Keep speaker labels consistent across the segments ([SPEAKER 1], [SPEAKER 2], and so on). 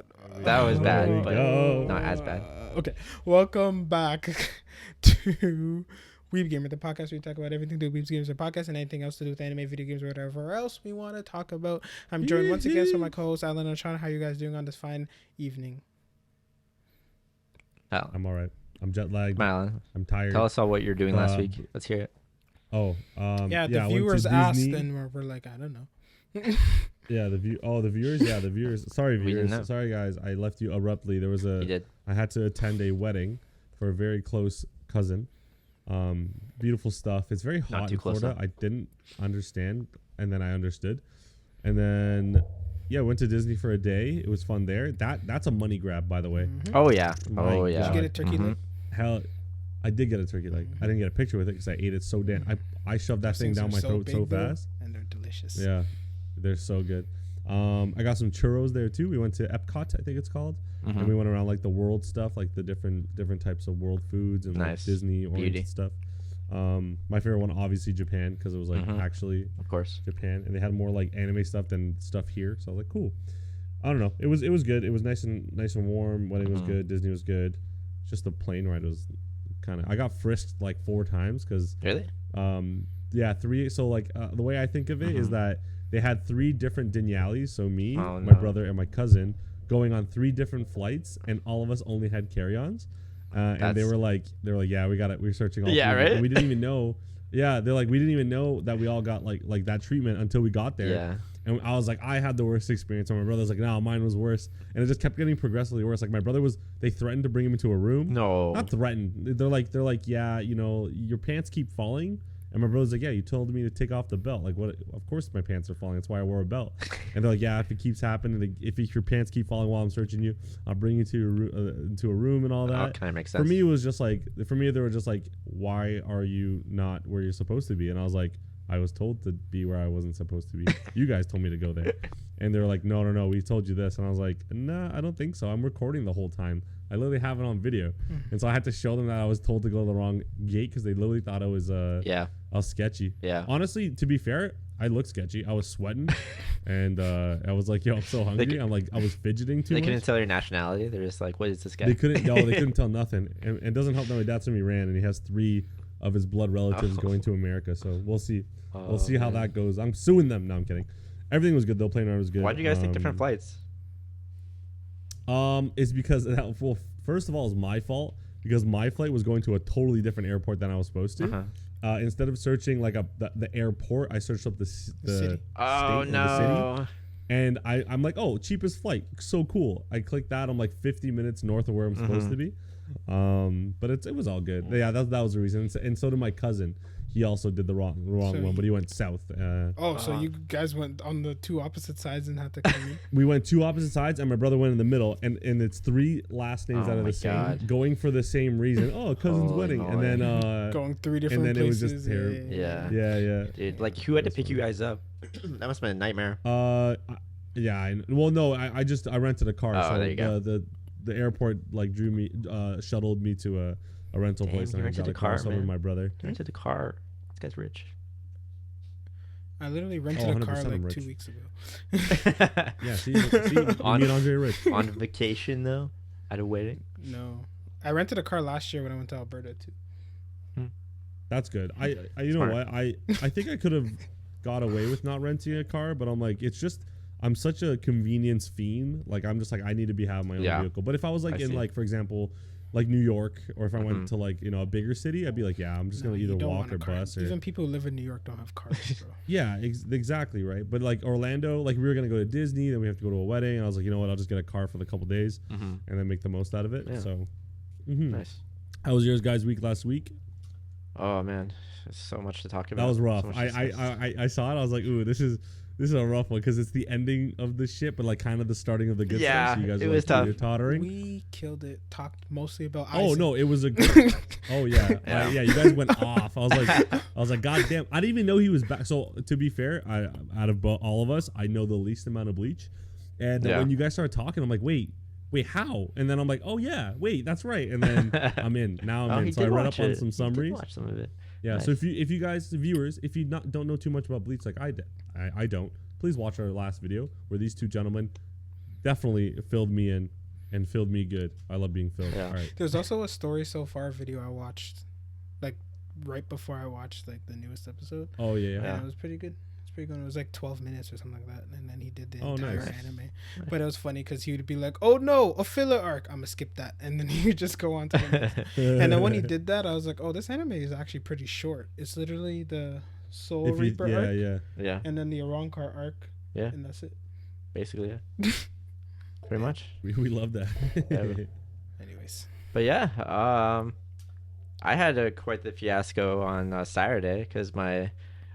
[SPEAKER 1] bad.
[SPEAKER 2] That was bad,
[SPEAKER 3] There we
[SPEAKER 2] but
[SPEAKER 3] go.
[SPEAKER 2] not as bad.
[SPEAKER 1] Okay, welcome back to Weeb Gamer, the podcast where we talk about everything to do with Weeb Games and podcasts and anything else to do with anime, video games, or whatever else we want to talk about. I'm joined once again by my co-host Alan and Sean. How are you guys doing on this fine evening?
[SPEAKER 2] Oh,
[SPEAKER 3] I'm all right. I'm jet lagged.
[SPEAKER 2] Marlon,
[SPEAKER 3] I'm tired.
[SPEAKER 2] tell us all what you're doing last week. Let's hear it.
[SPEAKER 3] Oh,
[SPEAKER 1] Yeah, the
[SPEAKER 3] I went to
[SPEAKER 1] viewers asked,
[SPEAKER 3] Disney.
[SPEAKER 1] and we're like, I don't know.
[SPEAKER 3] Yeah, the viewers. Yeah, the viewers. Sorry,
[SPEAKER 2] We didn't know.
[SPEAKER 3] viewers. Sorry, guys. I left you abruptly. There was
[SPEAKER 2] You did.
[SPEAKER 3] I had to attend a wedding for a very close cousin. Beautiful stuff. It's very hot
[SPEAKER 2] too
[SPEAKER 3] in
[SPEAKER 2] close,
[SPEAKER 3] Florida.
[SPEAKER 2] though.
[SPEAKER 3] I didn't understand, and then I understood, and then went to Disney for a day. It was fun there. That's a money grab, by the way.
[SPEAKER 1] Mhm.
[SPEAKER 2] Oh yeah.
[SPEAKER 3] My
[SPEAKER 2] Oh
[SPEAKER 1] Did
[SPEAKER 2] yeah.
[SPEAKER 1] you get a turkey
[SPEAKER 2] Mhm.
[SPEAKER 1] leg?
[SPEAKER 3] Hell, I did get a turkey leg. I didn't get a picture with it because I ate it so damn. I shoved that
[SPEAKER 1] Those
[SPEAKER 3] thing
[SPEAKER 1] things
[SPEAKER 3] down
[SPEAKER 1] are
[SPEAKER 3] my throat so
[SPEAKER 1] big, though,
[SPEAKER 3] fast.
[SPEAKER 1] and they're delicious.
[SPEAKER 3] Yeah, they're so good. I got some churros there too. We went to Epcot, I think it's called, and we went around like the world stuff, like the different types of world foods and like
[SPEAKER 2] Nice.
[SPEAKER 3] Disney oriented
[SPEAKER 2] Beauty.
[SPEAKER 3] stuff. My favorite one, obviously Japan, because it was like actually
[SPEAKER 2] Of course.
[SPEAKER 3] Japan, and they had more like anime stuff than stuff here. So I was like, cool. I don't know. It was good. It was nice and warm. Wedding was good. Disney was good. Just the plane ride was kind of. I got frisked like 4 times because
[SPEAKER 2] Really?
[SPEAKER 3] yeah, 3. So like the way I think of it is that they had 3 different Denyalis. So me,
[SPEAKER 2] Oh,
[SPEAKER 3] my
[SPEAKER 2] no.
[SPEAKER 3] brother, and my cousin going on 3 different flights, and all of us only had carry-ons. And they
[SPEAKER 2] That's-
[SPEAKER 3] were like, yeah, we got it. We're searching all.
[SPEAKER 2] Yeah,
[SPEAKER 3] 3 of them.
[SPEAKER 2] right?
[SPEAKER 3] And we didn't even know. Yeah, they're like, we didn't even know that we all got like that treatment until we got there.
[SPEAKER 2] Yeah.
[SPEAKER 3] And I was like, I had the worst experience. And my brother was like, no, mine was worse. And it just kept getting progressively worse. Like my brother they threatened to bring him into a room.
[SPEAKER 2] No.
[SPEAKER 3] Not threatened. They're like, yeah, you know, your pants keep falling. And my brother's like, yeah, you told me to take off the belt. Like, what? Of course my pants are falling. That's why I wore a belt. And they're like, yeah, if it keeps happening, if your pants keep falling while I'm searching you, I'll bring you to into a room and all
[SPEAKER 2] Oh,
[SPEAKER 3] that.
[SPEAKER 2] kind of makes sense.
[SPEAKER 3] For me, it was just like, they were just like, why are you not where you're supposed to be? And I was like, I was told to be where I wasn't supposed to be. You guys told me to go there. And they were like, no, we told you this. And I was like, nah, I don't think so. I'm recording the whole time. I literally have it on video. And so I had to show them that I was told to go to the wrong gate because they literally thought I was
[SPEAKER 2] Yeah.
[SPEAKER 3] I was sketchy.
[SPEAKER 2] Yeah.
[SPEAKER 3] Honestly, to be fair, I looked sketchy. I was sweating. And I was like, yo, I'm so hungry. I was fidgeting too
[SPEAKER 2] They
[SPEAKER 3] much.
[SPEAKER 2] couldn't tell your nationality. They're just like, what is this guy?
[SPEAKER 3] They couldn't tell nothing. And it doesn't help that my dad's from Iran and he has 3 of his blood relatives
[SPEAKER 2] Oh.
[SPEAKER 3] going to America. So we'll see.
[SPEAKER 2] Oh,
[SPEAKER 3] We'll see how
[SPEAKER 2] man.
[SPEAKER 3] that goes. I'm suing them. No, I'm kidding. Everything was good though. Plane ride was good.
[SPEAKER 2] Why did you guys take different flights?
[SPEAKER 3] It's because well, first of all, it's my fault because my flight was going to a totally different airport than I was supposed to.
[SPEAKER 2] Uh-huh.
[SPEAKER 3] Instead of searching like the airport, I searched up the
[SPEAKER 1] city.
[SPEAKER 3] state
[SPEAKER 2] Oh
[SPEAKER 3] or the
[SPEAKER 2] no.
[SPEAKER 3] city. And I'm like, oh, cheapest flight, so cool. I clicked that. I'm like 50 minutes north of where I'm supposed to be. But it was all good. Yeah, that was the reason. And so did my cousin. He also did the wrong
[SPEAKER 1] So
[SPEAKER 3] one, but he went south.
[SPEAKER 1] So you guys went on the 2 opposite sides and had to come in?
[SPEAKER 3] We went 2 opposite sides, and my brother went in the middle. And it's 3 last names
[SPEAKER 2] Oh
[SPEAKER 3] out of
[SPEAKER 2] my
[SPEAKER 3] the same,
[SPEAKER 2] God.
[SPEAKER 3] going for the same reason. Oh, cousin's
[SPEAKER 2] Holy
[SPEAKER 3] wedding, and
[SPEAKER 2] moly.
[SPEAKER 3] then
[SPEAKER 1] Going 3 different
[SPEAKER 3] then it was
[SPEAKER 1] places.
[SPEAKER 3] just terrible.
[SPEAKER 2] Yeah.
[SPEAKER 3] yeah.
[SPEAKER 2] Dude, like who had to pick you guys up? That must have been a nightmare.
[SPEAKER 3] Yeah. Well, no, I rented a car.
[SPEAKER 2] Oh,
[SPEAKER 3] so
[SPEAKER 2] there you go.
[SPEAKER 3] the airport like drew me, shuttled me to a rental
[SPEAKER 2] Damn,
[SPEAKER 3] place,
[SPEAKER 2] you
[SPEAKER 3] and I
[SPEAKER 2] rented
[SPEAKER 3] got
[SPEAKER 2] a
[SPEAKER 3] a car.
[SPEAKER 2] car,
[SPEAKER 3] So with
[SPEAKER 2] man.
[SPEAKER 3] my brother.
[SPEAKER 2] You rented the car. This guy's rich.
[SPEAKER 1] I literally rented
[SPEAKER 3] Oh,
[SPEAKER 1] a car
[SPEAKER 3] 100% I'm
[SPEAKER 1] like 2
[SPEAKER 3] rich.
[SPEAKER 1] weeks ago.
[SPEAKER 3] Yeah, see, me and Andre are rich.
[SPEAKER 2] On vacation though, at a wedding.
[SPEAKER 1] No. I rented a car last year when I went to Alberta too.
[SPEAKER 3] That's good. I you know
[SPEAKER 2] Smart.
[SPEAKER 3] what? I think I could have got away with not renting a car, but I'm like, it's just I'm such a convenience fiend. Like I'm just like I need to having my own
[SPEAKER 2] Yeah.
[SPEAKER 3] vehicle. But if I was like
[SPEAKER 2] I
[SPEAKER 3] in
[SPEAKER 2] see.
[SPEAKER 3] like for example, like New York, or if I went to like a bigger city, I'd be like, yeah, I'm just
[SPEAKER 1] No,
[SPEAKER 3] gonna
[SPEAKER 1] you
[SPEAKER 3] either
[SPEAKER 1] don't
[SPEAKER 3] walk
[SPEAKER 1] want a
[SPEAKER 3] or
[SPEAKER 1] car.
[SPEAKER 3] bus or
[SPEAKER 1] Even people who live in New York don't have cars, bro.
[SPEAKER 3] yeah, exactly right. But like Orlando, like we were gonna go to Disney, then we have to go to a wedding, and I was like, you know what, I'll just get a car for the couple days and then make the most out of it.
[SPEAKER 2] Yeah.
[SPEAKER 3] So,
[SPEAKER 2] Nice.
[SPEAKER 3] how was yours guys' week last week?
[SPEAKER 2] Oh man, there's so much to talk about.
[SPEAKER 3] That was rough.
[SPEAKER 2] So much to discuss.
[SPEAKER 3] I saw it. I was like, ooh, this is a rough one because it's the ending of the shit, but like kind of the starting of the good
[SPEAKER 2] Yeah,
[SPEAKER 3] stuff. So you guys
[SPEAKER 2] it
[SPEAKER 3] are
[SPEAKER 2] was tough.
[SPEAKER 3] You're tottering.
[SPEAKER 1] We killed it. Talked mostly about
[SPEAKER 3] Oh
[SPEAKER 1] Isaac.
[SPEAKER 3] no, it was a. Oh yeah,
[SPEAKER 2] Yeah.
[SPEAKER 3] you guys went off. I was like, God damn! I didn't even know he was back. So to be fair, out of all of us, I know the least amount of Bleach, and
[SPEAKER 2] Yeah.
[SPEAKER 3] when you guys started talking, I'm like, wait, how? And then I'm like, oh yeah, wait, that's right. And then I'm in. Now I'm
[SPEAKER 2] Oh,
[SPEAKER 3] in.
[SPEAKER 2] he
[SPEAKER 3] So I
[SPEAKER 2] did
[SPEAKER 3] read
[SPEAKER 2] watch
[SPEAKER 3] up on
[SPEAKER 2] it.
[SPEAKER 3] some
[SPEAKER 2] He did
[SPEAKER 3] summaries.
[SPEAKER 2] watch some of it.
[SPEAKER 3] Yeah.
[SPEAKER 2] Nice.
[SPEAKER 3] So if you guys, the viewers, if you don't know too much about Bleach, like I don't, please watch our last video where these 2 gentlemen definitely filled me in and filled me good. I love being filled.
[SPEAKER 2] Yeah.
[SPEAKER 3] All right.
[SPEAKER 1] There's also a story so far video I watched, like right before I watched like the newest episode.
[SPEAKER 3] Oh yeah.
[SPEAKER 1] And it was pretty good. It's pretty good. It was like 12 minutes or something like that, and then he did the entire
[SPEAKER 3] nice.
[SPEAKER 1] anime. But it was funny because he would be like, "Oh no, a filler arc. I'm gonna skip that," and then he would just go on to the next. And then when he did that, I was like, "Oh, this anime is actually pretty short. It's literally the Soul Reaper arc,
[SPEAKER 2] Yeah.
[SPEAKER 1] and then the Arrancar arc,
[SPEAKER 2] Yeah.
[SPEAKER 1] and that's it."
[SPEAKER 2] Basically, yeah. Pretty much.
[SPEAKER 3] We love that.
[SPEAKER 1] Anyways,
[SPEAKER 2] But yeah, I had quite the fiasco on Saturday because I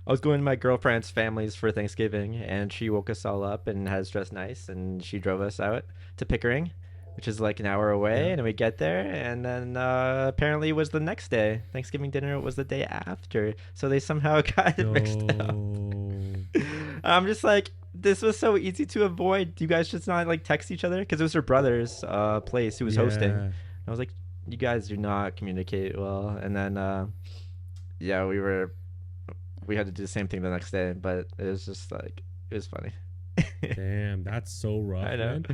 [SPEAKER 2] was going to my girlfriend's family's for Thanksgiving, and she woke us all up and had us dressed nice, and she drove us out to Pickering, which is like an hour away, and we get there, and then apparently it was the next day. Thanksgiving dinner was the day after, so they somehow got it mixed up. I'm just like, this was so easy to avoid. Do you guys just not like text each other? Because it was her brother's place who was hosting. And I was like, you guys do not communicate well. And then we had to do the same thing the next day, but it was just like, it was funny.
[SPEAKER 3] Damn, that's so rough,
[SPEAKER 2] I know.
[SPEAKER 3] man.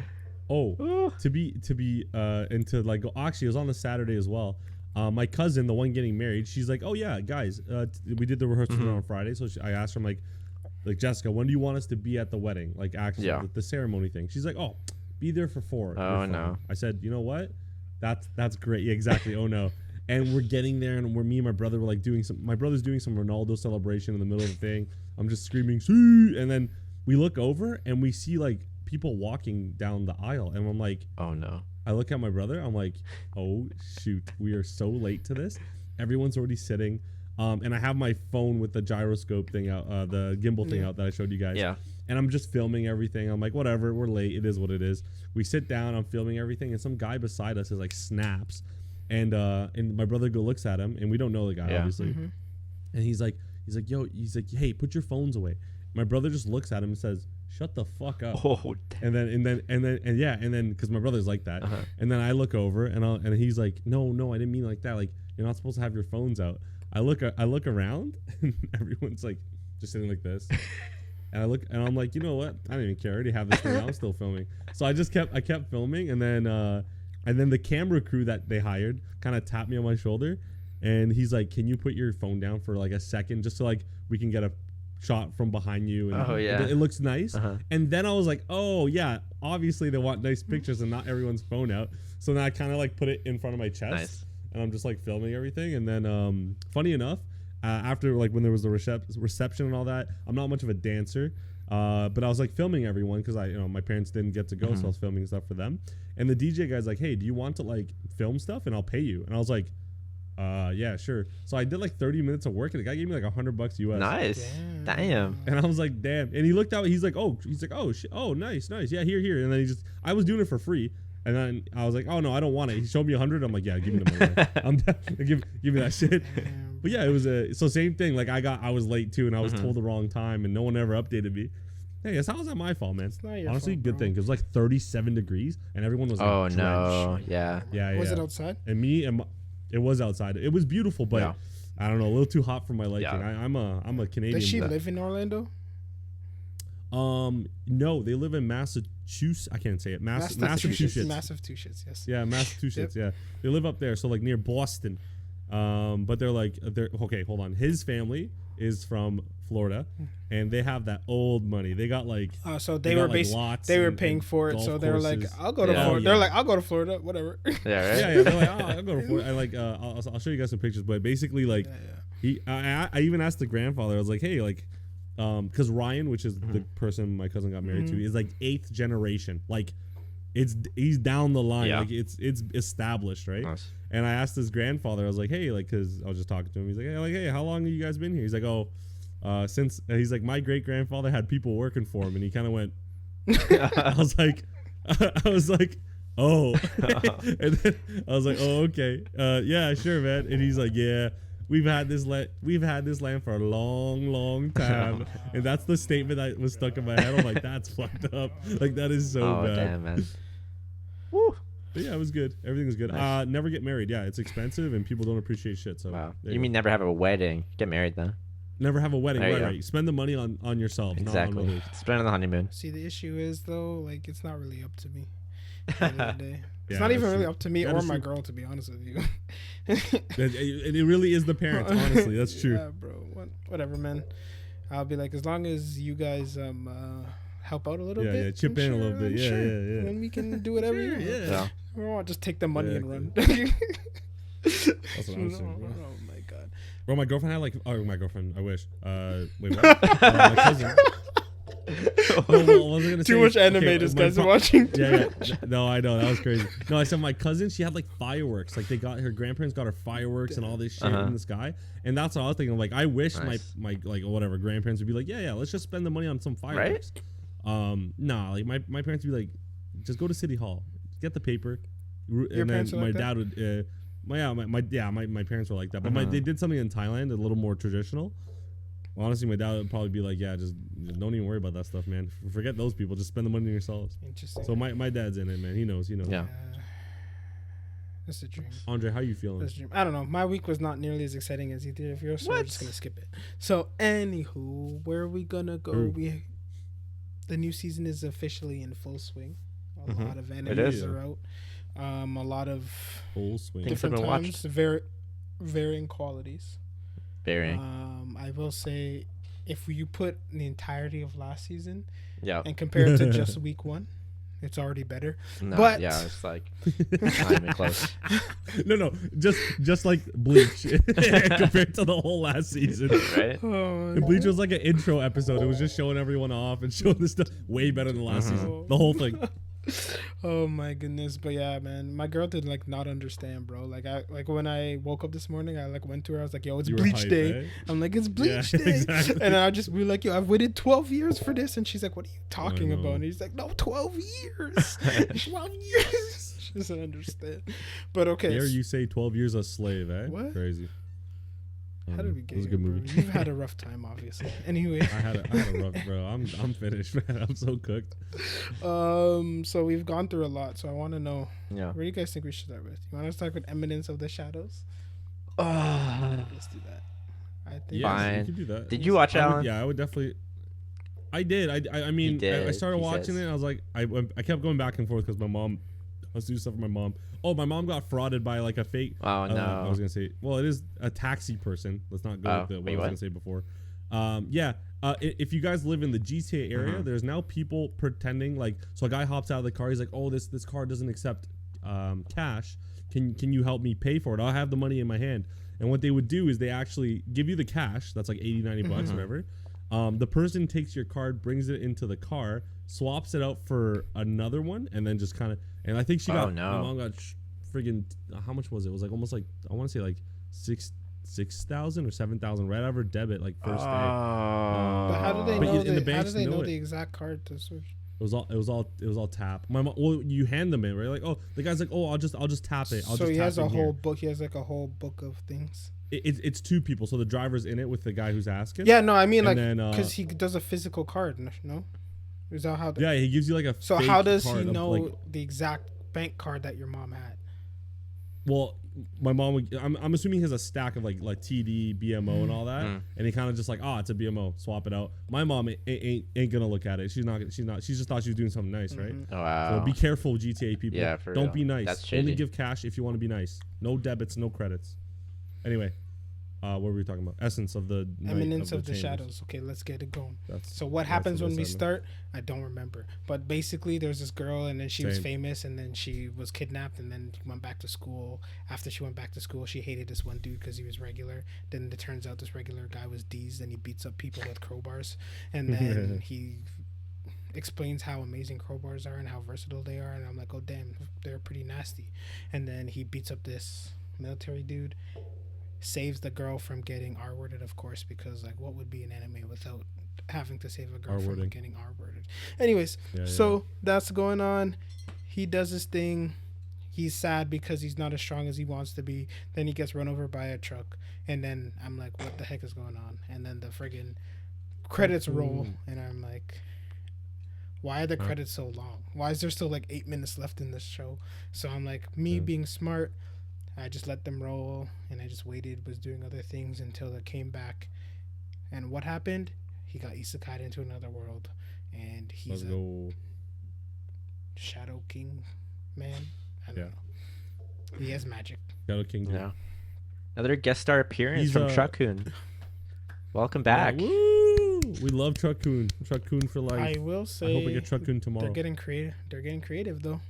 [SPEAKER 3] Oh, to be and to like go. Actually, it was on a Saturday as well. My cousin, the one getting married, she's like, "Oh yeah, guys, we did the rehearsal on Friday." So I asked her, I'm like Jessica, when do you want us to be at the wedding? Like actually, the ceremony thing. She's like, "Oh, be there for 4."
[SPEAKER 2] Oh no.
[SPEAKER 3] I said, you know what? That's great. Yeah, exactly. Oh no. And we're getting there, and me and my brother were like my brother's doing some Ronaldo celebration in the middle of the thing. I'm just screaming, "See!" And then we look over and we see like people walking down the aisle, and I'm like,
[SPEAKER 2] oh no.
[SPEAKER 3] I look at my brother, I'm like, oh shoot, we are so late to this. Everyone's already sitting. And I have my phone with the gyroscope thing out, the gimbal thing out that I showed you guys.
[SPEAKER 2] Yeah.
[SPEAKER 3] And I'm just filming everything. I'm like, whatever, we're late. It is what it is. We sit down, I'm filming everything, and some guy beside us is like snaps. And my brother looks at him, and we don't know the guy, obviously. And he's like, yo, hey, put your phones away. My brother just looks at him and says, shut the fuck up.
[SPEAKER 2] Oh,
[SPEAKER 3] and then because my brother's like that. And then I look over and he's like, no, I didn't mean like that. Like, you're not supposed to have your phones out. I look around and everyone's like just sitting like this. And I look and I'm like, you know what? I don't even care. I already have this thing. I'm still filming. So I kept filming, and then the camera crew that they hired kind of tapped me on my shoulder, and he's like, can you put your phone down for like a second just so like we can get a shot from behind you, and it looks nice. And then I was like, oh yeah, obviously they want nice pictures and not everyone's phone out. So then I kind of like put it in front of my chest, and I'm just like filming everything. And then funny enough, after like when there was the reception and all that, I'm not much of a dancer, but I was like filming everyone because my parents didn't get to go, so I was filming stuff for them. And the DJ guy's like, hey, do you want to like film stuff and I'll pay you? And I was like, yeah, sure. So I did like 30 minutes of work, and the guy gave me like $100 US.
[SPEAKER 2] Nice. Damn.
[SPEAKER 3] And I was like, damn. And he looked out. He's like, oh shit. Oh, nice. Yeah, here. And then I was doing it for free. And then I was like, oh no, I don't want it. He showed me 100. I'm like, yeah, give me the money. give me that shit. But yeah, it was so same thing. Like I was late too, and I was told the wrong time, and no one ever updated me. Hey, how's that my fault, man? Honestly,
[SPEAKER 1] fault,
[SPEAKER 3] good thing. It was like 37 degrees, and everyone was like, drenched.
[SPEAKER 2] No. Yeah.
[SPEAKER 1] Was it outside?
[SPEAKER 3] And it was outside. It was beautiful, but I don't know, a little too hot for my liking. I'm a Canadian.
[SPEAKER 1] Does she live in Orlando?
[SPEAKER 3] No, they live in Massachusetts. I can't say it. Massachusetts.
[SPEAKER 1] Massachusetts, yes.
[SPEAKER 3] Yeah, Massachusetts. Yeah, they live up there, so like near Boston. But they're okay. Hold on. His family is from Florida, and they have that old money. They got like
[SPEAKER 1] so they were
[SPEAKER 3] lots.
[SPEAKER 1] They were paying for it, so they were like, "I'll go to Florida."
[SPEAKER 3] Yeah.
[SPEAKER 1] They're like, "I'll go to Florida, whatever."
[SPEAKER 2] Yeah, right.
[SPEAKER 3] Yeah. They're like, "Oh, I'll go to Florida." I like, I'll show you guys some pictures. But basically, like, I even asked the grandfather. I was like, "Hey, like, because Ryan, which is the person my cousin got married to, is like 8th generation. Like, he's down the line. Like, it's established, right?"
[SPEAKER 2] Nice.
[SPEAKER 3] And I asked his grandfather. I was like, "Hey, like, because I was just talking to him. He's like, hey, how long have you guys been here?" He's like, "Oh, since," he's like, "my great grandfather had people working for him," and he kind of went. I was like, "Oh," and then I was like, "Oh, okay, yeah, sure, man." And he's like, "Yeah, we've had this land for a long time," and that's the statement that was stuck in my head. I'm like, "That's fucked up. Like, that is so bad."
[SPEAKER 2] Damn, man. Woo.
[SPEAKER 3] But yeah, it was good. Everything was good.
[SPEAKER 2] Nice.
[SPEAKER 3] Never get married. Yeah, it's expensive and people don't appreciate shit. So
[SPEAKER 2] Wow.
[SPEAKER 3] you
[SPEAKER 2] You mean never have a wedding? Get married then?
[SPEAKER 3] Never have a wedding.
[SPEAKER 2] There you
[SPEAKER 3] Right,
[SPEAKER 2] go.
[SPEAKER 3] right. Spend the money on yourself. Not on
[SPEAKER 2] Exactly.
[SPEAKER 3] others.
[SPEAKER 2] Spend on the honeymoon.
[SPEAKER 1] See, the issue is though, like it's not really up to me. At the end of the day. It's
[SPEAKER 3] Yeah,
[SPEAKER 1] not even
[SPEAKER 3] that's
[SPEAKER 1] really
[SPEAKER 3] true.
[SPEAKER 1] up to me
[SPEAKER 3] That
[SPEAKER 1] or
[SPEAKER 3] is
[SPEAKER 1] my
[SPEAKER 3] true.
[SPEAKER 1] girl, to be honest with you.
[SPEAKER 3] It really is the parents. Honestly, that's true.
[SPEAKER 1] Yeah, bro. Whatever, man. I'll be like, as long as you guys help out a little
[SPEAKER 3] Yeah,
[SPEAKER 1] bit.
[SPEAKER 3] yeah, chip
[SPEAKER 1] then
[SPEAKER 3] in a little bit.
[SPEAKER 1] then
[SPEAKER 3] Yeah, yeah, yeah.
[SPEAKER 1] Then we can do whatever you want.
[SPEAKER 3] Yeah.
[SPEAKER 2] Yeah.
[SPEAKER 1] We won't just take the money
[SPEAKER 3] Yeah,
[SPEAKER 1] and run.
[SPEAKER 3] That's what I'm saying, bro.
[SPEAKER 1] Oh my god.
[SPEAKER 3] Bro, my girlfriend had like, oh, my girlfriend. I wish. Wait, what? My cousin. No, what was I gonna
[SPEAKER 1] Too
[SPEAKER 3] say?
[SPEAKER 1] much anime
[SPEAKER 3] Okay,
[SPEAKER 1] this
[SPEAKER 3] my
[SPEAKER 1] guy's
[SPEAKER 3] pro-
[SPEAKER 1] watching.
[SPEAKER 3] Yeah, yeah. No, I know that was crazy. No, I said my cousin. She had like fireworks. Like they got her grandparents got her fireworks and all this shit in the sky. And that's what I was thinking. Like I wish
[SPEAKER 2] Nice.
[SPEAKER 3] my like whatever grandparents would be like, yeah, let's just spend the money on some fireworks. Nah, like my parents would be like, just go to City Hall, get the paper, and then
[SPEAKER 1] parents are
[SPEAKER 3] my
[SPEAKER 1] like
[SPEAKER 3] dad would. My parents were like that, but they did something in Thailand a little more traditional. Honestly, my dad would probably be like, yeah, just don't even worry about that stuff, man. Forget those people. Just spend the money on yourselves.
[SPEAKER 1] Interesting.
[SPEAKER 3] So my dad's in it, man. He knows.
[SPEAKER 2] Yeah.
[SPEAKER 1] That's a dream.
[SPEAKER 3] Andre, how you feeling?
[SPEAKER 1] That's a dream. I don't know. My week was not nearly as exciting as either of yours, so we're just gonna skip it. So, anywho, where are we gonna go? The new season is officially in full swing. A lot of animes are out. A lot of
[SPEAKER 3] Full swing.
[SPEAKER 2] Things have
[SPEAKER 1] different
[SPEAKER 2] been
[SPEAKER 1] times, varying qualities.
[SPEAKER 2] Varying.
[SPEAKER 1] I will say, if you put the entirety of last season
[SPEAKER 2] Yeah.
[SPEAKER 1] and compare it to just week one, it's already better.
[SPEAKER 2] No,
[SPEAKER 1] but
[SPEAKER 2] yeah, it's like not even close.
[SPEAKER 3] No, just like Bleach compared to the whole last season.
[SPEAKER 2] Right?
[SPEAKER 1] Oh,
[SPEAKER 3] And Bleach was like an intro episode. It was just showing everyone off and showing this stuff way better than last season. The whole thing.
[SPEAKER 1] oh my goodness. But yeah, man, my girl did like not understand, bro. Like when I woke up this morning, I like went to her. I was like, yo, it's
[SPEAKER 3] You were
[SPEAKER 1] Bleach
[SPEAKER 3] hyped,
[SPEAKER 1] day.
[SPEAKER 3] eh?
[SPEAKER 1] I'm like, it's Bleach
[SPEAKER 3] Yeah,
[SPEAKER 1] day.
[SPEAKER 3] exactly.
[SPEAKER 1] And I just be like, yo, I've waited 12 years for this. And she's like, what are you talking
[SPEAKER 3] know.
[SPEAKER 1] about? And he's like, no, 12 years. 12 years. She doesn't understand. But okay.
[SPEAKER 3] Dare you say 12 years a slave, eh?
[SPEAKER 1] What?
[SPEAKER 3] Crazy.
[SPEAKER 1] How did we get
[SPEAKER 3] It was a
[SPEAKER 1] here,
[SPEAKER 3] good
[SPEAKER 1] bro?
[SPEAKER 3] movie.
[SPEAKER 1] You've had a rough time, obviously. Anyway.
[SPEAKER 3] I had a rough, bro. I'm finished, man. I'm so cooked.
[SPEAKER 1] So we've gone through a lot. So I want to know,
[SPEAKER 2] Yeah.
[SPEAKER 1] where do you guys think we should start with? You want to start with Imminence of the Shadows? Let's do that. I think.
[SPEAKER 3] Yeah,
[SPEAKER 2] Fine.
[SPEAKER 3] we could do that.
[SPEAKER 2] Did you watch Alan?
[SPEAKER 3] Yeah, I would definitely. I did. I mean,
[SPEAKER 2] did,
[SPEAKER 3] I started
[SPEAKER 2] he
[SPEAKER 3] watching
[SPEAKER 2] says.
[SPEAKER 3] it. And I was like, I kept going back and forth because my mom. I was doing stuff for my mom. Oh, my mom got frauded by like a fake.
[SPEAKER 2] Oh no.
[SPEAKER 3] I was gonna say. Well, it is a taxi person. Let's not go with what I was gonna say before. Yeah. If you guys live in the GTA area, there's now people pretending like. So a guy hops out of the car. He's like, "Oh, this car doesn't accept cash. Can you help me pay for it? I'll have the money in my hand." And what they would do is they actually give you the cash. That's like 80, 90 bucks, whatever. The person takes your card, brings it into the car, swaps it out for another one, and then just kind of. And I think she got.
[SPEAKER 2] no.
[SPEAKER 3] My mom got friggin'. How much was it? It was like almost like I want to say like 6,000 or 7,000 right out of her debit like first day.
[SPEAKER 1] But how do they
[SPEAKER 3] But
[SPEAKER 1] know?
[SPEAKER 3] in the
[SPEAKER 1] How do
[SPEAKER 3] banks
[SPEAKER 1] they
[SPEAKER 3] know
[SPEAKER 1] know
[SPEAKER 3] it.
[SPEAKER 1] the exact card to switch?
[SPEAKER 3] It was all tap. My mom. Well, you hand them in, right? Like, oh, the guy's like, oh, I'll just tap it. I'll
[SPEAKER 1] So
[SPEAKER 3] just
[SPEAKER 1] he
[SPEAKER 3] tap
[SPEAKER 1] has a
[SPEAKER 3] in here.
[SPEAKER 1] whole book. He has like a whole book of things.
[SPEAKER 3] It's two people. So the driver's in it with the guy who's asking.
[SPEAKER 1] Yeah, no, I mean
[SPEAKER 3] And
[SPEAKER 1] like
[SPEAKER 3] then,
[SPEAKER 1] because he does a physical card. No, is that how?
[SPEAKER 3] Yeah, he gives you like a.
[SPEAKER 1] So
[SPEAKER 3] fake
[SPEAKER 1] how does he
[SPEAKER 3] card of,
[SPEAKER 1] know
[SPEAKER 3] like,
[SPEAKER 1] the exact bank card that your mom had?
[SPEAKER 3] well, my mom would. I'm assuming he has a stack of like TD, BMO, and all that, and he kind of just like, it's a BMO, swap it out. My mom ain't gonna look at it. She's not. She just thought she was doing something nice, right?
[SPEAKER 2] Oh wow.
[SPEAKER 3] So be careful, GTA people.
[SPEAKER 2] Yeah, for
[SPEAKER 3] Don't
[SPEAKER 2] real.
[SPEAKER 3] be nice.
[SPEAKER 2] That's
[SPEAKER 3] Only
[SPEAKER 2] shitty.
[SPEAKER 3] give cash if you want to be nice. No debits, no credits. Anyway, what were we talking about? Essence of the Night
[SPEAKER 1] Eminence of the
[SPEAKER 3] Chambers.
[SPEAKER 1] Shadows. Okay, let's get it going.
[SPEAKER 3] That's,
[SPEAKER 1] So what
[SPEAKER 3] that's
[SPEAKER 1] happens
[SPEAKER 3] what
[SPEAKER 1] when
[SPEAKER 3] I
[SPEAKER 1] we
[SPEAKER 3] said, man.
[SPEAKER 1] start? I don't remember. But basically, there's this girl, and then she was
[SPEAKER 3] Same.
[SPEAKER 1] famous, and then she was kidnapped, and then went back to school. After she went back to school, she hated this one dude because he was regular. Then it turns out this regular guy was D's, and he beats up people with crowbars, and then he explains how amazing crowbars are and how versatile they are, and I'm like, oh damn, they're pretty nasty. And then he beats up this military dude, saves the girl from getting R-worded, of course, because like what would be an anime without having to save a girl from
[SPEAKER 3] R-wording.
[SPEAKER 1] getting R-worded? Anyways, so that's going on. He does his thing. He's sad because he's not as strong as he wants to be. Then he gets run over by a truck, and then I'm like, what the heck is going on? And then the friggin' credits roll, and I'm like, why are the credits so long? Why is there still like 8 minutes left in this show? So I'm like, me being smart, I just let them roll, and I just waited, was doing other things until it came back. And what happened? He got isekai into another world, and he's
[SPEAKER 3] Let's
[SPEAKER 1] a
[SPEAKER 3] go.
[SPEAKER 1] Shadow King man. I don't
[SPEAKER 3] Yeah.
[SPEAKER 1] know. He has magic.
[SPEAKER 3] Shadow King. dude.
[SPEAKER 2] Yeah. Another guest star appearance
[SPEAKER 3] He's,
[SPEAKER 2] from truck-kun. Welcome back.
[SPEAKER 3] Yeah, woo! We love truck-kun. Truck-kun for life.
[SPEAKER 1] I will
[SPEAKER 3] I
[SPEAKER 1] say.
[SPEAKER 3] hope we get truck-kun
[SPEAKER 1] They're
[SPEAKER 3] tomorrow.
[SPEAKER 1] getting creative. They're getting creative though,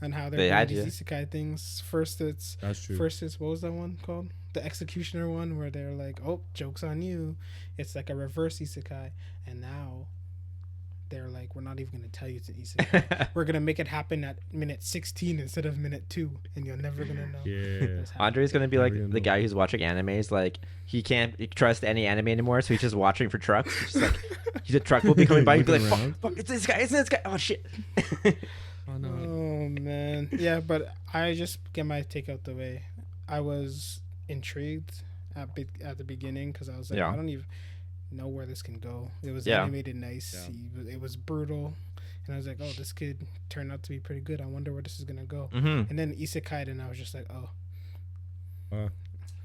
[SPEAKER 1] on how they're
[SPEAKER 2] They
[SPEAKER 1] doing
[SPEAKER 2] had
[SPEAKER 1] these
[SPEAKER 2] you.
[SPEAKER 1] isekai things. First, it's
[SPEAKER 3] That's true.
[SPEAKER 1] what was that one called? The executioner one, where they're like, "Oh, joke's on you." It's like a reverse isekai, and now they're like, "We're not even gonna tell you it's an isekai. We're gonna make it happen at minute 16 instead of minute 2, and you're never gonna know."
[SPEAKER 3] Yeah.
[SPEAKER 1] what's happening.
[SPEAKER 2] Andre's gonna be like
[SPEAKER 3] Never gonna
[SPEAKER 2] the
[SPEAKER 3] know.
[SPEAKER 2] guy who's watching animes. Like he can't trust any anime anymore, so he's just watching for trucks. He's just like, he's a truck will be coming by. He'd be like,
[SPEAKER 3] Looking
[SPEAKER 2] fuck, it's this guy, it's this guy. Oh shit.
[SPEAKER 3] Oh, no.
[SPEAKER 1] Oh man, yeah, but I just get my take out the way. I was intrigued at the beginning because I was like,
[SPEAKER 2] Yeah.
[SPEAKER 1] I don't even know where this can go. It was
[SPEAKER 2] Yeah.
[SPEAKER 1] animated nice. It was brutal, and I was like, oh, this could turn out to be pretty good. I wonder where this is gonna go.
[SPEAKER 2] Mm-hmm.
[SPEAKER 1] And then isekai, and I was just like, oh,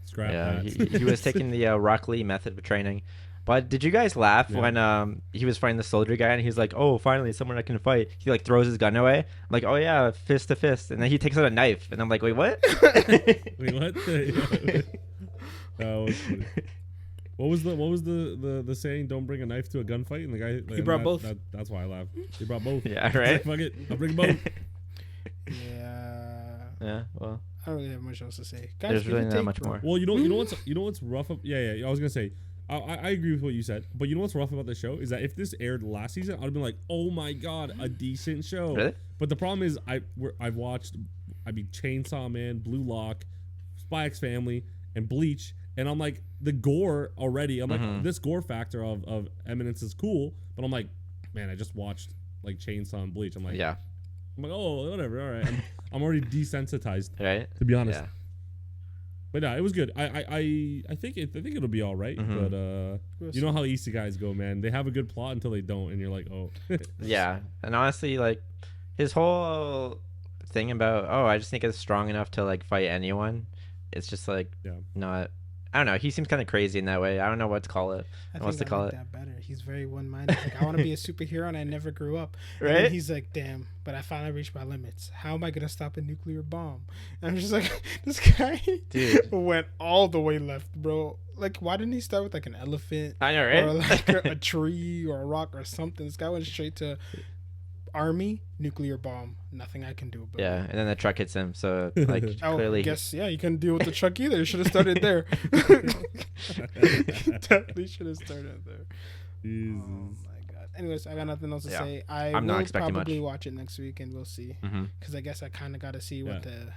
[SPEAKER 3] Scrap
[SPEAKER 2] Yeah,
[SPEAKER 3] that.
[SPEAKER 2] he was taking the Rock Lee method of training. But did you guys laugh
[SPEAKER 3] Yeah.
[SPEAKER 2] when he was fighting the soldier guy and he's like, "Oh, finally someone I can fight." He like throws his gun away. I'm like, "Oh yeah, fist to fist." And then he takes out a knife and I'm like, "Wait, what?"
[SPEAKER 3] Wait, what? That was funny. What was the saying? Don't bring a knife to a gunfight. And the guy
[SPEAKER 1] He brought both.
[SPEAKER 3] That's why I laughed. He brought both.
[SPEAKER 2] Yeah,
[SPEAKER 3] He's like,
[SPEAKER 2] right?
[SPEAKER 3] fuck it, I'll bring both.
[SPEAKER 1] yeah.
[SPEAKER 2] Yeah, well,
[SPEAKER 1] I don't really have much else to say. Guys,
[SPEAKER 2] there's
[SPEAKER 1] give
[SPEAKER 2] really
[SPEAKER 1] your
[SPEAKER 2] not
[SPEAKER 1] take,
[SPEAKER 2] much
[SPEAKER 1] bro.
[SPEAKER 2] more.
[SPEAKER 3] Well, you know what's rough? Yeah. I was gonna say, I agree with what you said, but you know what's rough about the show is that if this aired last season, I'd have been like, oh my god, a decent show.
[SPEAKER 2] Really?
[SPEAKER 3] But the problem is, I've watched, Chainsaw Man, Blue Lock, Spy X Family, and Bleach, and I'm like, the gore already. I'm like, this gore factor of Imminence is cool, but I'm like, man, I just watched like Chainsaw and Bleach. I'm like,
[SPEAKER 2] Yeah,
[SPEAKER 3] I'm like, oh, whatever, all right. I'm already desensitized,
[SPEAKER 2] right?
[SPEAKER 3] to be honest.
[SPEAKER 2] Yeah.
[SPEAKER 3] But no, it was good. I think it'll be all right.
[SPEAKER 2] Mhm.
[SPEAKER 3] But
[SPEAKER 1] We'll
[SPEAKER 3] you know how isekais go, man. They have a good plot until they don't, and you're like, oh.
[SPEAKER 2] Yeah, and honestly, like his whole thing about, oh, I just think it's strong enough to like fight anyone. It's just like
[SPEAKER 3] Yeah.
[SPEAKER 2] not. I don't know. He seems kind of crazy in that way. I don't know what to call it.
[SPEAKER 1] I
[SPEAKER 2] What's
[SPEAKER 1] think
[SPEAKER 2] to
[SPEAKER 1] I
[SPEAKER 2] call
[SPEAKER 1] like
[SPEAKER 2] it?
[SPEAKER 1] that better. He's very one-minded. Like, I want to be a superhero, and I never grew up. And
[SPEAKER 2] Right?
[SPEAKER 1] then he's like, damn, but I finally reached my limits. How am I gonna stop a nuclear bomb? And I'm just like, this guy
[SPEAKER 2] Dude.
[SPEAKER 1] went all the way left, bro. Like, why didn't he start with like an elephant
[SPEAKER 2] I know, right?
[SPEAKER 1] or like a tree or a rock or something? This guy went straight to army, nuclear bomb. Nothing I can do about
[SPEAKER 2] Yeah,
[SPEAKER 1] it.
[SPEAKER 2] and then the truck hits him. So like
[SPEAKER 1] Oh,
[SPEAKER 2] clearly,
[SPEAKER 1] guess yeah, you couldn't deal with the truck either. You should have started there. Definitely should have started there.
[SPEAKER 3] Jesus.
[SPEAKER 1] Oh my god. Anyways, I got nothing else to
[SPEAKER 2] Yeah.
[SPEAKER 1] say. I
[SPEAKER 2] I'm not
[SPEAKER 1] will
[SPEAKER 2] expecting
[SPEAKER 1] probably
[SPEAKER 2] much.
[SPEAKER 1] watch it next week, and we'll see.
[SPEAKER 2] Mhm.
[SPEAKER 1] Because I guess I kind of got to see what the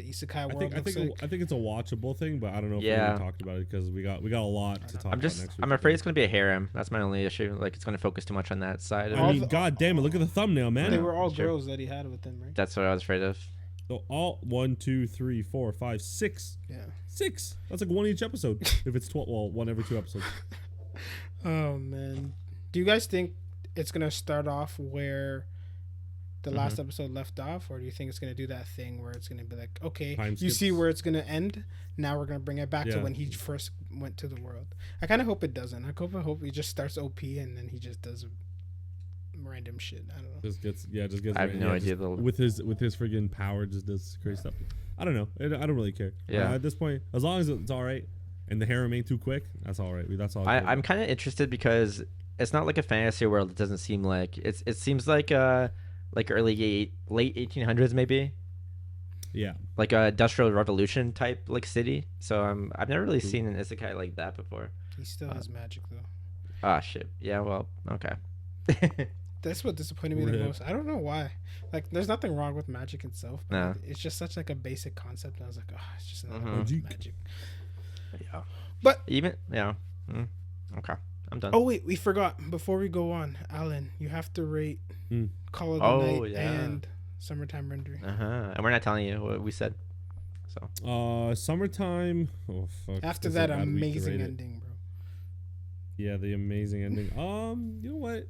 [SPEAKER 1] isekai
[SPEAKER 3] I
[SPEAKER 1] world
[SPEAKER 3] think
[SPEAKER 1] looks like.
[SPEAKER 3] I think it's a watchable thing, but I don't know if we
[SPEAKER 2] Yeah.
[SPEAKER 3] already talked about it because we got a lot to talk
[SPEAKER 2] I'm
[SPEAKER 3] about
[SPEAKER 2] just
[SPEAKER 3] next week.
[SPEAKER 2] I'm afraid it's gonna be a harem. That's my only issue. Like it's gonna focus too much on that side. Of
[SPEAKER 3] I
[SPEAKER 1] All
[SPEAKER 2] it.
[SPEAKER 3] mean,
[SPEAKER 1] the-
[SPEAKER 3] god damn it! Look at the thumbnail, man.
[SPEAKER 1] They were all
[SPEAKER 2] Sure.
[SPEAKER 1] girls that he had with him, right?
[SPEAKER 2] That's what I was afraid of.
[SPEAKER 3] So all 1, 2, 3, 4, 5, 6.
[SPEAKER 1] Yeah.
[SPEAKER 3] 6. That's like one each episode. If it's 12, well, one every 2 episodes.
[SPEAKER 1] Oh man. Do you guys think it's gonna start off where the last episode left off, or do you think it's gonna do that thing where it's gonna be like, okay,
[SPEAKER 3] Time
[SPEAKER 1] you see
[SPEAKER 3] skips.
[SPEAKER 1] where it's gonna end? Now we're gonna bring it back to
[SPEAKER 3] Yeah.
[SPEAKER 1] when he first went to the world. I kind of hope it doesn't. I hope he just starts OP and then he just does random shit. I don't know.
[SPEAKER 3] Just gets
[SPEAKER 2] I have no idea.
[SPEAKER 3] With his friggin' power, just does crazy stuff. I don't know. I don't really care.
[SPEAKER 2] Yeah.
[SPEAKER 3] At this point, as long as it's all right, and the harem ain't too quick, that's all right. That's all.
[SPEAKER 2] I'm kind of interested because it's not like a fantasy world. It doesn't seem like it seems like late 1800s maybe,
[SPEAKER 3] Yeah.
[SPEAKER 2] like a industrial revolution type like city. So I've never really seen an isekai like that before.
[SPEAKER 1] He still has magic though.
[SPEAKER 2] Ah shit. Yeah. Well. Okay.
[SPEAKER 1] That's what disappointed me the
[SPEAKER 3] Rip.
[SPEAKER 1] most. I don't know why. Like, there's nothing wrong with magic itself. But
[SPEAKER 2] No.
[SPEAKER 1] it's just such like a basic concept. I was like, oh, it's just another
[SPEAKER 2] Mhm.
[SPEAKER 1] magic.
[SPEAKER 3] Magic.
[SPEAKER 2] Yeah.
[SPEAKER 1] But
[SPEAKER 2] Even yeah. Okay. I'm done.
[SPEAKER 1] oh wait, we forgot before we go on, Alan. You have to rate
[SPEAKER 3] Mm.
[SPEAKER 1] Call of the
[SPEAKER 2] Oh,
[SPEAKER 1] Night
[SPEAKER 2] yeah.
[SPEAKER 1] and Summertime Rendering.
[SPEAKER 2] And we're not telling you what we said. So
[SPEAKER 3] Summertime. Oh fuck.
[SPEAKER 1] After
[SPEAKER 3] This is a
[SPEAKER 1] that
[SPEAKER 3] bad week to
[SPEAKER 1] amazing
[SPEAKER 3] rate it.
[SPEAKER 1] ending, bro.
[SPEAKER 3] Yeah, the amazing ending. You know what?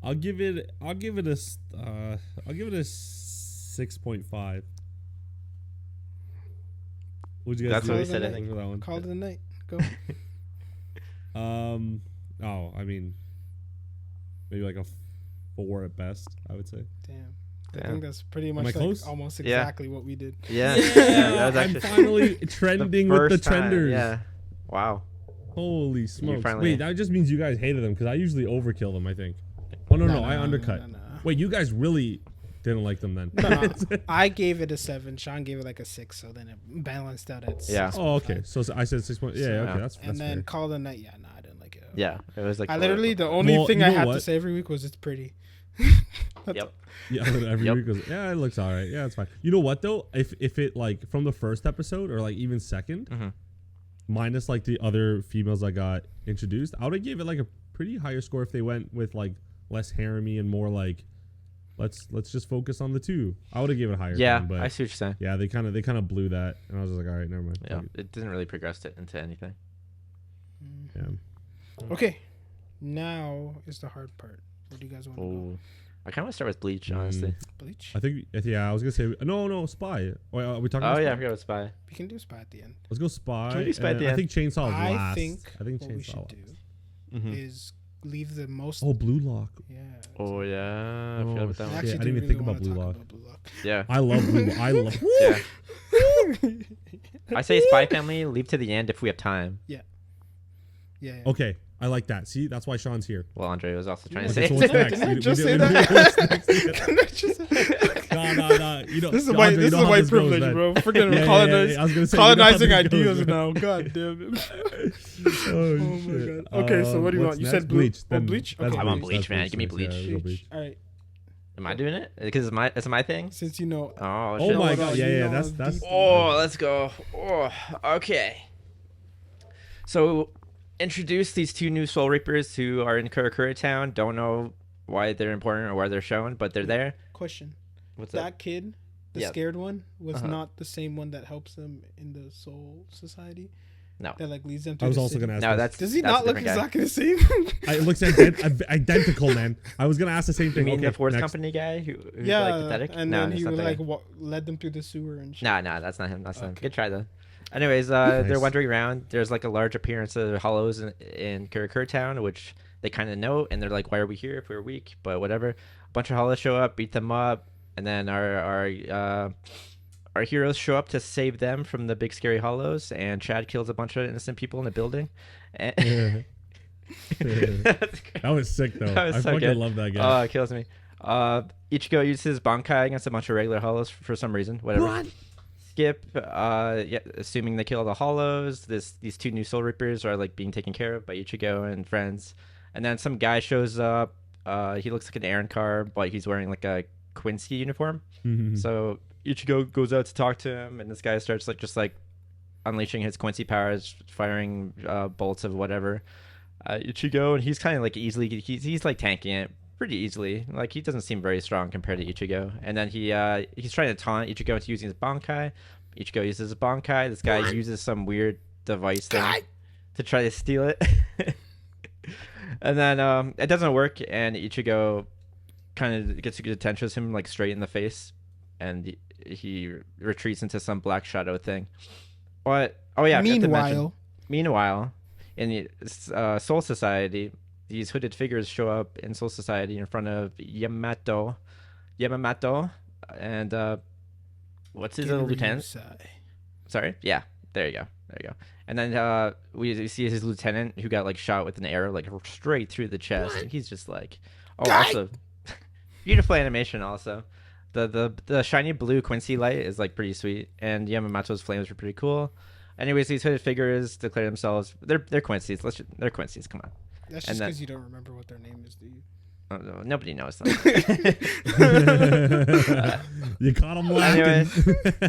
[SPEAKER 3] I'll give it a 6.5. What'd you guys
[SPEAKER 2] That's
[SPEAKER 3] do?
[SPEAKER 2] what we
[SPEAKER 1] Call
[SPEAKER 2] said.
[SPEAKER 1] it
[SPEAKER 2] I
[SPEAKER 1] a
[SPEAKER 2] think.
[SPEAKER 3] For that one?
[SPEAKER 1] Call of the Night. Go.
[SPEAKER 3] Oh, I mean, maybe like a 4 at best, I would say.
[SPEAKER 1] Damn. I
[SPEAKER 2] Damn.
[SPEAKER 1] think that's pretty
[SPEAKER 3] Am
[SPEAKER 1] much
[SPEAKER 3] I
[SPEAKER 1] like
[SPEAKER 3] close?
[SPEAKER 1] almost
[SPEAKER 2] Yeah.
[SPEAKER 1] exactly what we did.
[SPEAKER 2] Yeah.
[SPEAKER 3] Yeah,
[SPEAKER 2] that was
[SPEAKER 3] I'm
[SPEAKER 2] actually
[SPEAKER 3] finally trending with the
[SPEAKER 2] first time,
[SPEAKER 3] trenders.
[SPEAKER 2] Yeah. Wow.
[SPEAKER 3] Holy smokes!
[SPEAKER 2] finally-
[SPEAKER 3] Wait, that just means you guys hated them because I usually overkill them. I think. Oh no, I undercut.
[SPEAKER 1] No.
[SPEAKER 3] Wait, you guys really didn't like them then?
[SPEAKER 1] No. I gave it a 7. Sean gave it like a 6, so then it balanced out at
[SPEAKER 2] Yeah.
[SPEAKER 1] 6.
[SPEAKER 3] Oh, okay. So I said 6 points. Yeah,
[SPEAKER 1] So,
[SPEAKER 3] okay,
[SPEAKER 2] yeah.
[SPEAKER 3] that's
[SPEAKER 1] And then
[SPEAKER 3] fair.
[SPEAKER 1] Call the Night. Yeah, no, I didn't like it.
[SPEAKER 2] Yeah. It was like.
[SPEAKER 1] I literally the only
[SPEAKER 3] Well,
[SPEAKER 1] thing
[SPEAKER 3] you
[SPEAKER 1] I
[SPEAKER 3] know
[SPEAKER 1] had to
[SPEAKER 3] what?
[SPEAKER 1] say every week was it's pretty.
[SPEAKER 2] Yep.
[SPEAKER 3] Yeah, every
[SPEAKER 2] Yep.
[SPEAKER 3] week was. Yeah, it looks all right. Yeah, it's fine. You know what though? If it like from the first episode or like even second,
[SPEAKER 2] Mhm.
[SPEAKER 3] minus like the other females that got introduced, I would have gave it like a pretty higher score if they went with like less harem-y and more like let's just focus on the two. I would have given it a higher.
[SPEAKER 2] Yeah.
[SPEAKER 3] thing, but
[SPEAKER 2] I see what you're saying.
[SPEAKER 3] yeah, they kind of blew that, and I was just like, all right, never mind.
[SPEAKER 2] Yeah.
[SPEAKER 3] Fuck it.
[SPEAKER 2] It didn't really progress it into anything.
[SPEAKER 3] Yeah.
[SPEAKER 1] Okay. Now is the hard part. Where do you guys want to go?
[SPEAKER 2] Oh. I kind of want to start with Bleach, honestly.
[SPEAKER 1] Bleach?
[SPEAKER 3] I think I was gonna say no Spy. Wait, are we talking?
[SPEAKER 2] Oh
[SPEAKER 3] about
[SPEAKER 2] yeah, I
[SPEAKER 3] Spy?
[SPEAKER 2] forgot about Spy.
[SPEAKER 1] We can do Spy at the end.
[SPEAKER 3] Let's go Spy.
[SPEAKER 2] Can we do Spy at
[SPEAKER 3] and
[SPEAKER 2] the
[SPEAKER 3] I
[SPEAKER 2] end?
[SPEAKER 3] think Chainsaw is
[SPEAKER 1] I
[SPEAKER 3] last.
[SPEAKER 1] think
[SPEAKER 3] I think
[SPEAKER 1] what we
[SPEAKER 3] Chainsaw.
[SPEAKER 1] should do
[SPEAKER 2] Mhm.
[SPEAKER 1] is leave the most.
[SPEAKER 3] Oh, Blue Lock.
[SPEAKER 1] Yeah.
[SPEAKER 2] Oh yeah, I forgot about that
[SPEAKER 1] I
[SPEAKER 2] one.
[SPEAKER 1] actually
[SPEAKER 3] I didn't
[SPEAKER 1] do
[SPEAKER 3] even
[SPEAKER 1] really
[SPEAKER 3] think about
[SPEAKER 1] wanna
[SPEAKER 3] Blue
[SPEAKER 1] talk
[SPEAKER 3] Lock.
[SPEAKER 1] about Blue Lock.
[SPEAKER 2] Yeah.
[SPEAKER 3] I love Blue Lock. I love.
[SPEAKER 2] Yeah. I say Spy Family, leave to the end if we have time.
[SPEAKER 1] Yeah.
[SPEAKER 3] Okay, I like that. See, that's why Sean's here.
[SPEAKER 2] Well, Andre was also trying to
[SPEAKER 3] Okay,
[SPEAKER 2] say
[SPEAKER 3] so
[SPEAKER 2] it.
[SPEAKER 3] what's next?
[SPEAKER 1] Didn't I
[SPEAKER 3] We
[SPEAKER 1] just
[SPEAKER 3] did-
[SPEAKER 1] say
[SPEAKER 3] we did-
[SPEAKER 1] that?
[SPEAKER 3] what's next?
[SPEAKER 1] Didn't I just say-
[SPEAKER 3] No. You know,
[SPEAKER 1] This is
[SPEAKER 3] Andre,
[SPEAKER 1] white.
[SPEAKER 3] you
[SPEAKER 1] This is
[SPEAKER 3] know how
[SPEAKER 1] white
[SPEAKER 3] this goes,
[SPEAKER 1] privilege,
[SPEAKER 3] man.
[SPEAKER 1] bro. Freaking
[SPEAKER 3] Yeah,
[SPEAKER 1] colonize,
[SPEAKER 3] I was gonna say, you know how
[SPEAKER 1] colonizing
[SPEAKER 3] this goes,
[SPEAKER 1] ideas
[SPEAKER 3] man.
[SPEAKER 1] now. God damn it.
[SPEAKER 3] Oh,
[SPEAKER 1] Oh my
[SPEAKER 3] shit.
[SPEAKER 1] god. Okay, so what do you
[SPEAKER 3] what's
[SPEAKER 1] want? You
[SPEAKER 3] next?
[SPEAKER 1] said Blue.
[SPEAKER 3] Bleach.
[SPEAKER 1] Oh,
[SPEAKER 3] Then
[SPEAKER 1] Bleach.
[SPEAKER 3] that's
[SPEAKER 1] Okay.
[SPEAKER 2] I want
[SPEAKER 3] Bleach,
[SPEAKER 2] Bleach,
[SPEAKER 3] that's
[SPEAKER 2] man. Give me
[SPEAKER 3] next,
[SPEAKER 2] Bleach.
[SPEAKER 3] yeah, we'll go Bleach.
[SPEAKER 1] All right.
[SPEAKER 2] Am I doing it? Because it's my thing.
[SPEAKER 1] Since you know.
[SPEAKER 2] Oh,
[SPEAKER 3] Oh
[SPEAKER 2] shit.
[SPEAKER 3] my
[SPEAKER 1] what
[SPEAKER 3] god,
[SPEAKER 1] else?
[SPEAKER 3] yeah,
[SPEAKER 1] You
[SPEAKER 3] yeah,
[SPEAKER 1] know
[SPEAKER 3] that's
[SPEAKER 1] deep-
[SPEAKER 2] Oh, let's go. Oh, okay. So, introduce these 2 new Soul Reapers who are in Kurakura Town. Don't know why they're important or why they're shown, but they're there.
[SPEAKER 1] Question.
[SPEAKER 2] What's
[SPEAKER 1] That
[SPEAKER 2] up?
[SPEAKER 1] kid, the
[SPEAKER 2] Yeah.
[SPEAKER 1] scared one, was
[SPEAKER 2] Uh-huh.
[SPEAKER 1] not the same one that helps them in the Soul Society.
[SPEAKER 2] No.
[SPEAKER 1] That like leads them to.
[SPEAKER 3] I was
[SPEAKER 1] the
[SPEAKER 3] also
[SPEAKER 1] city?
[SPEAKER 3] gonna ask.
[SPEAKER 2] No,
[SPEAKER 3] this.
[SPEAKER 2] that's
[SPEAKER 1] Does he
[SPEAKER 2] that's
[SPEAKER 1] not
[SPEAKER 2] a
[SPEAKER 1] look
[SPEAKER 2] different guy.
[SPEAKER 1] exactly the same?
[SPEAKER 3] It looks identical, man. I was gonna ask the same
[SPEAKER 2] You
[SPEAKER 3] thing.
[SPEAKER 2] mean
[SPEAKER 3] okay,
[SPEAKER 2] the Force
[SPEAKER 3] next.
[SPEAKER 2] Company guy who's
[SPEAKER 1] yeah,
[SPEAKER 2] like pathetic?
[SPEAKER 1] and
[SPEAKER 2] No,
[SPEAKER 1] then
[SPEAKER 2] that's
[SPEAKER 1] he
[SPEAKER 2] not
[SPEAKER 1] would,
[SPEAKER 2] that
[SPEAKER 1] like
[SPEAKER 2] guy.
[SPEAKER 1] led them through the sewer and shit.
[SPEAKER 2] Nah, that's not him. That's not him.
[SPEAKER 1] Okay.
[SPEAKER 2] Good try though. Anyways,
[SPEAKER 3] Nice.
[SPEAKER 2] they're wandering around. There's like a large appearance of hollows in Kurakura Town, which they kind of know, and they're like, "Why are we here if we're weak?" But whatever. A bunch of hollows show up, beat them up, and then our heroes show up to save them from the big scary hollows. And Chad kills a bunch of innocent people in the building. And
[SPEAKER 3] That was sick though.
[SPEAKER 2] That was
[SPEAKER 3] I
[SPEAKER 2] so
[SPEAKER 3] fucking
[SPEAKER 2] good.
[SPEAKER 3] love that guy.
[SPEAKER 2] Oh, it kills me. Ichigo uses Bankai against a bunch of regular hollows for some reason. Whatever.
[SPEAKER 3] What?
[SPEAKER 2] Skip, yeah, assuming they kill the hollows, these 2 new Soul Reapers are like being taken care of by Ichigo and friends. And then some guy shows up. He looks like an errand car, but he's wearing like a Quincy uniform. So Ichigo goes out to talk to him, and this guy starts just unleashing his Quincy powers, firing bolts of whatever. Ichigo, and he's kind of like he's like tanking it pretty easily. Like he doesn't seem very strong compared to Ichigo. And then he's trying to taunt Ichigo into using his Bankai. Ichigo uses his Bankai. This guy uses some weird device thing to try to steal it. And then it doesn't work, and Ichigo kind of gets a good attention to him like straight in the face, and he retreats into some black shadow thing. But I forgot to mention- meanwhile, in the Soul Society, these hooded figures show up in Soul Society in front of Yamato, and what's his little lieutenant? Sorry, yeah, there you go. And then we see his lieutenant who got like shot with an arrow like straight through the chest, and he's just like, oh, also beautiful animation. Also, the shiny blue Quincy light is like pretty sweet, and Yamato's flames are pretty cool. Anyways, these hooded figures declare themselves they're Quincy's. They're Quincy's. Come on.
[SPEAKER 1] That's
[SPEAKER 2] And
[SPEAKER 1] just
[SPEAKER 2] then-
[SPEAKER 1] because you don't remember what their name is, do you?
[SPEAKER 2] Oh, no, nobody knows them.
[SPEAKER 3] You caught him lacking.
[SPEAKER 2] Anyways,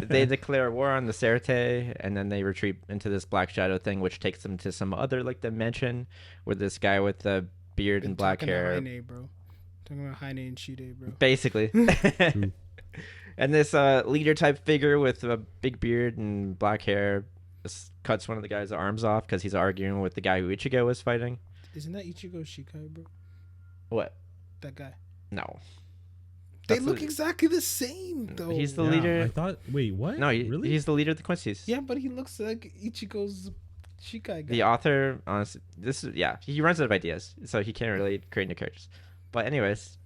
[SPEAKER 2] they declare war on the Cerete, and then they retreat into this black shadow thing, which takes them to some other like dimension where this guy with the beard and black hair,
[SPEAKER 1] Talking about Heine and Shide, bro.
[SPEAKER 2] basically. And this leader type figure with a big beard and black hair cuts one of the guy's arms off because he's arguing with the guy who Ichigo was fighting.
[SPEAKER 1] Isn't that Ichigo Shikai, bro?
[SPEAKER 2] What?
[SPEAKER 1] That guy.
[SPEAKER 2] No.
[SPEAKER 1] They
[SPEAKER 2] That's
[SPEAKER 1] look
[SPEAKER 2] the-
[SPEAKER 1] exactly the same, though.
[SPEAKER 2] He's the
[SPEAKER 3] Yeah,
[SPEAKER 2] leader.
[SPEAKER 3] I thought. Wait, what?
[SPEAKER 2] No,
[SPEAKER 3] really?
[SPEAKER 2] he's the leader of the Quincy's.
[SPEAKER 1] Yeah, but he looks like Ichigo's Shikai
[SPEAKER 2] The
[SPEAKER 1] guy.
[SPEAKER 2] author, honestly, he runs out of ideas, so he can't really create new characters. But anyways,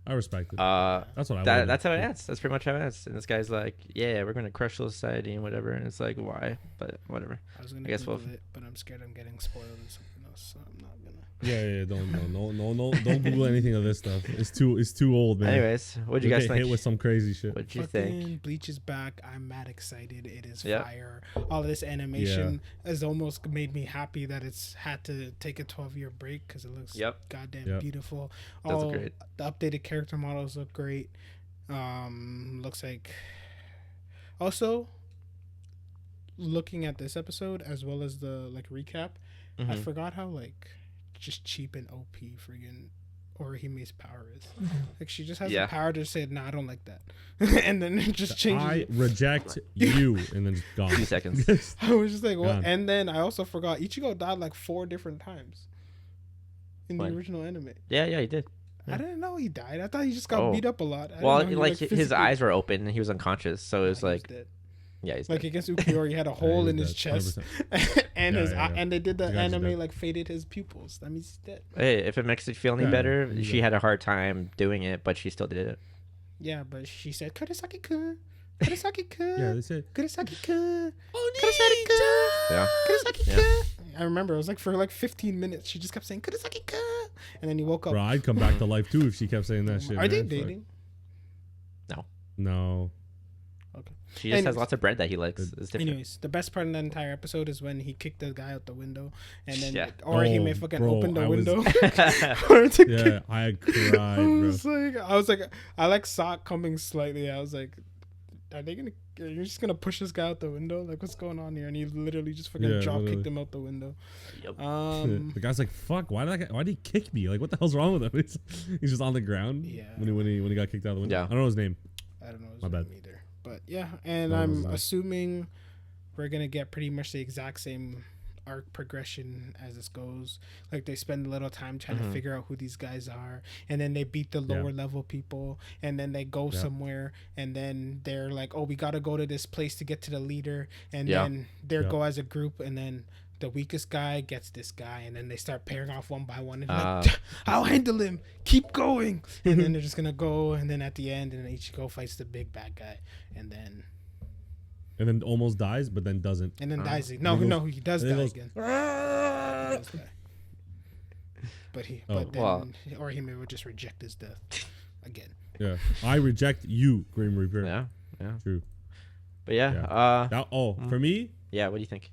[SPEAKER 3] I respect it. That's what I want.
[SPEAKER 2] that's how it ends. That's pretty much how it ends. And this guy's like, "Yeah, we're gonna crush society and whatever." And it's like, why? But whatever.
[SPEAKER 1] I was gonna
[SPEAKER 2] I guess
[SPEAKER 1] Google it, but I'm scared I'm getting spoiled in something else, so I'm not gonna.
[SPEAKER 3] Yeah. Don't Google anything of this stuff. It's too old, man.
[SPEAKER 2] Anyways, what'd you
[SPEAKER 3] You'll
[SPEAKER 2] guys
[SPEAKER 3] get
[SPEAKER 2] think?
[SPEAKER 3] hit with some crazy shit.
[SPEAKER 2] What'd you
[SPEAKER 1] Fucking
[SPEAKER 2] think?
[SPEAKER 1] Bleach is back. I'm mad excited. It is
[SPEAKER 2] Yep.
[SPEAKER 1] fire. All of this animation has almost made me happy that it's had to take a 12-year break because it looks goddamn beautiful.
[SPEAKER 2] Does look great.
[SPEAKER 1] The updated character models look great. Looks like. Also, looking at this episode as well as the recap, I forgot how just cheap and OP friggin' Orihime's power is. Like she just has the power to say, "Nah, I don't like that," and then it just changes.
[SPEAKER 3] I reject you, and then just gone.
[SPEAKER 2] 2 seconds.
[SPEAKER 1] I was just like, "What?"
[SPEAKER 3] Gone.
[SPEAKER 1] And then I also forgot Ichigo died like 4 different times in the
[SPEAKER 2] What?
[SPEAKER 1] original anime.
[SPEAKER 2] Yeah, he did.
[SPEAKER 1] I didn't know he died. I thought he just got beat up a lot.
[SPEAKER 2] Well,
[SPEAKER 1] I didn't know he,
[SPEAKER 2] his
[SPEAKER 1] physically-
[SPEAKER 2] eyes were open and he was unconscious, so it was
[SPEAKER 1] He was
[SPEAKER 2] like,
[SPEAKER 1] dead.
[SPEAKER 2] yeah, he's
[SPEAKER 1] Like
[SPEAKER 2] dead.
[SPEAKER 1] against Ukiyo, he had a hole in his
[SPEAKER 3] That's
[SPEAKER 1] chest,
[SPEAKER 3] 100%.
[SPEAKER 1] and his
[SPEAKER 3] Yeah.
[SPEAKER 1] and they did the
[SPEAKER 3] The guy's
[SPEAKER 1] anime
[SPEAKER 3] dead.
[SPEAKER 1] faded his pupils. That means he's dead.
[SPEAKER 2] Hey, if it makes you feel any
[SPEAKER 3] Yeah,
[SPEAKER 2] better,
[SPEAKER 3] he's
[SPEAKER 2] she
[SPEAKER 3] dead.
[SPEAKER 2] had a hard time doing it, but she still did it.
[SPEAKER 1] Yeah, but she said Kurosaki-kun, Kurosaki-kun,
[SPEAKER 3] Yeah, they say.
[SPEAKER 1] Kurosaki-kun, Kurosaki-kun,
[SPEAKER 2] Yeah.
[SPEAKER 1] Kurosaki-kun. I remember it was like for like 15 minutes. She just kept saying Kurosaki-kun, and then he woke up.
[SPEAKER 3] Bro, I'd come back to life too if she kept saying that shit.
[SPEAKER 1] Are they
[SPEAKER 3] man. Fuck.
[SPEAKER 1] dating?
[SPEAKER 3] No.
[SPEAKER 1] Okay.
[SPEAKER 2] She just has
[SPEAKER 1] Anyways.
[SPEAKER 2] lots of bread that he likes. It's different.
[SPEAKER 1] Anyways, the best part of the entire episode is when he kicked the guy out the window, and then
[SPEAKER 2] Yeah.
[SPEAKER 1] or he
[SPEAKER 3] Oh,
[SPEAKER 1] may fucking
[SPEAKER 3] bro,
[SPEAKER 1] open the
[SPEAKER 3] I was-
[SPEAKER 1] window. For it to
[SPEAKER 3] Yeah,
[SPEAKER 1] kick-
[SPEAKER 3] I cried,
[SPEAKER 1] I
[SPEAKER 3] bro.
[SPEAKER 1] was like, I saw it coming slightly. I was like, are you just gonna push this guy out the window? Like, what's going on here? And he literally just fucking
[SPEAKER 3] Yeah,
[SPEAKER 1] drop kicked
[SPEAKER 3] literally.
[SPEAKER 1] him out the window.
[SPEAKER 2] Yep.
[SPEAKER 3] The guy's like, "Fuck! Why did he kick me? Like, what the hell's wrong with him?" He's just on the ground.
[SPEAKER 1] Yeah.
[SPEAKER 3] When he got kicked out of the window.
[SPEAKER 2] Yeah.
[SPEAKER 3] I don't know his name.
[SPEAKER 1] I don't know his
[SPEAKER 3] My
[SPEAKER 1] name
[SPEAKER 3] bad.
[SPEAKER 1] either. But yeah, and
[SPEAKER 3] No, it
[SPEAKER 1] I'm
[SPEAKER 3] wasn't that.
[SPEAKER 1] assuming we're gonna get pretty much the exact same arc progression as this goes. Like they spend a little time trying to figure out who these guys are, and then they beat the lower level people, and then they go somewhere, and then they're like, "Oh, we gotta go to this place to get to the leader," and then they go as a group, and then the weakest guy gets this guy, and then they start pairing off one by one, and like, I'll handle him. Keep going, and then they're just gonna go, and then at the end, and Ichigo fights the big bad guy, and then
[SPEAKER 3] almost dies, but then doesn't.
[SPEAKER 1] dies.
[SPEAKER 3] He
[SPEAKER 1] No,
[SPEAKER 3] goes-
[SPEAKER 1] no, he does
[SPEAKER 3] and
[SPEAKER 1] die
[SPEAKER 3] then
[SPEAKER 1] again.
[SPEAKER 3] "Ah!"
[SPEAKER 1] He does die. But
[SPEAKER 3] Oh.
[SPEAKER 1] then Orihime would just reject his death again.
[SPEAKER 3] Yeah, I reject you, Grim Reaper.
[SPEAKER 2] Yeah.
[SPEAKER 3] True.
[SPEAKER 2] But yeah.
[SPEAKER 3] That, for me,
[SPEAKER 2] Yeah. What do you think?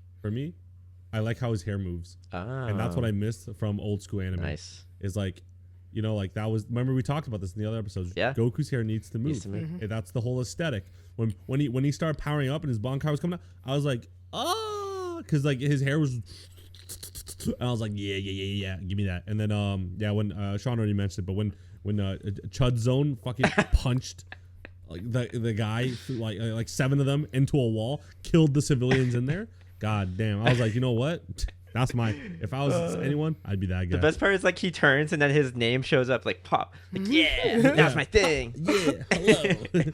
[SPEAKER 3] I like how his hair moves, and that's what I missed from old school anime.
[SPEAKER 2] Nice.
[SPEAKER 3] Is like, like that was. Remember we talked about this in the other episodes.
[SPEAKER 2] Yeah.
[SPEAKER 3] Goku's hair needs to move.
[SPEAKER 2] Needs to move.
[SPEAKER 3] And that's the whole aesthetic. When he started powering up and his Bankai was coming out, I was like, because like his hair was. And I was like, yeah, give me that. And then when Sean already mentioned it, but when Chud Zone fucking punched like the guy like 7 of them into a wall, killed the civilians in there. God damn. I was like, you know what? That's if I was anyone, I'd be that guy.
[SPEAKER 2] The best part is like he turns and then his name shows up like pop. Like, yeah, that's my thing.
[SPEAKER 3] Yeah, hello.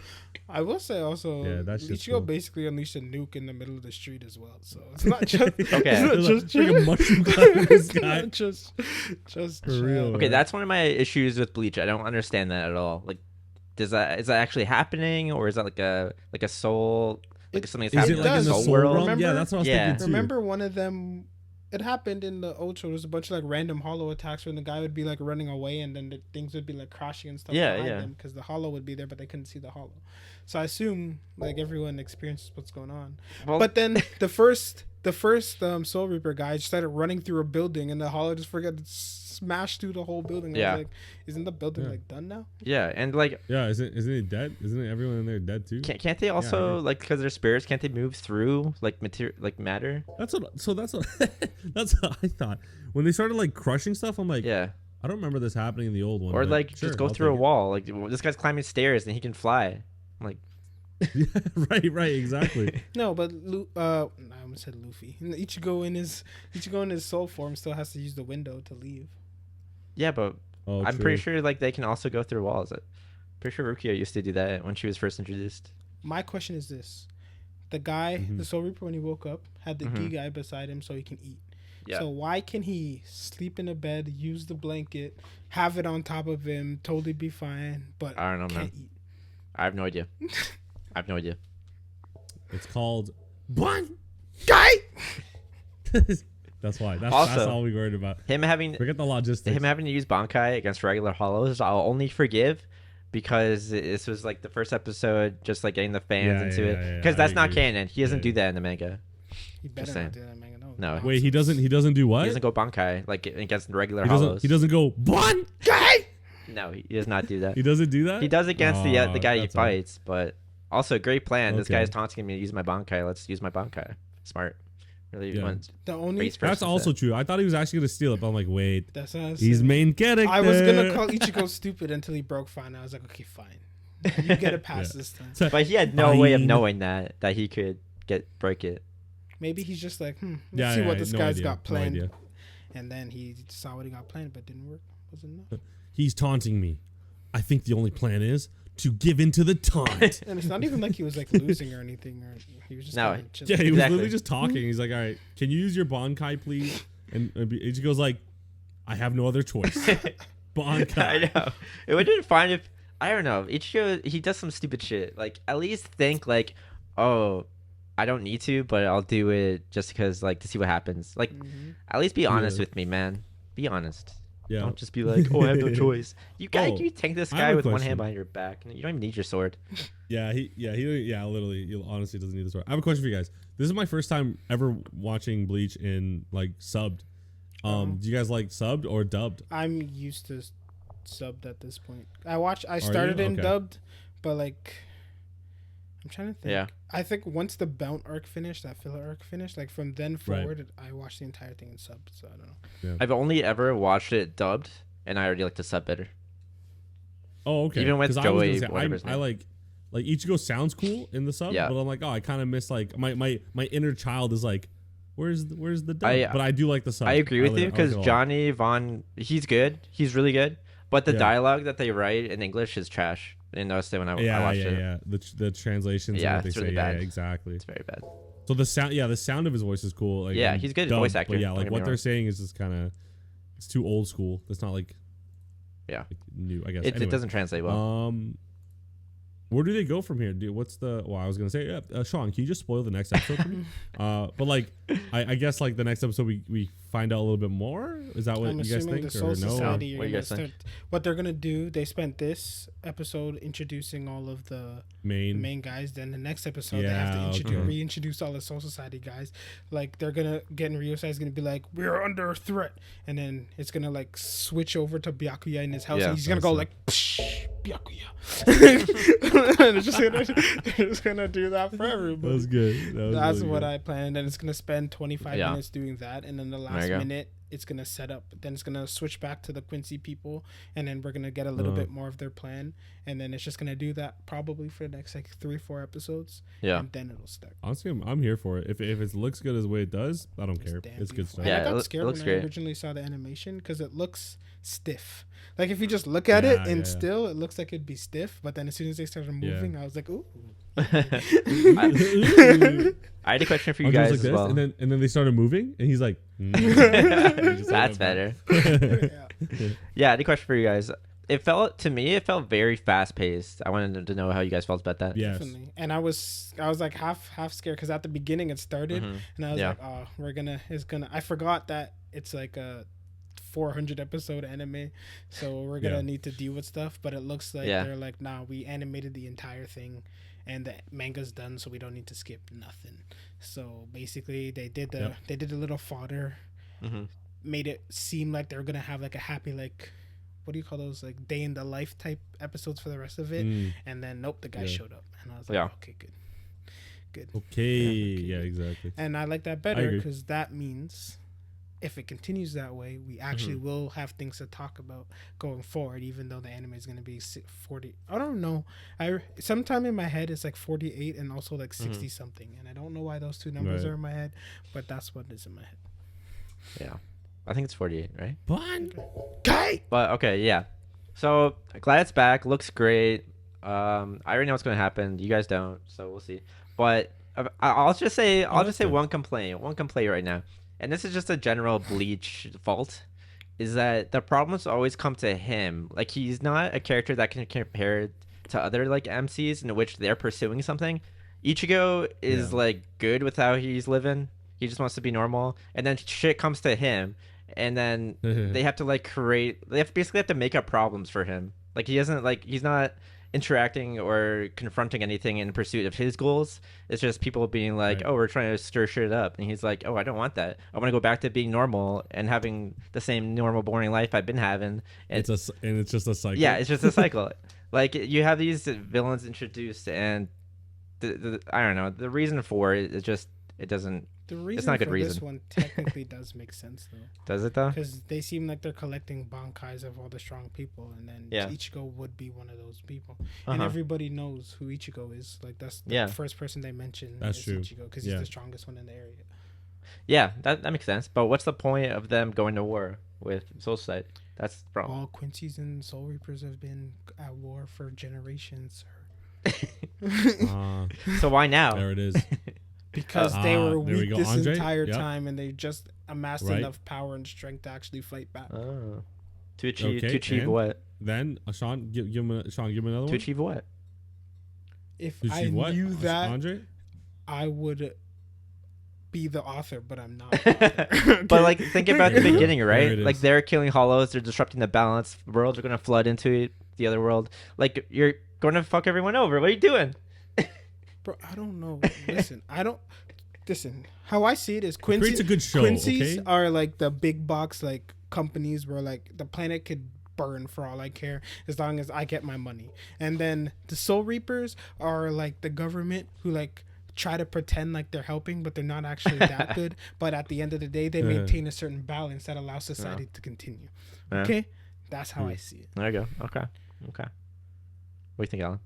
[SPEAKER 1] I will say also,
[SPEAKER 3] that shit's
[SPEAKER 1] Ichigo
[SPEAKER 3] cool.
[SPEAKER 1] basically unleashed a nuke in the middle of the street as well. So it's not just
[SPEAKER 2] Okay.
[SPEAKER 1] it's not just
[SPEAKER 3] Like a mushroom cloud in the
[SPEAKER 1] it's
[SPEAKER 3] sky.
[SPEAKER 1] not just
[SPEAKER 3] For real.
[SPEAKER 2] Okay, that's one of my issues with Bleach. I don't understand that at all. Like, is that actually happening, or is that like a soul, like something that's
[SPEAKER 3] Is it
[SPEAKER 2] happening
[SPEAKER 3] like in
[SPEAKER 2] in
[SPEAKER 3] the
[SPEAKER 2] the soul
[SPEAKER 3] soul
[SPEAKER 2] world?
[SPEAKER 3] realm?
[SPEAKER 1] Remember-
[SPEAKER 3] Yeah, that's what I was
[SPEAKER 2] Yeah.
[SPEAKER 3] thinking too.
[SPEAKER 1] Remember one of them? It happened in the old show. There was a bunch of like random hollow attacks when the guy would be like running away, and then the things would be like crashing and stuff behind them because the hollow would be there, but they couldn't see the hollow. So I assume like everyone experiences what's going on.
[SPEAKER 2] Well,
[SPEAKER 1] But then the first Soul Reaper guy just started running through a building, and the hollow just forgot to smash through the whole building. I
[SPEAKER 2] Yeah.
[SPEAKER 1] was like, isn't the building
[SPEAKER 3] Yeah.
[SPEAKER 1] like done now?
[SPEAKER 2] yeah, and like,
[SPEAKER 3] Yeah, isn't it dead? Isn't it everyone in there dead too?
[SPEAKER 2] can't they also
[SPEAKER 3] Yeah.
[SPEAKER 2] like because they're spirits? Can't they move through like matter?
[SPEAKER 3] That's what that's what I thought. When they started like crushing stuff, I'm like,
[SPEAKER 2] Yeah,
[SPEAKER 3] I don't remember this happening in the old one.
[SPEAKER 2] or
[SPEAKER 3] but
[SPEAKER 2] like
[SPEAKER 3] sure,
[SPEAKER 2] just go
[SPEAKER 3] I'll
[SPEAKER 2] through a
[SPEAKER 3] take it.
[SPEAKER 2] wall. Like this guy's climbing stairs and he can fly. I'm like,
[SPEAKER 3] Yeah, right, exactly.
[SPEAKER 1] No, but I almost said Luffy. Ichigo in his soul form still has to use the window to leave.
[SPEAKER 2] yeah, but
[SPEAKER 3] Oh,
[SPEAKER 2] I'm
[SPEAKER 3] true.
[SPEAKER 2] pretty sure like they can also go through walls. Pretty sure Rukia used to do that when she was first introduced.
[SPEAKER 1] My question is this: The guy,
[SPEAKER 3] Mhm.
[SPEAKER 1] the Soul Reaper, when he woke up, had the D
[SPEAKER 2] Mhm.
[SPEAKER 1] guy beside him so he can eat.
[SPEAKER 2] Yeah.
[SPEAKER 1] So why can he sleep in a bed, use the blanket, have it on top of him, totally be fine, but
[SPEAKER 2] I don't know, man.
[SPEAKER 1] can't eat?
[SPEAKER 2] I have no idea. I have no idea.
[SPEAKER 3] It's called one.
[SPEAKER 1] Guy.
[SPEAKER 3] That's why. That's
[SPEAKER 2] Also-
[SPEAKER 3] all we worried about.
[SPEAKER 2] Him having
[SPEAKER 3] Forget the logistics.
[SPEAKER 2] him having to use Bankai against regular hollows, I'll only forgive because this was like the first episode, just like getting the fans
[SPEAKER 3] Yeah,
[SPEAKER 2] into
[SPEAKER 3] yeah,
[SPEAKER 2] it.
[SPEAKER 3] yeah,
[SPEAKER 2] Because
[SPEAKER 3] I
[SPEAKER 2] that's not
[SPEAKER 3] agree.
[SPEAKER 2] canon. He doesn't
[SPEAKER 3] Yeah.
[SPEAKER 2] do that in the manga.
[SPEAKER 1] He better
[SPEAKER 2] saying.
[SPEAKER 1] not do that, man.
[SPEAKER 2] No.
[SPEAKER 3] Wait, he doesn't do what?
[SPEAKER 2] He doesn't go Bankai like against regular
[SPEAKER 3] He
[SPEAKER 2] hollows.
[SPEAKER 3] doesn't go one.
[SPEAKER 1] Guy.
[SPEAKER 2] No, he does not do that.
[SPEAKER 3] He doesn't do that.
[SPEAKER 2] He does against the guy he
[SPEAKER 3] that's all right.
[SPEAKER 2] fights, but also great plan. This
[SPEAKER 3] Okay.
[SPEAKER 2] guy's taunting me to use my Bankai. Let's use my Bankai. Smart. Really
[SPEAKER 3] Yeah.
[SPEAKER 2] went
[SPEAKER 1] The only
[SPEAKER 2] face first.
[SPEAKER 3] That's also true. I thought he was actually gonna steal it, but I'm like, wait,
[SPEAKER 1] that's what I was
[SPEAKER 3] he's
[SPEAKER 1] saying.
[SPEAKER 3] main character.
[SPEAKER 1] I was gonna call Ichigo stupid until he broke fine. I was like, okay, fine. You get a pass
[SPEAKER 3] Yeah.
[SPEAKER 1] this time.
[SPEAKER 2] But he had no way of
[SPEAKER 3] Fine.
[SPEAKER 2] knowing that he could break it.
[SPEAKER 1] Maybe he's just like, let's
[SPEAKER 3] Yeah,
[SPEAKER 1] see
[SPEAKER 3] yeah,
[SPEAKER 1] what this
[SPEAKER 3] no
[SPEAKER 1] guy's
[SPEAKER 3] idea,
[SPEAKER 1] got
[SPEAKER 3] no
[SPEAKER 1] planned.
[SPEAKER 3] idea.
[SPEAKER 1] And then he saw what he got planned, but didn't work. Wasn't enough.
[SPEAKER 3] He's taunting me. I think the only plan is to give in to the taunt.
[SPEAKER 1] And it's not even like he was like losing or anything. Or he was just
[SPEAKER 2] No.
[SPEAKER 1] kinda chilling.
[SPEAKER 3] Yeah, he was
[SPEAKER 2] Exactly.
[SPEAKER 3] literally just talking. He's like, all right, can you use your Bankai, please? And Ichigo's like, I have no other choice. Bankai.
[SPEAKER 2] I know. It would have been fine if I don't know. Ichigo he does some stupid shit. Like at least think like, oh, I don't need to, but I'll do it just because like to see what happens. Like
[SPEAKER 1] Mhm.
[SPEAKER 2] at least be honest
[SPEAKER 3] Yeah.
[SPEAKER 2] with me, man. Be honest.
[SPEAKER 3] Yeah.
[SPEAKER 2] Don't just be like, oh, I have no choice. You
[SPEAKER 3] Oh,
[SPEAKER 2] tank this
[SPEAKER 3] I have
[SPEAKER 2] guy
[SPEAKER 3] a
[SPEAKER 2] with one
[SPEAKER 3] question.
[SPEAKER 2] hand behind your back. You don't even need your sword.
[SPEAKER 3] Yeah, literally, he honestly doesn't need this. I have a question for you guys. This is my first time ever watching Bleach in like subbed. Do you guys like subbed or dubbed?
[SPEAKER 1] I'm used to subbed at this point. I
[SPEAKER 3] you?
[SPEAKER 1] started in
[SPEAKER 3] Okay.
[SPEAKER 1] dubbed, but like, I'm trying to think.
[SPEAKER 2] Yeah.
[SPEAKER 1] I think once the Bount arc finished, that filler arc finished, like from then
[SPEAKER 3] Right.
[SPEAKER 1] forward, I watched the entire thing in sub. So I don't know.
[SPEAKER 2] I've only ever watched it dubbed, and I already like the sub better.
[SPEAKER 3] Oh, okay.
[SPEAKER 2] Even with
[SPEAKER 3] 'Cause I was gonna
[SPEAKER 2] Joey,
[SPEAKER 3] say,
[SPEAKER 2] whatever his
[SPEAKER 3] I
[SPEAKER 2] name.
[SPEAKER 3] like Ichigo sounds cool in the sub,
[SPEAKER 2] Yeah.
[SPEAKER 3] but I'm like, oh, I kind of miss like my inner child is like, where's the dub?
[SPEAKER 2] I-
[SPEAKER 3] But I do like the sub.
[SPEAKER 2] I agree with you
[SPEAKER 3] like it
[SPEAKER 2] because
[SPEAKER 3] a lot.
[SPEAKER 2] Johnny Vaughn, he's good. He's really good. But the
[SPEAKER 3] Yeah.
[SPEAKER 2] dialogue that they write in English is trash. I didn't notice it when I watched it.
[SPEAKER 3] Yeah. The translations
[SPEAKER 2] Yeah,
[SPEAKER 3] and what they
[SPEAKER 2] it's
[SPEAKER 3] say,
[SPEAKER 2] really
[SPEAKER 3] yeah,
[SPEAKER 2] bad.
[SPEAKER 3] exactly.
[SPEAKER 2] It's very bad.
[SPEAKER 3] So the sound of his voice is cool. Like,
[SPEAKER 2] Yeah,
[SPEAKER 3] in
[SPEAKER 2] he's good
[SPEAKER 3] dubbed,
[SPEAKER 2] voice actor,
[SPEAKER 3] But yeah,
[SPEAKER 2] don't
[SPEAKER 3] like
[SPEAKER 2] get me
[SPEAKER 3] what they're
[SPEAKER 2] wrong.
[SPEAKER 3] saying is just kind of, it's too old school. It's not like,
[SPEAKER 2] Yeah.
[SPEAKER 3] like new. I guess
[SPEAKER 2] It
[SPEAKER 3] Anyway.
[SPEAKER 2] doesn't translate well.
[SPEAKER 3] Where do they go from here? What's the? Well, I was gonna say, Sean, can you just spoil the next episode for me? But like, I guess like the next episode we find out a little bit more. Is that what
[SPEAKER 1] I'm
[SPEAKER 3] you guys
[SPEAKER 1] assuming
[SPEAKER 3] think
[SPEAKER 1] the
[SPEAKER 3] or
[SPEAKER 1] Soul
[SPEAKER 3] no?
[SPEAKER 1] Society.
[SPEAKER 2] No.
[SPEAKER 1] Are
[SPEAKER 2] What do you
[SPEAKER 1] gonna
[SPEAKER 2] guys think?
[SPEAKER 1] what they're gonna do? They spent this episode introducing all of the main guys. Then the next episode they have to
[SPEAKER 3] Yeah,
[SPEAKER 1] introduce,
[SPEAKER 3] okay.
[SPEAKER 1] reintroduce all the Soul Society guys. Like they're gonna get in Ryo is gonna be like, we're under threat, and then it's gonna like switch over to Byakuya in his house,
[SPEAKER 2] Yeah.
[SPEAKER 1] and he's gonna go like, Psh, Byakuya, and they're just gonna do that for
[SPEAKER 3] That
[SPEAKER 1] everybody.
[SPEAKER 3] was good. That was
[SPEAKER 1] That's
[SPEAKER 3] really
[SPEAKER 1] what
[SPEAKER 3] good.
[SPEAKER 1] I planned, and it's gonna spend 25
[SPEAKER 2] Yeah.
[SPEAKER 1] minutes doing that, and then the
[SPEAKER 2] There
[SPEAKER 1] last
[SPEAKER 2] you go.
[SPEAKER 1] minute it's gonna set up. Then it's gonna switch back to the Quincy people, and then we're gonna get a little
[SPEAKER 3] Uh-huh.
[SPEAKER 1] bit more of their plan, and then it's just gonna do that probably for the next like 3-4 episodes,
[SPEAKER 2] Yeah.
[SPEAKER 1] and then it'll start.
[SPEAKER 3] Honestly, I'm here for it. If it looks good as the way it does, I don't care.
[SPEAKER 1] Damn
[SPEAKER 3] It's good
[SPEAKER 1] beautiful.
[SPEAKER 3] stuff.
[SPEAKER 1] And
[SPEAKER 2] Yeah,
[SPEAKER 1] I
[SPEAKER 2] it
[SPEAKER 1] got
[SPEAKER 2] loo-
[SPEAKER 1] scared
[SPEAKER 2] it looks
[SPEAKER 1] when
[SPEAKER 2] great.
[SPEAKER 1] I originally saw the animation because it looks stiff. Like if you just look at it
[SPEAKER 3] Yeah,
[SPEAKER 1] and
[SPEAKER 3] yeah.
[SPEAKER 1] still, it looks like it'd be stiff, but then as soon as they started moving, I was like, ooh.
[SPEAKER 2] I had a question for you
[SPEAKER 3] Andre's
[SPEAKER 2] guys
[SPEAKER 3] like
[SPEAKER 2] as
[SPEAKER 3] this,
[SPEAKER 2] well.
[SPEAKER 3] and then they started moving, and he's like, He just
[SPEAKER 2] That's
[SPEAKER 3] went back.
[SPEAKER 2] better.
[SPEAKER 1] Yeah.
[SPEAKER 2] Yeah, I had a question for you guys. It felt very fast paced. I wanted to know how you guys felt about that.
[SPEAKER 3] Yes.
[SPEAKER 1] Definitely. And I was like half scared because at the beginning it started,
[SPEAKER 2] Mhm.
[SPEAKER 1] and I was
[SPEAKER 2] Yeah.
[SPEAKER 1] like, oh, I forgot that it's like a 400 episode anime, so we're gonna
[SPEAKER 3] Yeah.
[SPEAKER 1] need to deal with stuff. But it looks like
[SPEAKER 2] Yeah.
[SPEAKER 1] they're like, nah, we animated the entire thing, and the manga's done, so we don't need to skip nothing. So basically, they did a little fodder,
[SPEAKER 2] Mhm.
[SPEAKER 1] made it seem like they're gonna have like a happy like. What do you call those, like day in the life type episodes for the rest of it?
[SPEAKER 3] Mm,
[SPEAKER 1] And then nope, the guy
[SPEAKER 3] Yeah.
[SPEAKER 1] showed up, and I was like,
[SPEAKER 2] Yeah.
[SPEAKER 1] oh, okay, good.
[SPEAKER 3] okay.
[SPEAKER 1] Yeah,
[SPEAKER 3] Yeah, exactly.
[SPEAKER 1] And I like that
[SPEAKER 3] I
[SPEAKER 1] better
[SPEAKER 3] agree.
[SPEAKER 1] because that means if it continues that way, we actually will have things to talk about going forward. Even though the anime is going to be 40, I don't know. Sometime in my head it's like 48 and also like 60 something, and I don't know why those two numbers
[SPEAKER 3] Right.
[SPEAKER 1] are in my head, but that's what is in my head.
[SPEAKER 2] Yeah. I think it's 48, right?
[SPEAKER 3] Fun.
[SPEAKER 1] Guy.
[SPEAKER 2] But okay, yeah. So glad it's back. Looks great. I already know what's gonna happen. You guys don't, so we'll see. But I'll just say
[SPEAKER 3] that's good.
[SPEAKER 2] one complaint right now, and this is just a general Bleach fault, is that the problems always come to him. Like he's not a character that can compare to other like MCs in which they're pursuing something. Ichigo is
[SPEAKER 3] Yeah.
[SPEAKER 2] like good with how he's living. He just wants to be normal, and then shit comes to him, and then they have to like create. They have basically have to make up problems for him. Like he doesn't like he's not interacting or confronting anything in pursuit of his goals. It's just people being like,
[SPEAKER 3] Right.
[SPEAKER 2] "Oh, we're trying to stir shit up," and he's like, "Oh, I don't want that. I want to go back to being normal and having the same normal, boring life I've been having." And
[SPEAKER 3] It's just a cycle.
[SPEAKER 2] yeah, it's just a cycle. Like you have these villains introduced, and I don't know, the reason for it is just it doesn't.
[SPEAKER 1] The
[SPEAKER 2] It's
[SPEAKER 1] reason
[SPEAKER 2] not a good
[SPEAKER 1] for this
[SPEAKER 2] reason.
[SPEAKER 1] one technically does make sense though,
[SPEAKER 2] Does it though?
[SPEAKER 1] because they seem like they're collecting bankais of all the strong people, and then
[SPEAKER 2] Yeah.
[SPEAKER 1] Ichigo would be one of those people. And
[SPEAKER 2] Uh-huh.
[SPEAKER 1] everybody knows who Ichigo is. Like that's the
[SPEAKER 2] Yeah.
[SPEAKER 1] first person they mention
[SPEAKER 3] That's
[SPEAKER 1] is
[SPEAKER 3] true.
[SPEAKER 1] Ichigo, because he's
[SPEAKER 3] Yeah.
[SPEAKER 1] the strongest one in the area.
[SPEAKER 2] Yeah, that makes sense. But what's the point of them going to war with Soul Society? That's the problem.
[SPEAKER 1] All Quincy's and Soul Reapers have been at war for generations.
[SPEAKER 2] So why now?
[SPEAKER 3] There it is.
[SPEAKER 1] Because they were
[SPEAKER 3] there we
[SPEAKER 1] weak
[SPEAKER 3] go.
[SPEAKER 1] this
[SPEAKER 3] Andre?
[SPEAKER 1] entire
[SPEAKER 3] Yep.
[SPEAKER 1] time, and they just amassed
[SPEAKER 3] Right.
[SPEAKER 1] enough power and strength to actually fight back.
[SPEAKER 2] Oh. To achieve
[SPEAKER 3] and
[SPEAKER 2] what?
[SPEAKER 3] Then Sean, give him another one.
[SPEAKER 2] To achieve what?
[SPEAKER 1] If
[SPEAKER 3] To
[SPEAKER 1] I
[SPEAKER 3] achieve what?
[SPEAKER 1] knew that,
[SPEAKER 3] Andre?
[SPEAKER 1] I would be the author, but I'm not.
[SPEAKER 2] But like, think about the
[SPEAKER 3] There you go.
[SPEAKER 2] beginning,
[SPEAKER 3] There
[SPEAKER 2] right?
[SPEAKER 3] it
[SPEAKER 2] Like
[SPEAKER 3] is.
[SPEAKER 2] they're killing hollows, they're disrupting the balance. Worlds are gonna flood into the other world. Like you're gonna fuck everyone over. What are you doing?
[SPEAKER 1] Bro, I don't know. Listen, I don't. Listen, how I see it is
[SPEAKER 3] Creates a good show.
[SPEAKER 1] Quincy's
[SPEAKER 3] Okay.
[SPEAKER 1] are like the big box like companies where like the planet could burn for all I care as long as I get my money. And then the Soul Reapers are like the government who like try to pretend like they're helping, but they're not actually that good. But at the end of the day, they maintain a certain balance that allows society to continue.
[SPEAKER 2] Yeah.
[SPEAKER 1] Okay, that's how I see it.
[SPEAKER 2] There you go. Okay. What do you think, Alan?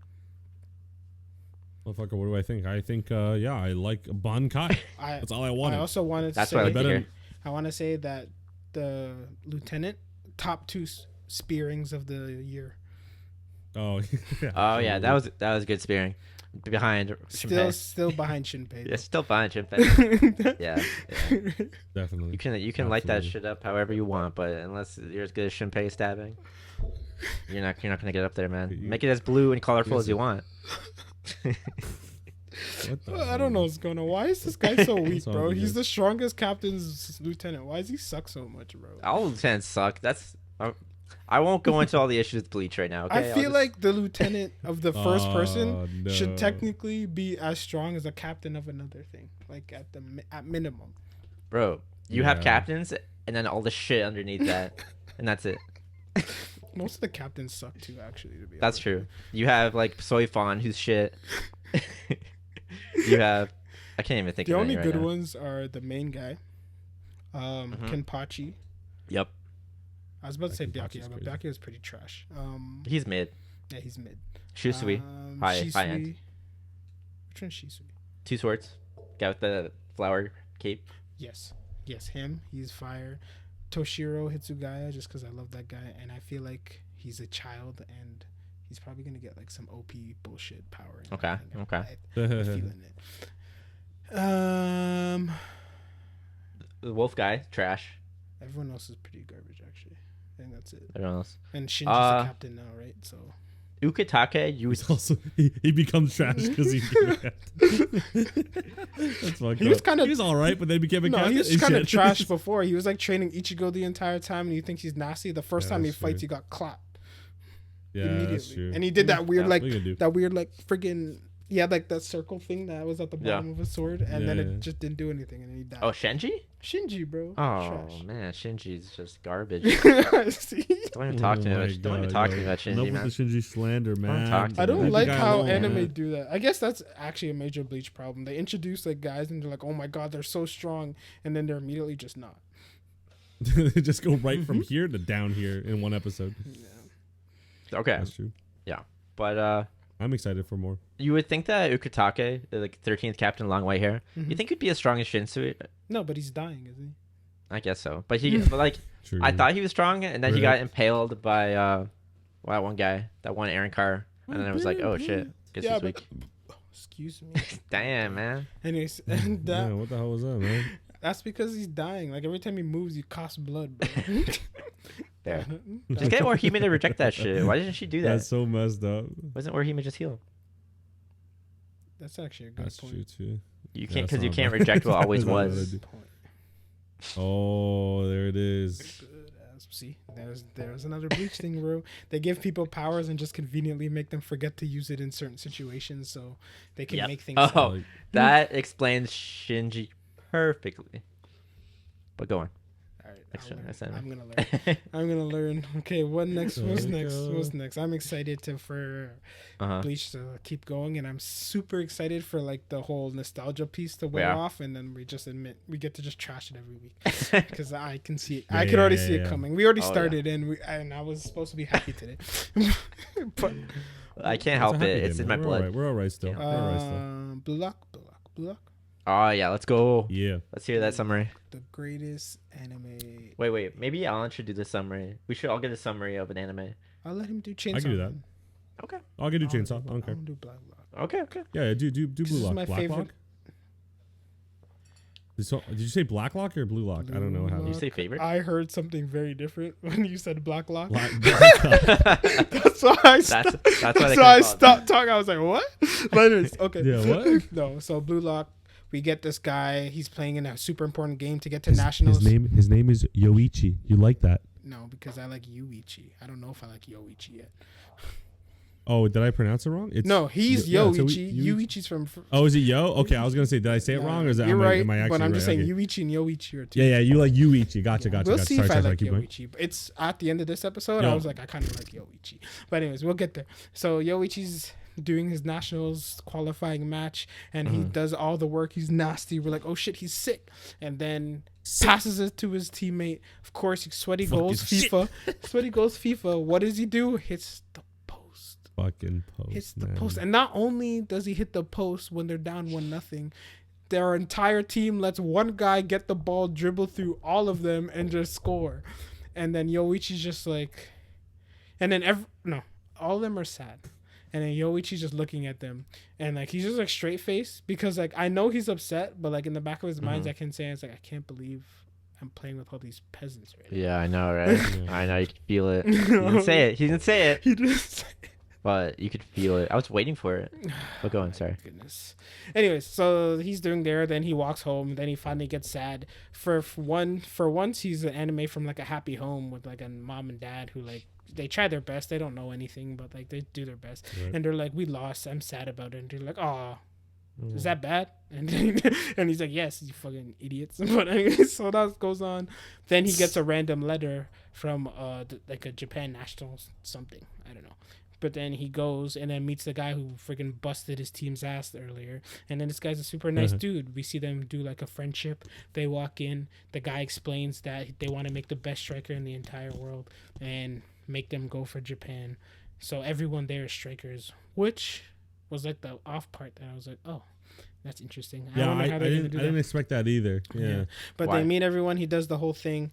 [SPEAKER 3] Motherfucker, what do I think? I think, yeah, I like Bankai.
[SPEAKER 1] I
[SPEAKER 3] That's all I wanted.
[SPEAKER 1] I also wanted to
[SPEAKER 2] That's
[SPEAKER 1] say
[SPEAKER 2] what I like to
[SPEAKER 3] better-
[SPEAKER 2] hear.
[SPEAKER 1] I want to say that the lieutenant top two spearings of the year.
[SPEAKER 3] Oh, yeah.
[SPEAKER 2] Oh yeah, that was good spearing. Behind
[SPEAKER 1] Still behind Shinpei.
[SPEAKER 2] Yeah, still behind Shinpei. yeah.
[SPEAKER 3] Definitely.
[SPEAKER 2] You can light that
[SPEAKER 3] Absolutely.
[SPEAKER 2] shit up however you want, but unless you're as good as Shinpei stabbing, you're not gonna get up there, man. Make it as blue and colorful as you want.
[SPEAKER 3] What the
[SPEAKER 1] I don't know what's going on. Why is this guy so weak,
[SPEAKER 3] all
[SPEAKER 1] bro?
[SPEAKER 3] good.
[SPEAKER 1] He's the strongest captain's lieutenant. Why does he suck so much, bro?
[SPEAKER 2] All lieutenants suck. I won't go into all the issues with Bleach right now. Okay?
[SPEAKER 1] I
[SPEAKER 2] I'll
[SPEAKER 1] feel
[SPEAKER 2] just-
[SPEAKER 1] like the lieutenant of the first person
[SPEAKER 3] no.
[SPEAKER 1] should technically be as strong as a captain of another thing, like at minimum.
[SPEAKER 2] bro, you have
[SPEAKER 3] Yeah.
[SPEAKER 2] captains and then all the shit underneath that, and that's it.
[SPEAKER 1] Most of the captains suck too, actually. To be
[SPEAKER 2] That's
[SPEAKER 1] honest.
[SPEAKER 2] true. You have like Soifon, who's shit. You have, I can't even think
[SPEAKER 1] The
[SPEAKER 2] of
[SPEAKER 1] only
[SPEAKER 2] any
[SPEAKER 1] good
[SPEAKER 2] right now.
[SPEAKER 1] ones are the main guy, Kenpachi.
[SPEAKER 2] Yep,
[SPEAKER 1] I was about to say
[SPEAKER 3] Kenpachi's
[SPEAKER 1] Byakuya, but
[SPEAKER 3] crazy.
[SPEAKER 1] Byakuya is pretty trash.
[SPEAKER 2] he's mid.
[SPEAKER 1] Yeah, he's mid.
[SPEAKER 2] Shusui, high end.
[SPEAKER 1] Shisui. Which one's Shisui?
[SPEAKER 2] 2 swords, guy with the flower cape.
[SPEAKER 1] Yes, him. He's fire. Toshiro Hitsugaya, just because I love that guy, and I feel like he's a child, and he's probably gonna get like some OP bullshit power. and
[SPEAKER 2] Okay,
[SPEAKER 1] everything.
[SPEAKER 2] okay.
[SPEAKER 1] I'm feeling it.
[SPEAKER 2] The wolf guy, trash.
[SPEAKER 1] Everyone else is pretty garbage, actually. I think that's it.
[SPEAKER 2] Everyone else.
[SPEAKER 1] And Shinji's the captain now, right? So
[SPEAKER 2] Ukitake, you
[SPEAKER 3] He's also he becomes trash because he. That's fucked
[SPEAKER 1] He was
[SPEAKER 3] up.
[SPEAKER 1] kinda-
[SPEAKER 3] He was all right, but then he became a
[SPEAKER 1] no,
[SPEAKER 3] captain.
[SPEAKER 1] he was
[SPEAKER 3] and
[SPEAKER 1] kind of
[SPEAKER 3] shit.
[SPEAKER 1] trash before. He was like training Ichigo the entire time, and you think he's nasty. The first
[SPEAKER 3] Yeah,
[SPEAKER 1] time he
[SPEAKER 3] that's
[SPEAKER 1] fights,
[SPEAKER 3] true.
[SPEAKER 1] he got clapped
[SPEAKER 3] Yeah,
[SPEAKER 1] immediately,
[SPEAKER 3] that's true.
[SPEAKER 1] and he did that weird
[SPEAKER 2] Yeah,
[SPEAKER 1] like
[SPEAKER 3] what you gonna do?
[SPEAKER 1] that weird like friggin' he had like that circle thing that was at the
[SPEAKER 2] Yeah.
[SPEAKER 1] bottom of his sword, and
[SPEAKER 3] Yeah,
[SPEAKER 1] then
[SPEAKER 3] yeah.
[SPEAKER 1] it just didn't do anything, and then he died.
[SPEAKER 2] Oh, Shenji?
[SPEAKER 1] Shinji, bro.
[SPEAKER 2] Oh
[SPEAKER 1] Trash.
[SPEAKER 2] man, Shinji's just garbage.
[SPEAKER 1] See?
[SPEAKER 2] Don't even talk to me
[SPEAKER 3] Oh my
[SPEAKER 2] about. Don't even
[SPEAKER 3] God,
[SPEAKER 2] talk to
[SPEAKER 3] yo.
[SPEAKER 2] me about Shinji,
[SPEAKER 3] Enough
[SPEAKER 2] man.
[SPEAKER 3] with the Shinji slander, man.
[SPEAKER 2] talk to
[SPEAKER 1] I
[SPEAKER 2] me.
[SPEAKER 1] don't
[SPEAKER 2] Leave the
[SPEAKER 1] like
[SPEAKER 3] guy
[SPEAKER 1] how
[SPEAKER 3] alone,
[SPEAKER 1] anime
[SPEAKER 3] man.
[SPEAKER 1] do that. I guess that's actually a major Bleach problem. They introduce like guys and they're like, oh my god, they're so strong, and then they're immediately just not.
[SPEAKER 3] They just go right from here to down here in one episode.
[SPEAKER 2] Okay,
[SPEAKER 3] That's true.
[SPEAKER 2] but
[SPEAKER 3] I'm excited for more.
[SPEAKER 2] you would think that Ukitake, the like 13th captain, long white hair, you think he'd be as strong as Shinsu?
[SPEAKER 1] No, but he's dying, isn't he?
[SPEAKER 2] I guess so. But but like,
[SPEAKER 3] True.
[SPEAKER 2] I thought he was strong, and then he
[SPEAKER 3] Right.
[SPEAKER 2] got impaled by that one guy, that one Aaron Carr, and then I was like, oh shit, guess
[SPEAKER 1] Yeah,
[SPEAKER 2] he's
[SPEAKER 1] but
[SPEAKER 2] weak.
[SPEAKER 1] Excuse me.
[SPEAKER 2] Damn, man.
[SPEAKER 1] Anyways, and that,
[SPEAKER 3] Yeah, what the hell was that, man?
[SPEAKER 1] that's because he's dying. Like every time he moves, he coughs blood, bro.
[SPEAKER 2] There. Just get Orihime to reject that shit. Why didn't she do that?
[SPEAKER 3] That's so messed up.
[SPEAKER 2] Wasn't Orihime just heal?
[SPEAKER 1] That's actually a good
[SPEAKER 3] That's
[SPEAKER 1] point.
[SPEAKER 3] true too.
[SPEAKER 2] You
[SPEAKER 3] Yeah,
[SPEAKER 2] can't
[SPEAKER 3] that's
[SPEAKER 2] because you
[SPEAKER 3] not
[SPEAKER 2] can't
[SPEAKER 3] bad.
[SPEAKER 2] reject what always
[SPEAKER 3] That's not
[SPEAKER 2] was.
[SPEAKER 3] bad.
[SPEAKER 1] Point.
[SPEAKER 3] Oh, there it is.
[SPEAKER 1] Good as- See, there's another Bleach thing, bro. They give people powers and just conveniently make them forget to use it in certain situations, so they can
[SPEAKER 2] Yep.
[SPEAKER 1] make things.
[SPEAKER 2] Oh.
[SPEAKER 3] Like,
[SPEAKER 2] That explains Shinji perfectly. But go on.
[SPEAKER 1] All right,
[SPEAKER 2] Next
[SPEAKER 1] I'll learn.
[SPEAKER 2] next anime.
[SPEAKER 1] I'm gonna learn. I'm gonna learn. Okay, what next? What's
[SPEAKER 3] There we
[SPEAKER 1] next?
[SPEAKER 3] go.
[SPEAKER 1] What's next? I'm excited for
[SPEAKER 2] Uh-huh.
[SPEAKER 1] Bleach to keep going, and I'm super excited for like the whole nostalgia piece to wear
[SPEAKER 2] Yeah.
[SPEAKER 1] off, and then we get to just trash it every week because I can see it.
[SPEAKER 3] Yeah,
[SPEAKER 1] I could already
[SPEAKER 3] yeah,
[SPEAKER 1] see it
[SPEAKER 3] yeah.
[SPEAKER 1] coming. We already
[SPEAKER 2] Oh, yeah.
[SPEAKER 1] started, and I was supposed to be happy today, but
[SPEAKER 2] I can't
[SPEAKER 3] it's a
[SPEAKER 2] help
[SPEAKER 3] happy
[SPEAKER 2] it.
[SPEAKER 3] day,
[SPEAKER 2] It's in my
[SPEAKER 3] man.
[SPEAKER 2] blood.
[SPEAKER 3] We're all right still. We're all right still.
[SPEAKER 1] Blue Lock.
[SPEAKER 2] Oh, yeah. Let's go.
[SPEAKER 3] Yeah.
[SPEAKER 2] Let's hear that summary.
[SPEAKER 1] The greatest anime.
[SPEAKER 2] Wait. Maybe Alan should do the summary. We should all get a summary of an anime.
[SPEAKER 1] I'll let him do Chainsaw.
[SPEAKER 3] I can do that.
[SPEAKER 1] Man.
[SPEAKER 2] Okay.
[SPEAKER 3] I'll get do
[SPEAKER 1] I wanna
[SPEAKER 3] chainsaw. I don't care.
[SPEAKER 1] wanna do Black Lock.
[SPEAKER 2] Okay.
[SPEAKER 3] Yeah, do
[SPEAKER 1] This
[SPEAKER 3] blue
[SPEAKER 1] is
[SPEAKER 3] lock.
[SPEAKER 1] my
[SPEAKER 3] Black
[SPEAKER 1] favorite.
[SPEAKER 3] lock. Did you say black lock or blue lock? I don't know what
[SPEAKER 1] Blue
[SPEAKER 3] happened.
[SPEAKER 2] Did you say favorite?
[SPEAKER 1] I heard something very different when you said Black Lock.
[SPEAKER 3] Black
[SPEAKER 1] That's why I stopped.
[SPEAKER 2] That's why they
[SPEAKER 1] That's why I
[SPEAKER 2] call it
[SPEAKER 1] stopped talking. I was like, what? But anyways, okay.
[SPEAKER 3] Yeah, what?
[SPEAKER 1] No, so Blue Lock, we get this guy. He's playing in a super important game to get to nationals.
[SPEAKER 3] His name is Yoichi. You like that?
[SPEAKER 1] No, because I like Yuichi. I don't know if I like Yoichi yet.
[SPEAKER 3] Oh, did I pronounce it wrong? It's
[SPEAKER 1] No, he's
[SPEAKER 3] yeah, so
[SPEAKER 1] Yoichi. Yuichi's from.
[SPEAKER 3] Oh, is it Yo? Okay, I was gonna say, did I say it wrong or is that
[SPEAKER 1] You're right,
[SPEAKER 3] am I actually
[SPEAKER 1] but I'm
[SPEAKER 3] right?
[SPEAKER 1] just saying
[SPEAKER 3] Okay.
[SPEAKER 1] Yuichi and Yoichi are two.
[SPEAKER 3] Yeah, you like Yuichi. Gotcha.
[SPEAKER 1] We'll see
[SPEAKER 3] Sorry,
[SPEAKER 1] if I
[SPEAKER 3] sorry,
[SPEAKER 1] like
[SPEAKER 3] keep going.
[SPEAKER 1] Yoichi. But it's at the end of this episode.
[SPEAKER 3] No.
[SPEAKER 1] I was like, I kind of like Yoichi. But anyways, we'll get there. So Yoichi's doing his nationals qualifying match, and he does all the work. He's nasty. We're like, oh shit, he's sick. And then passes it to his teammate. Of course, sweaty goals
[SPEAKER 3] Fucking
[SPEAKER 1] FIFA. Sweaty goals FIFA. What does he do? Hits the post.
[SPEAKER 3] Fucking post.
[SPEAKER 1] Hits the
[SPEAKER 3] man.
[SPEAKER 1] post. And not only does he hit the post when they're down 1-0, their entire team lets one guy get the ball, dribble through all of them, and just score. And then Yoichi's just like, and then all of them are sad. And then Yoichi's just looking at them, and like he's just like straight face because like I know he's upset, but like in the back of his mind, I can say it's like I can't believe I'm playing with all these peasants right now.
[SPEAKER 2] Yeah, I know, right? I know. You can feel it. He didn't say it. He didn't say it.
[SPEAKER 1] He just.
[SPEAKER 2] But you could feel it. I was waiting for it. But go on, sorry.
[SPEAKER 1] Goodness. Anyways, so he's doing there. Then he walks home. Then he finally gets sad. For once, he's an anime from like a happy home with like a mom and dad who like they try their best. They don't know anything, but like they do their best.
[SPEAKER 3] Right.
[SPEAKER 1] And they're like, "We lost. I'm sad about it." And they're like, "Oh, is that bad?" And and he's like, "Yes, you fucking idiots." But anyways, so that goes on. Then he gets a random letter from like a Japan national something. I don't know. But then he goes and then meets the guy who freaking busted his team's ass earlier. And then this guy's a super nice dude. We see them do like a friendship. They walk in. The guy explains that they want to make the best striker in the entire world and make them go for Japan. So everyone there is strikers, which was like the off part that I was like, oh, that's interesting.
[SPEAKER 3] Yeah,
[SPEAKER 1] wonder how
[SPEAKER 3] I
[SPEAKER 1] they're gonna do
[SPEAKER 3] didn't
[SPEAKER 1] that.
[SPEAKER 3] expect that either. Yeah.
[SPEAKER 1] But
[SPEAKER 2] Why?
[SPEAKER 1] they meet everyone. He does the whole thing.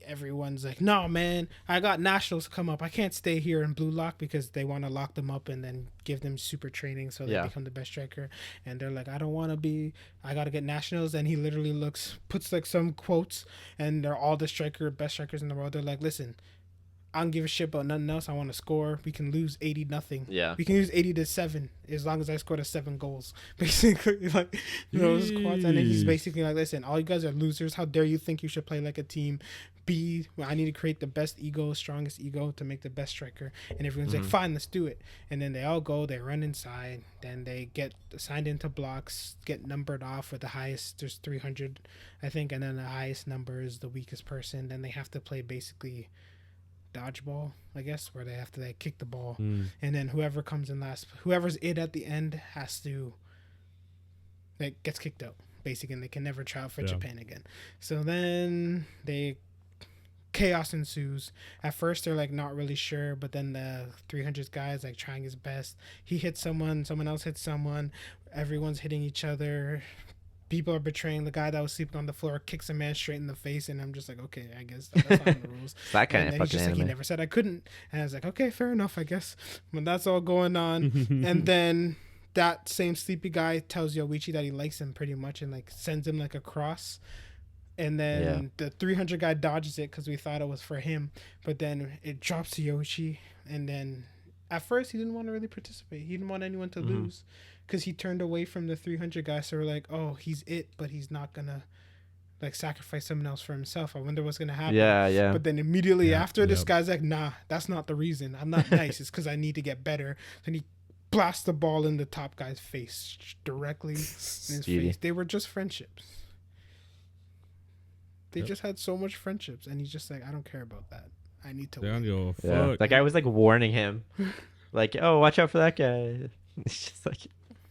[SPEAKER 1] Everyone's like, no, man, I got nationals come up. I can't stay here in Blue Lock because they want to lock them up and then give them super training so they become the best striker. And they're like, I don't want to be, I got to get nationals. And he literally puts like some quotes, and they're all the best strikers in the world. They're like, listen, I don't give a shit about nothing else. I want to score. We can lose 80-0.
[SPEAKER 2] Yeah.
[SPEAKER 1] We can lose 80-7 as long as I score 7 goals. Basically, like those quads. And then he's basically like, listen, all you guys are losers. How dare you think you should play like a team? I need to create the best ego, strongest ego to make the best striker. And everyone's like, fine, let's do it. And then they all go, they run inside. Then they get assigned into blocks, get numbered off with the highest. There's 300, I think. And then the highest number is the weakest person. Then they have to play basically dodgeball, I guess, where they have to like kick the ball, and then whoever comes in last, whoever's it at the end has to gets kicked out basically, and they can never try out for Japan again. So then chaos ensues. At first they're like not really sure, but then the 300 guy's like trying his best. He hits someone else hits someone, everyone's hitting each other. people are betraying the guy that was sleeping on the floor, kicks a man straight in the face, and I'm just like, okay, I guess that's not the rules.
[SPEAKER 2] That kind
[SPEAKER 1] And
[SPEAKER 2] of
[SPEAKER 1] then he's
[SPEAKER 2] fucking
[SPEAKER 1] just like, he
[SPEAKER 2] anime.
[SPEAKER 1] never said I couldn't, and I was like, okay, fair enough, I guess. But that's all going on, and then that same sleepy guy tells Yoichi that he likes him pretty much, and like sends him like a cross. And then the 300 guy dodges it because we thought it was for him, but then it drops to Yoichi, and then at first he didn't want to really participate. He didn't want anyone to lose because he turned away from the 300 guy. So we're like, oh, he's it, but he's not gonna like sacrifice someone else for himself. I wonder what's gonna happen.
[SPEAKER 2] Yeah.
[SPEAKER 1] But then immediately after, this
[SPEAKER 3] yep.
[SPEAKER 1] guy's like, nah, that's not the reason. I'm not nice. It's because I need to get better. Then he blasts the ball in the top guy's face directly in his face. They were just friendships. They just had so much friendships, and he's just like, I don't care about that. I need to win.
[SPEAKER 3] Go,
[SPEAKER 2] Yeah.
[SPEAKER 3] fuck.
[SPEAKER 2] That guy was like warning him, like, oh, watch out for that guy. It's just like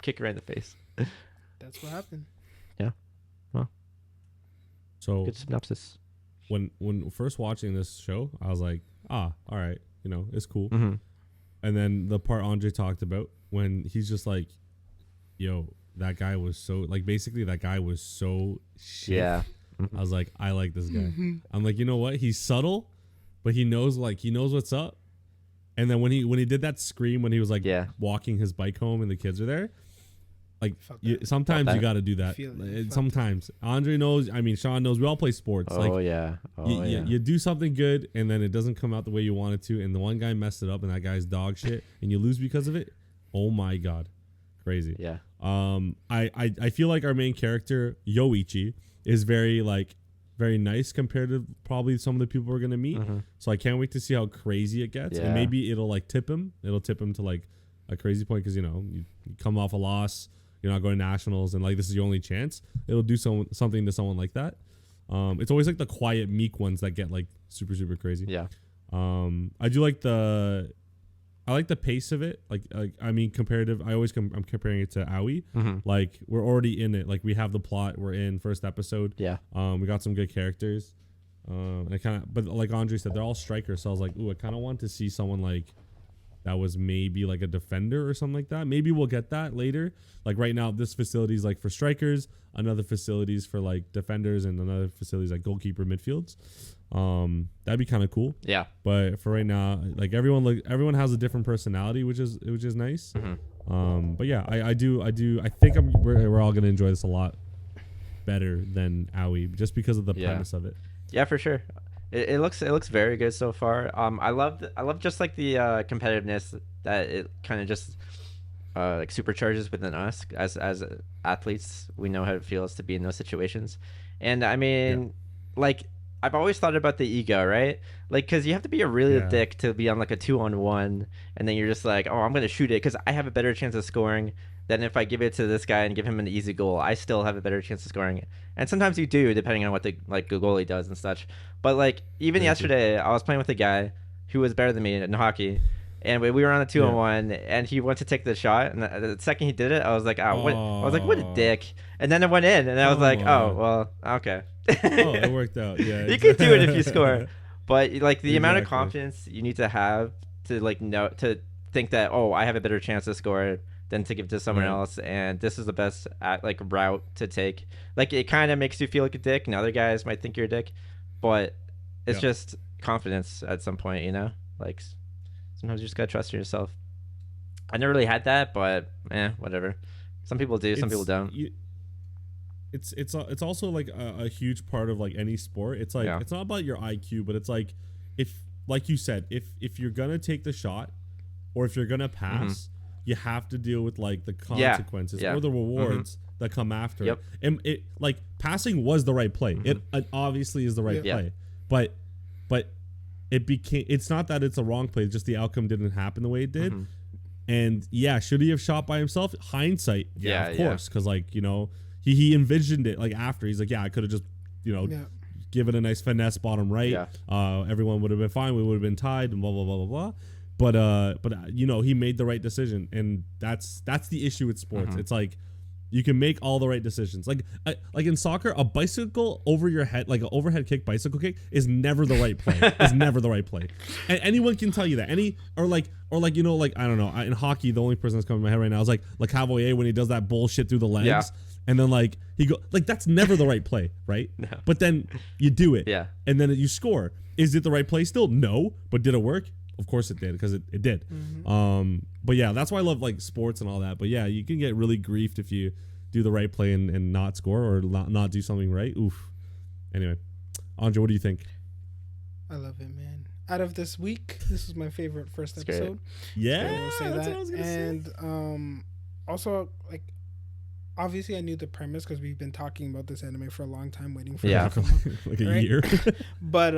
[SPEAKER 2] kick her in the face.
[SPEAKER 1] That's what happened.
[SPEAKER 3] So
[SPEAKER 2] Good synopsis.
[SPEAKER 3] when first watching this show, I was like, all right, it's cool.
[SPEAKER 2] Mm-hmm.
[SPEAKER 3] And then the part Andre talked about when he's just like, yo, that guy was so like, basically that guy was so shit.
[SPEAKER 2] Yeah.
[SPEAKER 3] I was like, I like this guy. I'm like, you know what? He's subtle, but he knows what's up. And then when he did that scream when he was like walking his bike home and the kids are there, like sometimes you got to do that. Sometimes Andre knows. I mean, Sean knows. We all play sports. You do something good and then it doesn't come out the way you want it to, and the one guy messed it up and that guy's dog shit, and you lose because of it. Oh my god, crazy.
[SPEAKER 2] Yeah.
[SPEAKER 3] I feel like our main character Yoichi is very nice compared to probably some of the people we're gonna meet. So I can't wait to see how crazy it gets, and maybe it'll like tip him. It'll tip him to like a crazy point because you come off a loss, you're not going to nationals, and like this is your only chance. It'll do something to someone like that. It's always like the quiet, meek ones that get like super super crazy.
[SPEAKER 2] Yeah.
[SPEAKER 3] I do like I like the pace of it. I mean, comparative. I'm comparing it to Aoi. Like we're already in it. Like we have the plot. We're in first episode.
[SPEAKER 2] Yeah.
[SPEAKER 3] We got some good characters. And but like Andre said, they're all strikers. So I was like, ooh, I kind of want to see someone like that was maybe like a defender or something like that. Maybe we'll get that later. Like right now, this facility is like for strikers. Another facilities for like defenders, and another facilities like goalkeeper midfields. That'd be kind of cool.
[SPEAKER 2] Yeah.
[SPEAKER 3] But for right now, like everyone has a different personality, which is nice. But yeah, I think we're all gonna enjoy this a lot better than Aoi just because of the premise of it.
[SPEAKER 2] Yeah, for sure. It looks very good so far. I love just like the competitiveness that it kind of just like supercharges within us as athletes. We know how it feels to be in those situations, and I mean, like I've always thought about the ego, right? Like, because you have to be a really dick to be on like a 2-on-1, and then you're just like, oh, I'm gonna shoot it because I have a better chance of scoring than if I give it to this guy and give him an easy goal. I still have a better chance of scoring. And sometimes you do, depending on what the goalie does and such. But like even yesterday, I was playing with a guy who was better than me in hockey, and we were on a 2-on-1, and he went to take the shot, and the second he did it, I was like, I was like, what a dick. And then it went in, and I was like, oh well, okay.
[SPEAKER 3] It worked out. Yeah,
[SPEAKER 2] you can do it if you score, but like the amount of confidence you need to have to like know to think that, oh, I have a better chance to score than to give to someone else, and this is the best route to take. Like it kind of makes you feel like a dick, and other guys might think you're a dick, but it's just confidence at some point, like sometimes you just gotta trust in yourself. I never really had that, but whatever. Some people do, some people don't.
[SPEAKER 3] It's also like a huge part of like any sport. It's like it's not about your IQ, but it's like if, like you said, if you're gonna take the shot or if you're gonna pass, you have to deal with like the consequences or the rewards that come after it. And it like passing was the right play. It obviously is the right play, but it's not that it's a wrong play. Just the outcome didn't happen the way it did. And should he have shot by himself? Hindsight, of course, because like he envisioned it like after. He's like, I could have just given a nice finesse bottom right. Everyone would have been fine. We would have been tied and blah blah blah blah blah. But he made the right decision, and that's the issue with sports. It's like You can make all the right decisions. Like in soccer, a bicycle over your head, like an overhead kick, bicycle kick, is never the right play. Is never the right play. And anyone can tell you that. Like I don't know. In hockey, the only person that's coming to my head right now is like Cavalier when he does that bullshit through the legs.
[SPEAKER 2] Yeah.
[SPEAKER 3] And then that's never the right play, right?
[SPEAKER 2] No.
[SPEAKER 3] But then you do it.
[SPEAKER 2] Yeah.
[SPEAKER 3] And then you score. Is it the right play still? No. But did it work? Of course it did, because it did. But yeah, that's why I love like sports and all that. But yeah, you can get really griefed if you do the right play and not score or not do something right. Oof. Anyway, Andre, what do you think?
[SPEAKER 1] I love it, man. Out of this week, this is my favorite first
[SPEAKER 2] It's
[SPEAKER 1] episode.
[SPEAKER 3] Yeah,
[SPEAKER 1] I will say
[SPEAKER 3] that's
[SPEAKER 1] that.
[SPEAKER 3] what I was gonna say.
[SPEAKER 1] And also, like, obviously I knew the premise because we've been talking about this anime for a long time, waiting for it to come out.
[SPEAKER 3] Like a
[SPEAKER 1] Right?
[SPEAKER 3] year.
[SPEAKER 1] But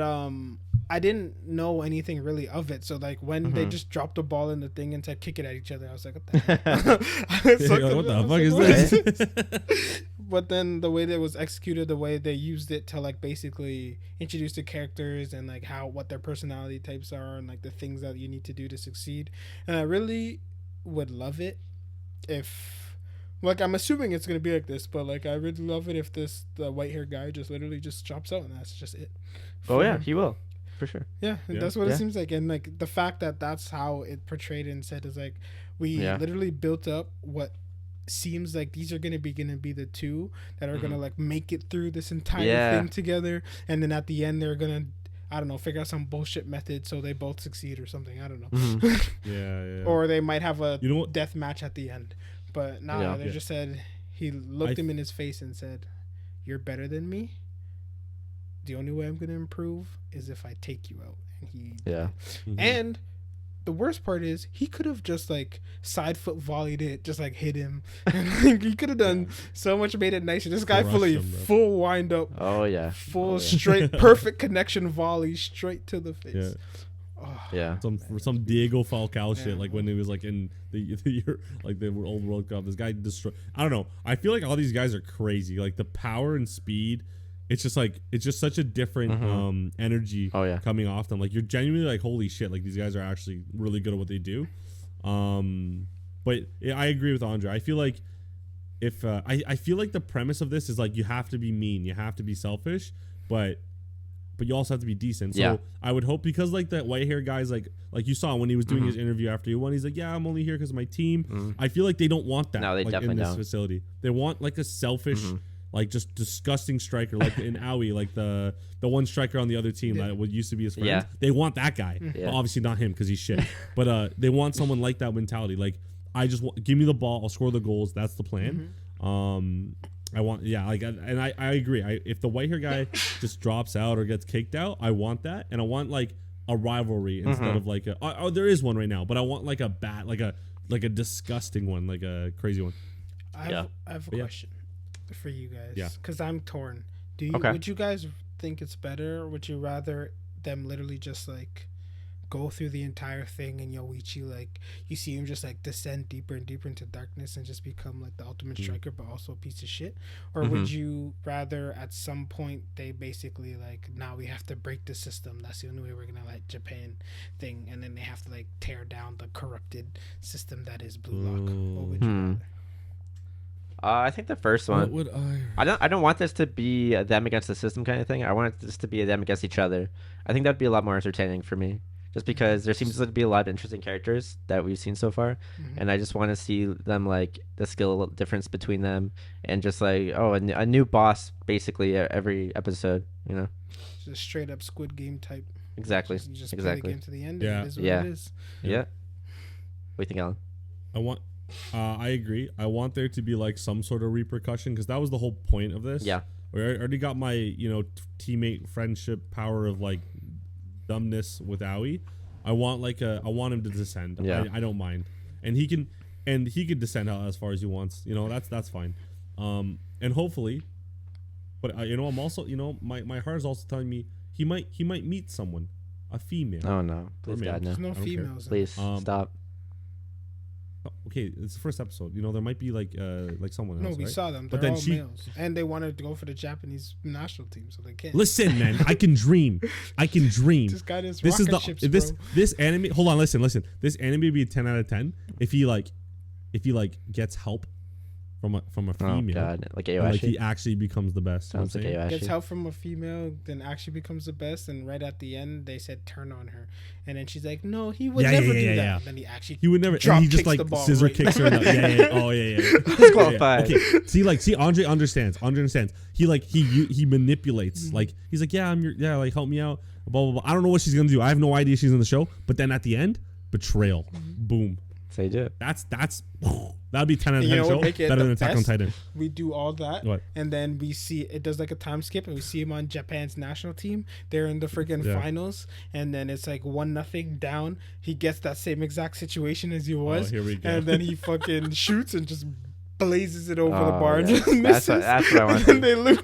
[SPEAKER 1] I didn't know anything really of it. So like when they just dropped the ball in the thing and said kick it at each other, I was like, what the heck? I was
[SPEAKER 3] You're
[SPEAKER 1] so
[SPEAKER 3] like, what the
[SPEAKER 1] confused.
[SPEAKER 3] fuck
[SPEAKER 1] I
[SPEAKER 3] is
[SPEAKER 1] was like,
[SPEAKER 3] this?
[SPEAKER 1] But then the way that it was executed, the way they used it to like basically introduce the characters and like what their personality types are and like the things that you need to do to succeed. And I really would love it if, like, I'm assuming it's gonna be like this, but like I really love it if the white hair guy just literally just drops out and that's just it.
[SPEAKER 2] Oh yeah,
[SPEAKER 1] him.
[SPEAKER 2] he will, for sure.
[SPEAKER 1] Yeah,
[SPEAKER 3] Yeah.
[SPEAKER 1] that's what
[SPEAKER 2] Yeah.
[SPEAKER 1] it seems like. And like the fact that that's how it portrayed and said is like we literally built up what seems like these are gonna be the two that are gonna like make it through this entire thing together, and then at the end they're gonna, I don't know, figure out some bullshit method so they both succeed or something. I don't know.
[SPEAKER 3] Yeah.
[SPEAKER 1] Or they might have a
[SPEAKER 3] You know what?
[SPEAKER 1] death match at the end. But they just said, he looked him in his face and said, "You're better than me. The only way I'm gonna improve is if I take you out." And he and the worst part is he could have just like side foot volleyed it, just like hit him. And like, he could have done so much, made it nicer. This guy
[SPEAKER 3] Crushed him, bro.
[SPEAKER 1] full wind up,
[SPEAKER 2] Oh yeah.
[SPEAKER 1] full straight, perfect connection volley straight to the face.
[SPEAKER 3] Yeah.
[SPEAKER 1] Oh,
[SPEAKER 2] Yeah.
[SPEAKER 3] Some Diego Falcao shit,
[SPEAKER 1] Yeah.
[SPEAKER 3] like when he was like in the year, like the old World Cup. This guy destroyed. I don't know. I feel like all these guys are crazy. Like the power and speed. It's just such a different energy coming off them. Like you're genuinely like, holy shit, like these guys are actually really good at what they do. But yeah, I agree with Andre. I feel like if I feel like the premise of this is like you have to be mean, you have to be selfish, but you also have to be decent. So I would hope, because like that white hair guy's like you saw when he was doing his interview after he won, he's like, yeah, I'm only here because of my team. I feel like they don't want that.
[SPEAKER 2] No, they
[SPEAKER 3] like,
[SPEAKER 2] definitely
[SPEAKER 3] in this
[SPEAKER 2] don't.
[SPEAKER 3] facility. They want like a selfish, like just disgusting striker, like in Aoi, like the one striker on the other team that used to be his friend.
[SPEAKER 2] Yeah.
[SPEAKER 3] They want that guy.
[SPEAKER 2] Yeah.
[SPEAKER 3] Well, obviously not him because he's shit. But they want someone like that mentality. Like I just give me the ball, I'll score the goals. That's the plan. I want, and I agree. If the white hair guy just drops out or gets kicked out, I want that, and I want like a rivalry instead of like there is one right now, but I want like a bad, like a disgusting one, like a crazy one.
[SPEAKER 1] I have a question for you guys.
[SPEAKER 3] Yeah.
[SPEAKER 1] Because I'm torn.
[SPEAKER 2] Okay.
[SPEAKER 1] Would you guys think it's better, or would you rather them literally just like go through the entire thing and Yoichi, like you see him just like descend deeper and deeper into darkness and just become like the ultimate striker but also a piece of shit? Or would you rather at some point they basically like, now we have to break the system, that's the only way we're gonna let Japan thing, and then they have to like tear down the corrupted system that is Blue Lock? What would you rather?
[SPEAKER 2] I think the first one.
[SPEAKER 3] What would
[SPEAKER 2] I don't want this to be a them against the system kind of thing. I want this to be a them against each other. I think that'd be a lot more entertaining for me, just because there seems to be a lot of interesting characters that we've seen so far, and I just want to see them, like the skill difference between them, and just like a new boss basically every episode. You know.
[SPEAKER 1] Just straight up Squid Game type.
[SPEAKER 2] Exactly.
[SPEAKER 1] You just play the
[SPEAKER 2] Exactly.
[SPEAKER 1] game to the end.
[SPEAKER 3] Yeah.
[SPEAKER 1] And it is what
[SPEAKER 2] Yeah.
[SPEAKER 1] it is.
[SPEAKER 2] Yeah. What do you think, Alan?
[SPEAKER 3] I agree. I want there to be like some sort of repercussion, because that was the whole point of this.
[SPEAKER 2] Yeah.
[SPEAKER 3] Where I already got my teammate friendship power of like dumbness with Aoi. I want him to descend.
[SPEAKER 2] Yeah.
[SPEAKER 3] I don't mind, and he can descend out as far as he wants. That's fine. And hopefully, but I'm also my heart is also telling me he might meet someone, a female.
[SPEAKER 2] Oh no! Please
[SPEAKER 3] Or
[SPEAKER 2] God,
[SPEAKER 3] male.
[SPEAKER 2] no!
[SPEAKER 1] There's no
[SPEAKER 3] I don't care.
[SPEAKER 1] females.
[SPEAKER 2] Please stop.
[SPEAKER 3] Okay, it's the first episode. There might be like someone else.
[SPEAKER 1] No, we
[SPEAKER 3] right?
[SPEAKER 1] saw them.
[SPEAKER 3] But
[SPEAKER 1] They're
[SPEAKER 3] then
[SPEAKER 1] all males, and they wanted to go for the Japanese national team, so they can't.
[SPEAKER 3] Listen, man, I can dream.
[SPEAKER 1] This guy is
[SPEAKER 3] This is
[SPEAKER 1] rocket
[SPEAKER 3] the
[SPEAKER 1] ships, bro.
[SPEAKER 3] this anime. Hold on, listen. This anime would be a 10 out of 10 if he gets help from a
[SPEAKER 2] Oh
[SPEAKER 3] female.
[SPEAKER 2] god, like Ao
[SPEAKER 3] And, like he
[SPEAKER 2] Ashi.
[SPEAKER 3] actually becomes the best. You know
[SPEAKER 2] Sounds
[SPEAKER 3] what I'm
[SPEAKER 2] like
[SPEAKER 3] saying?
[SPEAKER 2] Ao
[SPEAKER 1] Gets
[SPEAKER 2] Ashi.
[SPEAKER 1] help from a female, then actually becomes the best, and right at the end they said turn on her, and then she's like, no, he would never do that.
[SPEAKER 3] Yeah.
[SPEAKER 1] Then he actually
[SPEAKER 3] He would never.
[SPEAKER 1] drop
[SPEAKER 3] And he just
[SPEAKER 1] kicks
[SPEAKER 3] like
[SPEAKER 1] the ball
[SPEAKER 3] scissor
[SPEAKER 1] right
[SPEAKER 3] kicks her.
[SPEAKER 1] there.
[SPEAKER 3] Yeah. Oh yeah.
[SPEAKER 2] Disqualified.
[SPEAKER 3] Okay. See, Andre understands. Andre understands. He manipulates. Like he's like, yeah, like help me out. Blah blah blah. I don't know what she's gonna do. I have no idea she's in the show. But then at the end, betrayal. Boom.
[SPEAKER 2] So you do it.
[SPEAKER 3] That's that'd be 10 out of 10
[SPEAKER 1] You know what
[SPEAKER 3] show.
[SPEAKER 1] would make it
[SPEAKER 3] Better
[SPEAKER 1] the
[SPEAKER 3] than Attack on
[SPEAKER 1] best?
[SPEAKER 3] Titan.
[SPEAKER 1] We do all that,
[SPEAKER 3] What?
[SPEAKER 1] and then we see it does like a time skip, and we see him on Japan's national team. They're in the freaking
[SPEAKER 3] Yeah.
[SPEAKER 1] finals, and then it's like 1-0 down. He gets that same exact situation as he was,
[SPEAKER 3] here we go.
[SPEAKER 1] and then he fucking shoots and just blazes it over the
[SPEAKER 2] Oh,
[SPEAKER 1] bar and
[SPEAKER 2] yeah.
[SPEAKER 1] just misses.
[SPEAKER 2] That's what I want.
[SPEAKER 1] And then they lose.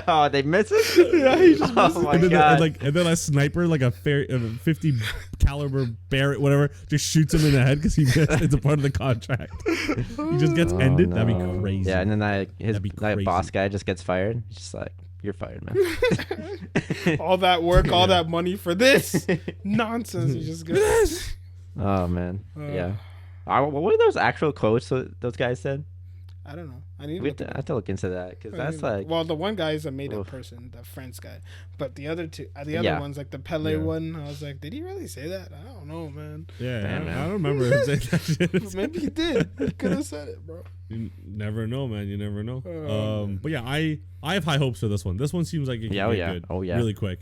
[SPEAKER 2] Oh, they miss it.
[SPEAKER 1] Yeah, he just misses.
[SPEAKER 2] Oh my
[SPEAKER 3] and then,
[SPEAKER 2] god.
[SPEAKER 3] and then a sniper, like a 50 caliber Barrett, whatever, just shoots him in the head because he missed. It's a part of the contract. He just gets
[SPEAKER 2] Oh,
[SPEAKER 3] ended. That'd
[SPEAKER 2] no.
[SPEAKER 3] be crazy.
[SPEAKER 2] Yeah, and then his
[SPEAKER 3] That'd be
[SPEAKER 2] that boss
[SPEAKER 3] crazy.
[SPEAKER 2] guy just gets fired. He's just like, you're fired, man.
[SPEAKER 1] All that work, all
[SPEAKER 3] Yeah.
[SPEAKER 1] that money for this nonsense. He just goes.
[SPEAKER 2] Oh man.
[SPEAKER 1] Uh,
[SPEAKER 2] Yeah. What were those actual quotes those guys said?
[SPEAKER 1] I don't know. I need to
[SPEAKER 2] We
[SPEAKER 1] look
[SPEAKER 2] have
[SPEAKER 1] it
[SPEAKER 2] to, I have to look into that because
[SPEAKER 1] I
[SPEAKER 2] that's
[SPEAKER 1] mean,
[SPEAKER 2] like,
[SPEAKER 1] well, the one guy is a made-up
[SPEAKER 2] Oof.
[SPEAKER 1] person, the French guy, but the other two, the other
[SPEAKER 2] Yeah.
[SPEAKER 1] ones, like the Pele
[SPEAKER 3] Yeah.
[SPEAKER 1] one, I was like, did he really say that? I don't know, man.
[SPEAKER 3] Yeah,
[SPEAKER 2] Damn,
[SPEAKER 3] I
[SPEAKER 2] man.
[SPEAKER 3] don't remember him saying that shit.
[SPEAKER 1] Maybe he did. He could have said it, bro.
[SPEAKER 3] You never know, man. You never know.
[SPEAKER 1] Oh, man.
[SPEAKER 3] But yeah, I have high hopes for this one. This one seems like it can
[SPEAKER 2] Yeah, oh,
[SPEAKER 3] get
[SPEAKER 2] yeah.
[SPEAKER 3] good.
[SPEAKER 2] Oh, yeah.
[SPEAKER 3] Really quick.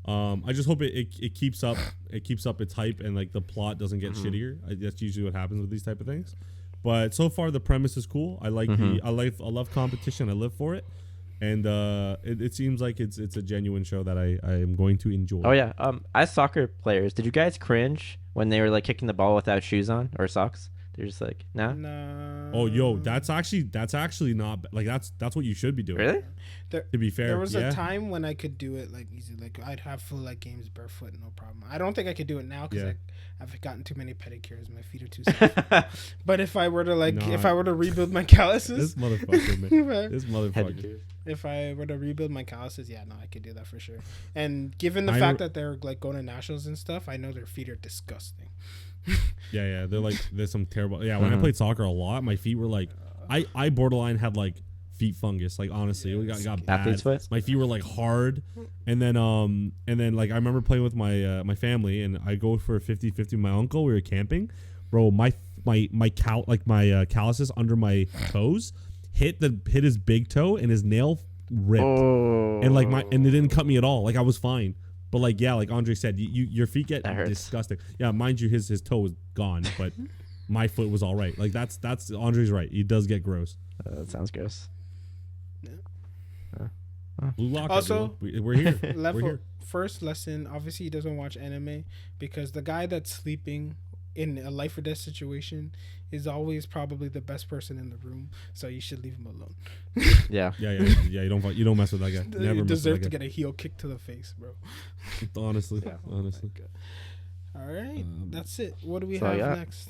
[SPEAKER 3] I just hope it keeps up. It keeps up its hype and like the plot doesn't get
[SPEAKER 2] Mm-hmm.
[SPEAKER 3] shittier. That's usually what happens with these type of things. But so far the premise is cool. I like
[SPEAKER 2] Mm-hmm.
[SPEAKER 3] I love competition. I live for it. And it seems like it's a genuine show that I am going to enjoy.
[SPEAKER 2] oh yeah. As soccer players, did you guys cringe when they were like kicking the ball without shoes on or socks? They're just like, nah.
[SPEAKER 1] No.
[SPEAKER 3] Oh, yo, that's actually not like that's what you should be doing.
[SPEAKER 2] Really?
[SPEAKER 3] To be fair,
[SPEAKER 1] There was
[SPEAKER 3] yeah.
[SPEAKER 1] a time when I could do it like easy. Like I'd have full like games barefoot, no problem. I don't think I could do it now because
[SPEAKER 3] Yeah.
[SPEAKER 1] I've gotten too many pedicures. My feet are too soft. But if I were to like,
[SPEAKER 3] No,
[SPEAKER 1] if I were to rebuild my calluses,
[SPEAKER 3] This motherfucker, man.
[SPEAKER 1] if I-
[SPEAKER 3] This motherfucker.
[SPEAKER 2] Pedicure.
[SPEAKER 1] if I were to rebuild my calluses, yeah, no, I could do that for sure. And given the
[SPEAKER 3] I
[SPEAKER 1] fact
[SPEAKER 3] re-
[SPEAKER 1] that they're like going to nationals and stuff, I know their feet are disgusting.
[SPEAKER 3] Yeah. They're like there's some terrible. Yeah, when I
[SPEAKER 2] Mhm.
[SPEAKER 3] played soccer a lot, my feet were like I borderline had like feet fungus. Like honestly, it got bad.
[SPEAKER 2] Athlete's foot?
[SPEAKER 3] My feet were like hard, and then like I remember playing with my family, and I go for a 50-50 with my uncle. We were camping, bro. My calluses under my toes hit his big toe, and his nail ripped,
[SPEAKER 2] Oh.
[SPEAKER 3] and it didn't cut me at all. Like I was fine. But like yeah, like Andre said, your feet get
[SPEAKER 2] That hurts.
[SPEAKER 3] disgusting. Yeah, mind you, his toe was gone, but my foot was all right. Like that's Andre's right. He does get gross.
[SPEAKER 2] That sounds gross.
[SPEAKER 3] Blue Locker.
[SPEAKER 1] Also,
[SPEAKER 3] bro. We're here. We're
[SPEAKER 1] Level
[SPEAKER 3] here.
[SPEAKER 1] first lesson. Obviously, he doesn't watch anime because the guy that's sleeping in a life or death situation is always probably the best person in the room. So you should leave him alone.
[SPEAKER 2] Yeah.
[SPEAKER 3] Yeah. You don't mess with that guy. Never
[SPEAKER 1] You
[SPEAKER 3] mess
[SPEAKER 1] deserve
[SPEAKER 3] with
[SPEAKER 1] to
[SPEAKER 3] that
[SPEAKER 1] get a heel kick to the face, bro.
[SPEAKER 3] guy. Honestly.
[SPEAKER 2] Yeah.
[SPEAKER 3] Honestly.
[SPEAKER 1] All right, that's it. What do we
[SPEAKER 2] So,
[SPEAKER 1] have
[SPEAKER 2] yeah.
[SPEAKER 1] next?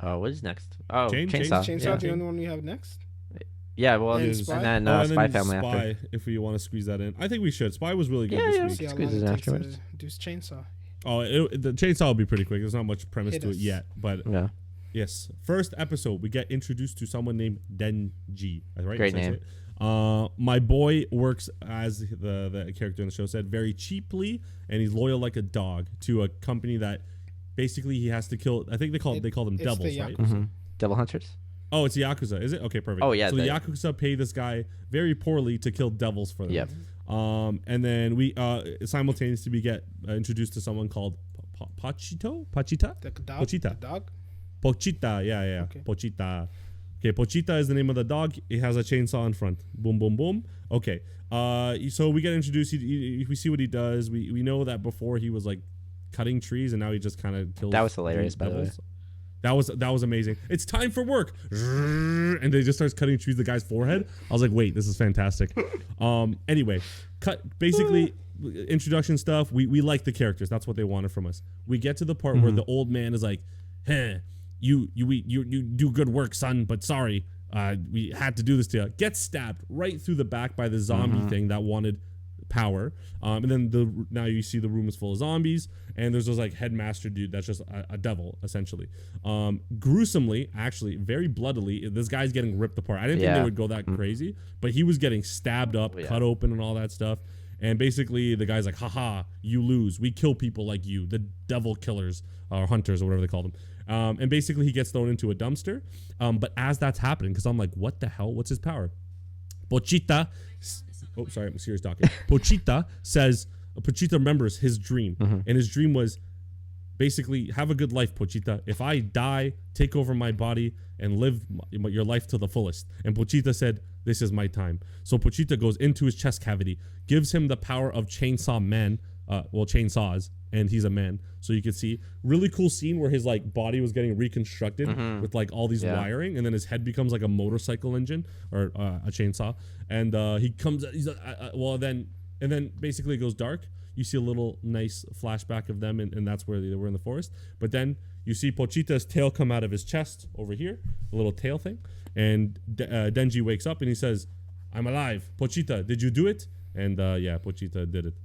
[SPEAKER 2] Oh, what is next? Oh,
[SPEAKER 3] Chainsaw.
[SPEAKER 1] Chainsaw,
[SPEAKER 2] Yeah.
[SPEAKER 1] the only one we have next.
[SPEAKER 2] Yeah, well,
[SPEAKER 1] And
[SPEAKER 2] and
[SPEAKER 1] Spy?
[SPEAKER 2] then
[SPEAKER 3] Oh, and
[SPEAKER 2] Spy
[SPEAKER 3] then
[SPEAKER 2] Family
[SPEAKER 3] Spy,
[SPEAKER 2] after.
[SPEAKER 3] if we want to squeeze that in. I think we should. Spy was really good
[SPEAKER 2] Yeah,
[SPEAKER 3] this
[SPEAKER 2] yeah.
[SPEAKER 3] week.
[SPEAKER 1] See how
[SPEAKER 2] Squeeze
[SPEAKER 1] long
[SPEAKER 2] it
[SPEAKER 1] it takes
[SPEAKER 2] afterwards.
[SPEAKER 1] to do Chainsaw.
[SPEAKER 3] Oh, the chainsaw will be pretty quick. There's not much premise
[SPEAKER 1] Hit
[SPEAKER 3] to
[SPEAKER 1] us.
[SPEAKER 3] it yet, but
[SPEAKER 2] Yeah.
[SPEAKER 3] yes. First episode, we get introduced to someone named Denji. Right?
[SPEAKER 2] Great
[SPEAKER 3] That's
[SPEAKER 2] name.
[SPEAKER 3] it. My boy works, as the character in the show said, very cheaply, and he's loyal like a dog to a company that basically he has to kill. I think they call them
[SPEAKER 1] it's
[SPEAKER 3] devils,
[SPEAKER 1] the
[SPEAKER 3] right?
[SPEAKER 1] Yakuza.
[SPEAKER 2] Mm-hmm. Devil Hunters.
[SPEAKER 3] Oh, it's the Yakuza, is it? Okay, perfect.
[SPEAKER 2] Oh, yeah,
[SPEAKER 3] So the Yakuza pay this guy very poorly to kill devils for them.
[SPEAKER 2] Yep.
[SPEAKER 3] And then we simultaneously we get introduced to someone called Pachita.
[SPEAKER 1] The dog.
[SPEAKER 3] Pochita.
[SPEAKER 1] The dog.
[SPEAKER 3] Pochita, yeah.
[SPEAKER 1] Okay.
[SPEAKER 3] Pochita. Okay, Pochita is the name of the dog. It has a chainsaw in front. Boom, boom, boom. Okay. So we get introduced. We see what he does. We know that before he was like cutting trees, and now he just kind of kills.
[SPEAKER 2] That was hilarious, by the way.
[SPEAKER 3] That was amazing. It's time for work, and they just starts cutting trees to the guy's forehead. I was like, wait, this is fantastic. Anyway, basically introduction stuff. We like the characters. That's what they wanted from us. We get to the part where the old man is like, "Hey, you do good work, son, but sorry, we had to do this to you." Gets stabbed right through the back by the zombie thing that wanted power. And then now you see the room is full of zombies, and there's this like headmaster dude that's just a devil essentially. Gruesomely, actually, very bloodily, this guy's getting ripped apart. I didn't think they would go that crazy, but he was getting stabbed up, cut open, and all that stuff. And basically, the guy's like, haha, you lose. We kill people like you, the devil killers or hunters or whatever they call them. And basically, he gets thrown into a dumpster. But as that's happening, because I'm like, what the hell? What's his power? Pochita. Oh, sorry, I'm serious talking. Pochita remembers his dream. And his dream was basically, have a good life, Pochita. If I die, take over my body and live your life to the fullest. And Pochita said, this is my time. So Pochita goes into his chest cavity, gives him the power of Chainsaw Man, chainsaws, and he's a man. So you can see, really cool scene where his like body was getting reconstructed with like all these wiring, and then his head becomes like a motorcycle engine or a chainsaw. And he comes, and then basically it goes dark. You see a little nice flashback of them, and that's where they were in the forest. But then you see Pochita's tail come out of his chest over here, a little tail thing. And Denji wakes up and he says, I'm alive. Pochita, did you do it? And yeah, Pochita did it.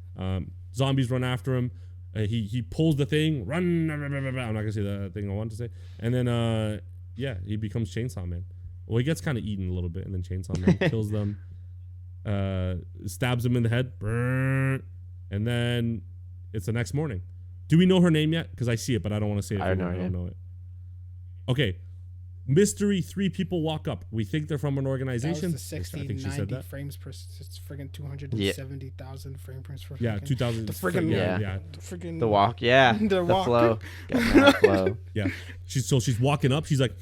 [SPEAKER 3] Zombies run after him. He pulls the thing, run. I'm not going to say the thing I wanted to say. And then, yeah, he becomes Chainsaw Man. Well, he gets kind of eaten a little bit, and then Chainsaw Man kills them, stabs him in the head, and then it's the next morning. Do we know her name yet? Because I see it, but I don't want to say it. I don't know it. Okay. Mystery 3 people walk up. We think they're from an organization.
[SPEAKER 1] That was the 60-90 frames per. It's friggin' 270,000 frames per second.
[SPEAKER 3] Yeah, 2,000.
[SPEAKER 1] The friggin'
[SPEAKER 2] the friggin' the walk. Yeah, the
[SPEAKER 1] walk.
[SPEAKER 2] Flow. Got flow.
[SPEAKER 3] Yeah, she's walking up. She's like,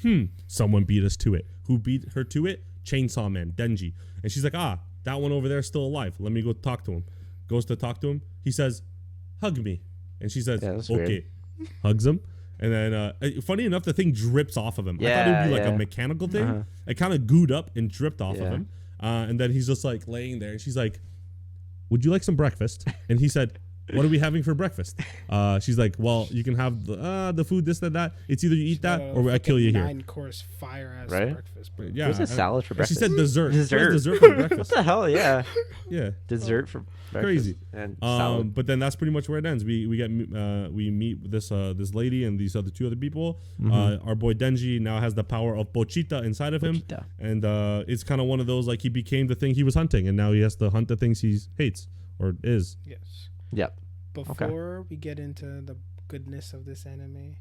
[SPEAKER 3] someone beat us to it. Who beat her to it? Chainsaw Man, Denji. And she's like, that one over there is still alive. Let me go talk to him. Goes to talk to him. He says, hug me. And she says, okay. Hugs him. And then, funny enough, the thing drips off of him. I thought it would be like a mechanical thing. It kind of gooed up and dripped off of him. And then he's just like laying there. And she's like, would you like some breakfast? And he said, what are we having for breakfast? She's like, well, you can have the food, this, that. It's either you eat that or I kill you here.
[SPEAKER 1] 9-course fire-ass breakfast. Bro.
[SPEAKER 3] Yeah,
[SPEAKER 2] what's a salad for breakfast?
[SPEAKER 3] She said dessert. Dessert for breakfast.
[SPEAKER 2] What the hell? Yeah.
[SPEAKER 3] Yeah.
[SPEAKER 2] Dessert for breakfast.
[SPEAKER 3] Crazy.
[SPEAKER 2] And salad.
[SPEAKER 3] But then that's pretty much where it ends. We meet this lady and these two other people. Our boy Denji now has the power of Pochita inside of him, and it's kind of one of those like he became the thing he was hunting, and now he has to hunt the things he hates or is.
[SPEAKER 1] Yes.
[SPEAKER 2] Yep.
[SPEAKER 1] Before we get into the goodness of this anime,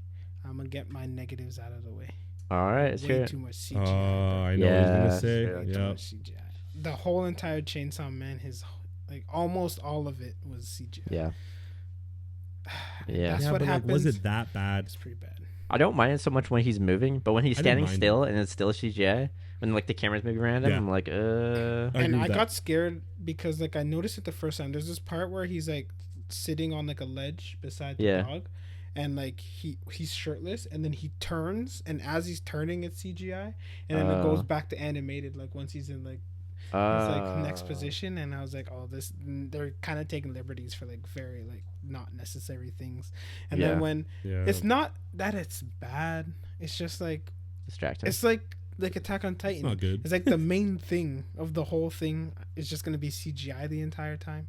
[SPEAKER 1] I'm gonna get my negatives out of the way.
[SPEAKER 2] All right, it's
[SPEAKER 1] way too much CGI.
[SPEAKER 3] I know what he's gonna say.
[SPEAKER 1] Too much CGI. The whole entire Chainsaw Man, his like almost all of it was CGI.
[SPEAKER 2] Yeah.
[SPEAKER 1] That's what happened.
[SPEAKER 3] Like, was it that bad?
[SPEAKER 1] It's pretty bad.
[SPEAKER 2] I don't mind it so much when he's moving, but when he's standing still and it's still CGI, when like the camera's moving around him, I'm like, And
[SPEAKER 1] I got scared because like I noticed it the first time. There's this part where he's like sitting on like a ledge beside the dog, and like he's shirtless, and then he turns, and as he's turning, it's CGI, and then it goes back to animated. Like once he's in like his like next position, and I was like, oh, this they're kind of taking liberties for like very like not necessary things. And then when it's not that it's bad, it's just like
[SPEAKER 2] distracting.
[SPEAKER 1] It's like Attack on Titan.
[SPEAKER 3] It's not good.
[SPEAKER 1] It's like the main thing of the whole thing is just gonna be CGI the entire time.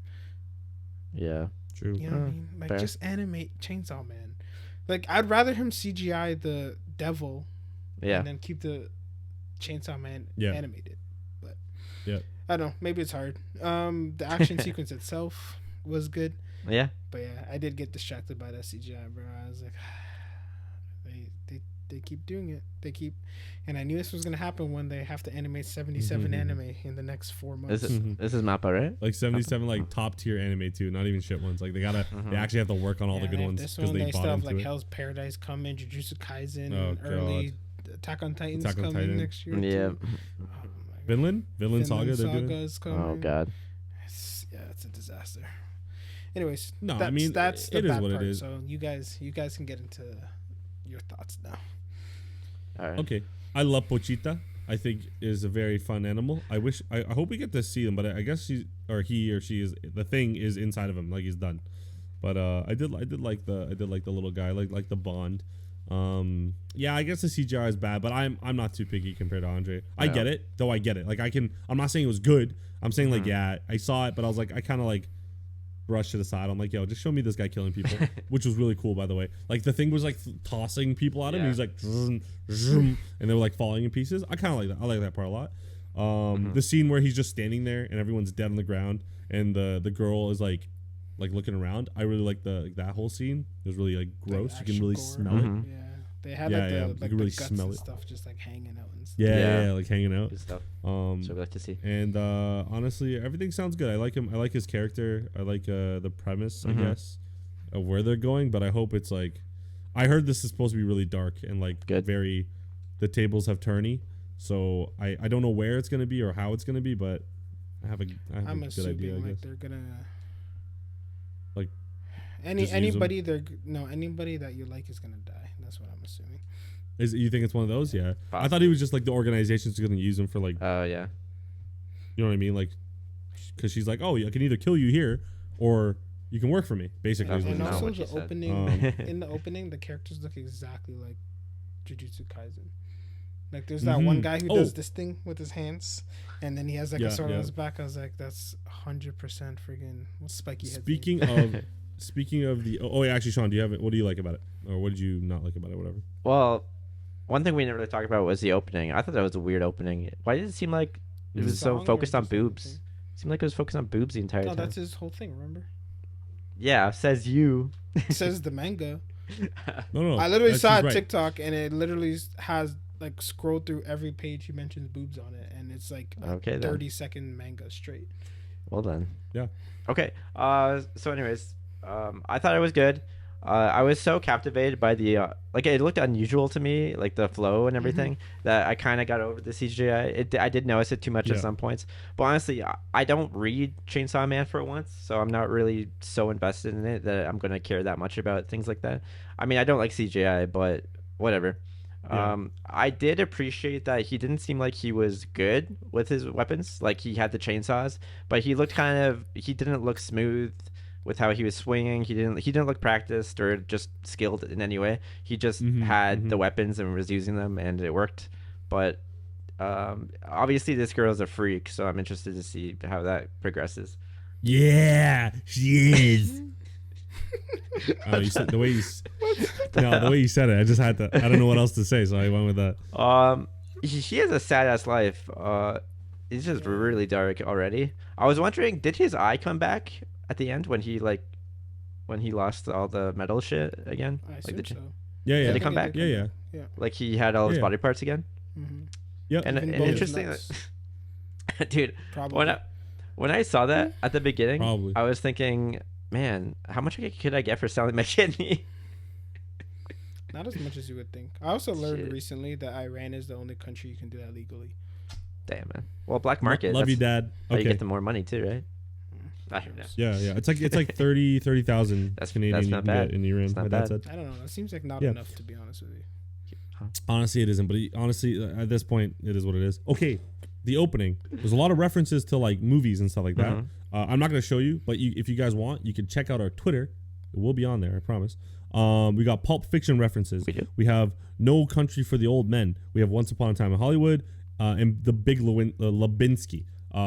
[SPEAKER 2] Yeah.
[SPEAKER 3] True.
[SPEAKER 1] You know what I mean? Like just animate Chainsaw Man. Like I'd rather him CGI the devil, and then keep the Chainsaw Man animated. But I don't know. Maybe it's hard. The action sequence itself was good.
[SPEAKER 2] Yeah.
[SPEAKER 1] But yeah, I did get distracted by that CGI, bro. I was like, they keep doing it. They keep, and I knew this was gonna happen when they have to animate 77 anime in the next 4 months.
[SPEAKER 2] This is Mappa, right?
[SPEAKER 3] Like 77, like top tier anime too. Not even shit ones. Like they actually have to work on all the good ones
[SPEAKER 1] because they still have like Hell's Paradise coming, Jujutsu Kaisen, and early Attack on Titan's coming next year.
[SPEAKER 2] Yeah.
[SPEAKER 3] Vinland Saga.
[SPEAKER 1] Saga's coming.
[SPEAKER 2] Oh god.
[SPEAKER 1] It's a disaster. Anyways,
[SPEAKER 3] no,
[SPEAKER 1] I mean that's the bad part.
[SPEAKER 3] It is.
[SPEAKER 1] So you guys can get into your thoughts now.
[SPEAKER 2] All right.
[SPEAKER 3] Okay, I love Pochita. I think is a very fun animal. I hope we get to see him, but I guess he or she is the thing is inside of him, like he's done. But I did like the little guy, like the Bond. Yeah, I guess the CGI is bad, but I'm not too picky compared to Andre. I get it, though. I get it. Like I'm not saying it was good. I'm saying like I saw it, but I was like I kind of like brushed it aside. I'm like, yo, just show me this guy killing people, which was really cool, by the way. Like the thing was like tossing people at him.
[SPEAKER 2] Yeah.
[SPEAKER 3] He's like, zoom, zoom, and they were like falling in pieces. I kind of like that. I like that part a lot. The scene where he's just standing there and everyone's dead on the ground and the girl is like looking around. I really like that whole scene. It was really like gross. You can really smell it.
[SPEAKER 1] Yeah, they had
[SPEAKER 3] Yeah,
[SPEAKER 1] like the
[SPEAKER 3] yeah,
[SPEAKER 1] like
[SPEAKER 3] you
[SPEAKER 1] the
[SPEAKER 3] can really
[SPEAKER 1] guts
[SPEAKER 3] smell
[SPEAKER 1] and
[SPEAKER 3] it.
[SPEAKER 1] stuff just like hanging out and stuff.
[SPEAKER 3] Yeah, like hanging out.
[SPEAKER 2] Good stuff.
[SPEAKER 3] Um,
[SPEAKER 2] So we like to see.
[SPEAKER 3] and honestly, everything sounds good. I like him. I like his character. I like the premise, I guess, of where they're going. But I hope it's like, I heard this is supposed to be really dark and like
[SPEAKER 2] Good.
[SPEAKER 3] very, the tables have turned. So I don't know where it's gonna be or how it's gonna be, but I have a
[SPEAKER 1] I'm
[SPEAKER 3] good
[SPEAKER 1] assuming
[SPEAKER 3] idea. I
[SPEAKER 1] like
[SPEAKER 3] guess.
[SPEAKER 1] they're gonna
[SPEAKER 3] Like,
[SPEAKER 1] any
[SPEAKER 3] just use 'em?
[SPEAKER 1] anybody that you like is gonna die. That's what I'm assuming.
[SPEAKER 3] You think it's one of those? Yeah. I
[SPEAKER 2] Possibly.
[SPEAKER 3] thought he was just like the organization's gonna use him for like,
[SPEAKER 2] Oh yeah.
[SPEAKER 3] you know what I mean? Like, because she's like, oh, I can either kill you here or you can work for me. Basically, is
[SPEAKER 2] That's
[SPEAKER 3] what
[SPEAKER 1] And
[SPEAKER 3] he
[SPEAKER 2] not
[SPEAKER 3] said.
[SPEAKER 1] also
[SPEAKER 2] what she
[SPEAKER 1] the
[SPEAKER 2] said.
[SPEAKER 1] opening in the opening, the characters look exactly like Jujutsu Kaisen. Like there's that one guy who does this thing with his hands, and then he has like a sword on his back. I was like, that's 100% friggin' what's Spiky Head's name?
[SPEAKER 3] Speaking of the actually, Sean, what do you like about it, or what did you not like about it, whatever?
[SPEAKER 2] Well, one thing we didn't really talk about was the opening. I thought that was a weird opening. Why did it seem like it was so
[SPEAKER 1] Song or
[SPEAKER 2] focused on
[SPEAKER 1] just everything?
[SPEAKER 2] boobs? It seemed like it was focused on boobs the entire
[SPEAKER 1] No,
[SPEAKER 2] time.
[SPEAKER 1] that's his whole thing. Remember?
[SPEAKER 2] Yeah, says you.
[SPEAKER 1] It says the manga.
[SPEAKER 3] No,
[SPEAKER 1] I literally
[SPEAKER 3] that's-
[SPEAKER 1] saw
[SPEAKER 3] she's
[SPEAKER 1] a
[SPEAKER 3] right.
[SPEAKER 1] TikTok, and it literally has like scroll through every page he mentions boobs on it, and it's like a
[SPEAKER 2] Okay, then.
[SPEAKER 1] 30-second manga straight.
[SPEAKER 2] Well then.
[SPEAKER 3] Yeah.
[SPEAKER 2] Okay. So anyways, I thought it was good. I was so captivated by the like it looked unusual to me, like the flow and everything, that I kind of got over the CGI. I did notice it too much at
[SPEAKER 3] Yeah.
[SPEAKER 2] some points, but honestly, I don't read Chainsaw Man for once, so I'm not really so invested in it that I'm gonna care that much about things like that. I mean, I don't like CGI, but whatever.
[SPEAKER 3] Yeah.
[SPEAKER 2] I did appreciate that he didn't seem like he was good with his weapons. Like he had the chainsaws, but he didn't look smooth with how he was swinging. He didn't look practiced or just skilled in any way. He just had the weapons and was using them, and it worked. But obviously this girl is a freak, so I'm interested to see how that progresses.
[SPEAKER 3] Yeah, she is. You said, the way you said it, I just had to. I don't know what else to say, so I went with that.
[SPEAKER 2] She has a sad ass life. It's just really dark already. I was wondering, did his eye come back at the end when he lost all the metal shit again?
[SPEAKER 1] I
[SPEAKER 2] Like
[SPEAKER 1] assume
[SPEAKER 2] the,
[SPEAKER 1] so.
[SPEAKER 3] Yeah, yeah.
[SPEAKER 2] Did it come back?
[SPEAKER 3] Yeah.
[SPEAKER 2] like he had all his
[SPEAKER 3] Yeah.
[SPEAKER 2] body parts again?
[SPEAKER 1] Mm-hmm.
[SPEAKER 3] Yep.
[SPEAKER 2] And
[SPEAKER 1] Even both
[SPEAKER 2] interesting,
[SPEAKER 1] nuts.
[SPEAKER 2] dude.
[SPEAKER 1] Probably.
[SPEAKER 2] When I saw that at the beginning,
[SPEAKER 3] Probably.
[SPEAKER 2] I was thinking, man, how much could I get for selling my kidney?
[SPEAKER 1] Not as much as you would think. I also learned
[SPEAKER 2] Shit.
[SPEAKER 1] recently that Iran is the only country you can do that legally.
[SPEAKER 2] Damn, man. Well, black market.
[SPEAKER 3] Love you,
[SPEAKER 2] that's
[SPEAKER 3] Dad.
[SPEAKER 2] how you
[SPEAKER 3] Okay.
[SPEAKER 2] get the more money too, right? I don't know.
[SPEAKER 3] Yeah. It's like 30,000
[SPEAKER 2] That's
[SPEAKER 3] Canadian
[SPEAKER 2] not
[SPEAKER 3] you can
[SPEAKER 2] bad.
[SPEAKER 3] get in Iran.
[SPEAKER 2] It's not
[SPEAKER 3] My dad
[SPEAKER 2] bad.
[SPEAKER 3] said.
[SPEAKER 1] I don't know. That seems like not
[SPEAKER 3] Yeah.
[SPEAKER 1] enough, to be honest with you.
[SPEAKER 3] Honestly, it isn't. But honestly, at this point, it is what it is. Okay, the opening. There's a lot of references to like movies and stuff like that. I'm not gonna show you, but if you guys want, you can check out our Twitter. It will be on there, I promise. We got Pulp Fiction references.
[SPEAKER 2] We do.
[SPEAKER 3] We have No Country for the Old Men. We have Once Upon a Time in Hollywood, and The Big Lewinsky.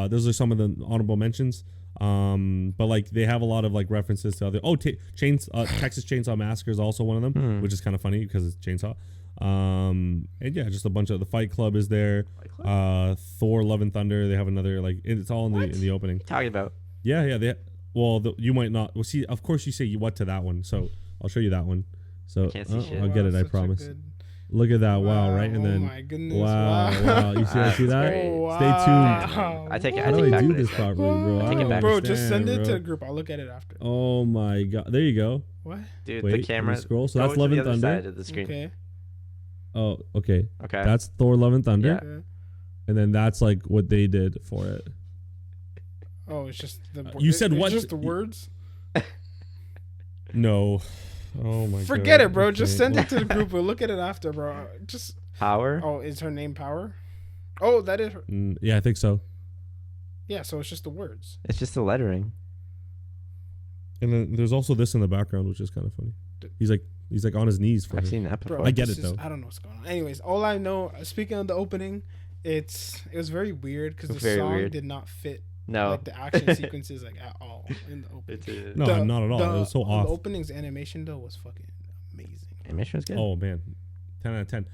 [SPEAKER 3] Those are some of the honorable mentions. But like they have a lot of like references to other. Texas Chainsaw Massacre is also one of them, which is kind of funny because it's chainsaw. And yeah, just a bunch of the Fight Club is there. Thor: Love and Thunder. They have another like it's all in the opening.
[SPEAKER 2] Talking about.
[SPEAKER 3] Yeah. You might not. Well, see, of course you say you what to that one, so I'll show you that one. So
[SPEAKER 2] Can't see shit.
[SPEAKER 3] I'll get it. I
[SPEAKER 1] such a
[SPEAKER 3] promise.
[SPEAKER 1] good-
[SPEAKER 3] Look at that! Wow, right? And
[SPEAKER 1] oh
[SPEAKER 3] then
[SPEAKER 1] my goodness!
[SPEAKER 3] wow! You see that?
[SPEAKER 2] Great.
[SPEAKER 3] Stay tuned.
[SPEAKER 1] Wow.
[SPEAKER 2] I take it.
[SPEAKER 3] How
[SPEAKER 2] I
[SPEAKER 3] do
[SPEAKER 2] take
[SPEAKER 3] I
[SPEAKER 2] back
[SPEAKER 3] do
[SPEAKER 2] what I
[SPEAKER 3] this
[SPEAKER 2] said.
[SPEAKER 3] properly, bro?
[SPEAKER 2] I take it back.
[SPEAKER 1] Bro, just send it
[SPEAKER 3] bro.
[SPEAKER 1] to the group. I'll look at it after.
[SPEAKER 3] Oh my god! There you go.
[SPEAKER 1] What?
[SPEAKER 2] Dude,
[SPEAKER 3] Wait,
[SPEAKER 2] the
[SPEAKER 3] let me
[SPEAKER 2] camera.
[SPEAKER 3] scroll. So
[SPEAKER 2] go
[SPEAKER 3] that's
[SPEAKER 2] to
[SPEAKER 3] Love
[SPEAKER 2] the
[SPEAKER 3] and
[SPEAKER 2] other
[SPEAKER 3] Thunder.
[SPEAKER 2] side of the screen.
[SPEAKER 1] Okay.
[SPEAKER 3] Oh, okay.
[SPEAKER 2] Okay.
[SPEAKER 3] That's Thor: Love and Thunder,
[SPEAKER 2] Yeah.
[SPEAKER 1] Okay.
[SPEAKER 3] and then that's like what they did for it.
[SPEAKER 1] Oh, it's just the.
[SPEAKER 3] You said
[SPEAKER 1] it's
[SPEAKER 3] what?
[SPEAKER 1] Just the words.
[SPEAKER 3] No. Oh my god.
[SPEAKER 1] Forget it, bro. Just
[SPEAKER 3] Okay.
[SPEAKER 1] send it to the group. We'll look at it after, bro. Just.
[SPEAKER 2] Power.
[SPEAKER 1] Oh, is her name Power? Oh, that is her.
[SPEAKER 3] Yeah, I think so.
[SPEAKER 1] Yeah, so it's just the words.
[SPEAKER 2] It's just the lettering.
[SPEAKER 3] And then there's also this in the background, which is kind of funny. He's like on his knees for
[SPEAKER 2] I've
[SPEAKER 3] her.
[SPEAKER 2] seen that before.
[SPEAKER 1] Bro,
[SPEAKER 3] I get
[SPEAKER 1] this
[SPEAKER 3] it,
[SPEAKER 1] is-
[SPEAKER 3] though.
[SPEAKER 1] I don't know what's going on. Anyways, all I know, speaking of the opening, it was very weird because the
[SPEAKER 2] Very
[SPEAKER 1] song
[SPEAKER 2] weird.
[SPEAKER 1] did not fit
[SPEAKER 2] No.
[SPEAKER 1] like the action sequences like at all in the opening.
[SPEAKER 3] No, not at all. It was so off.
[SPEAKER 1] The opening's animation though was fucking amazing.
[SPEAKER 2] Animation was good.
[SPEAKER 3] Oh man, 10 out of 10.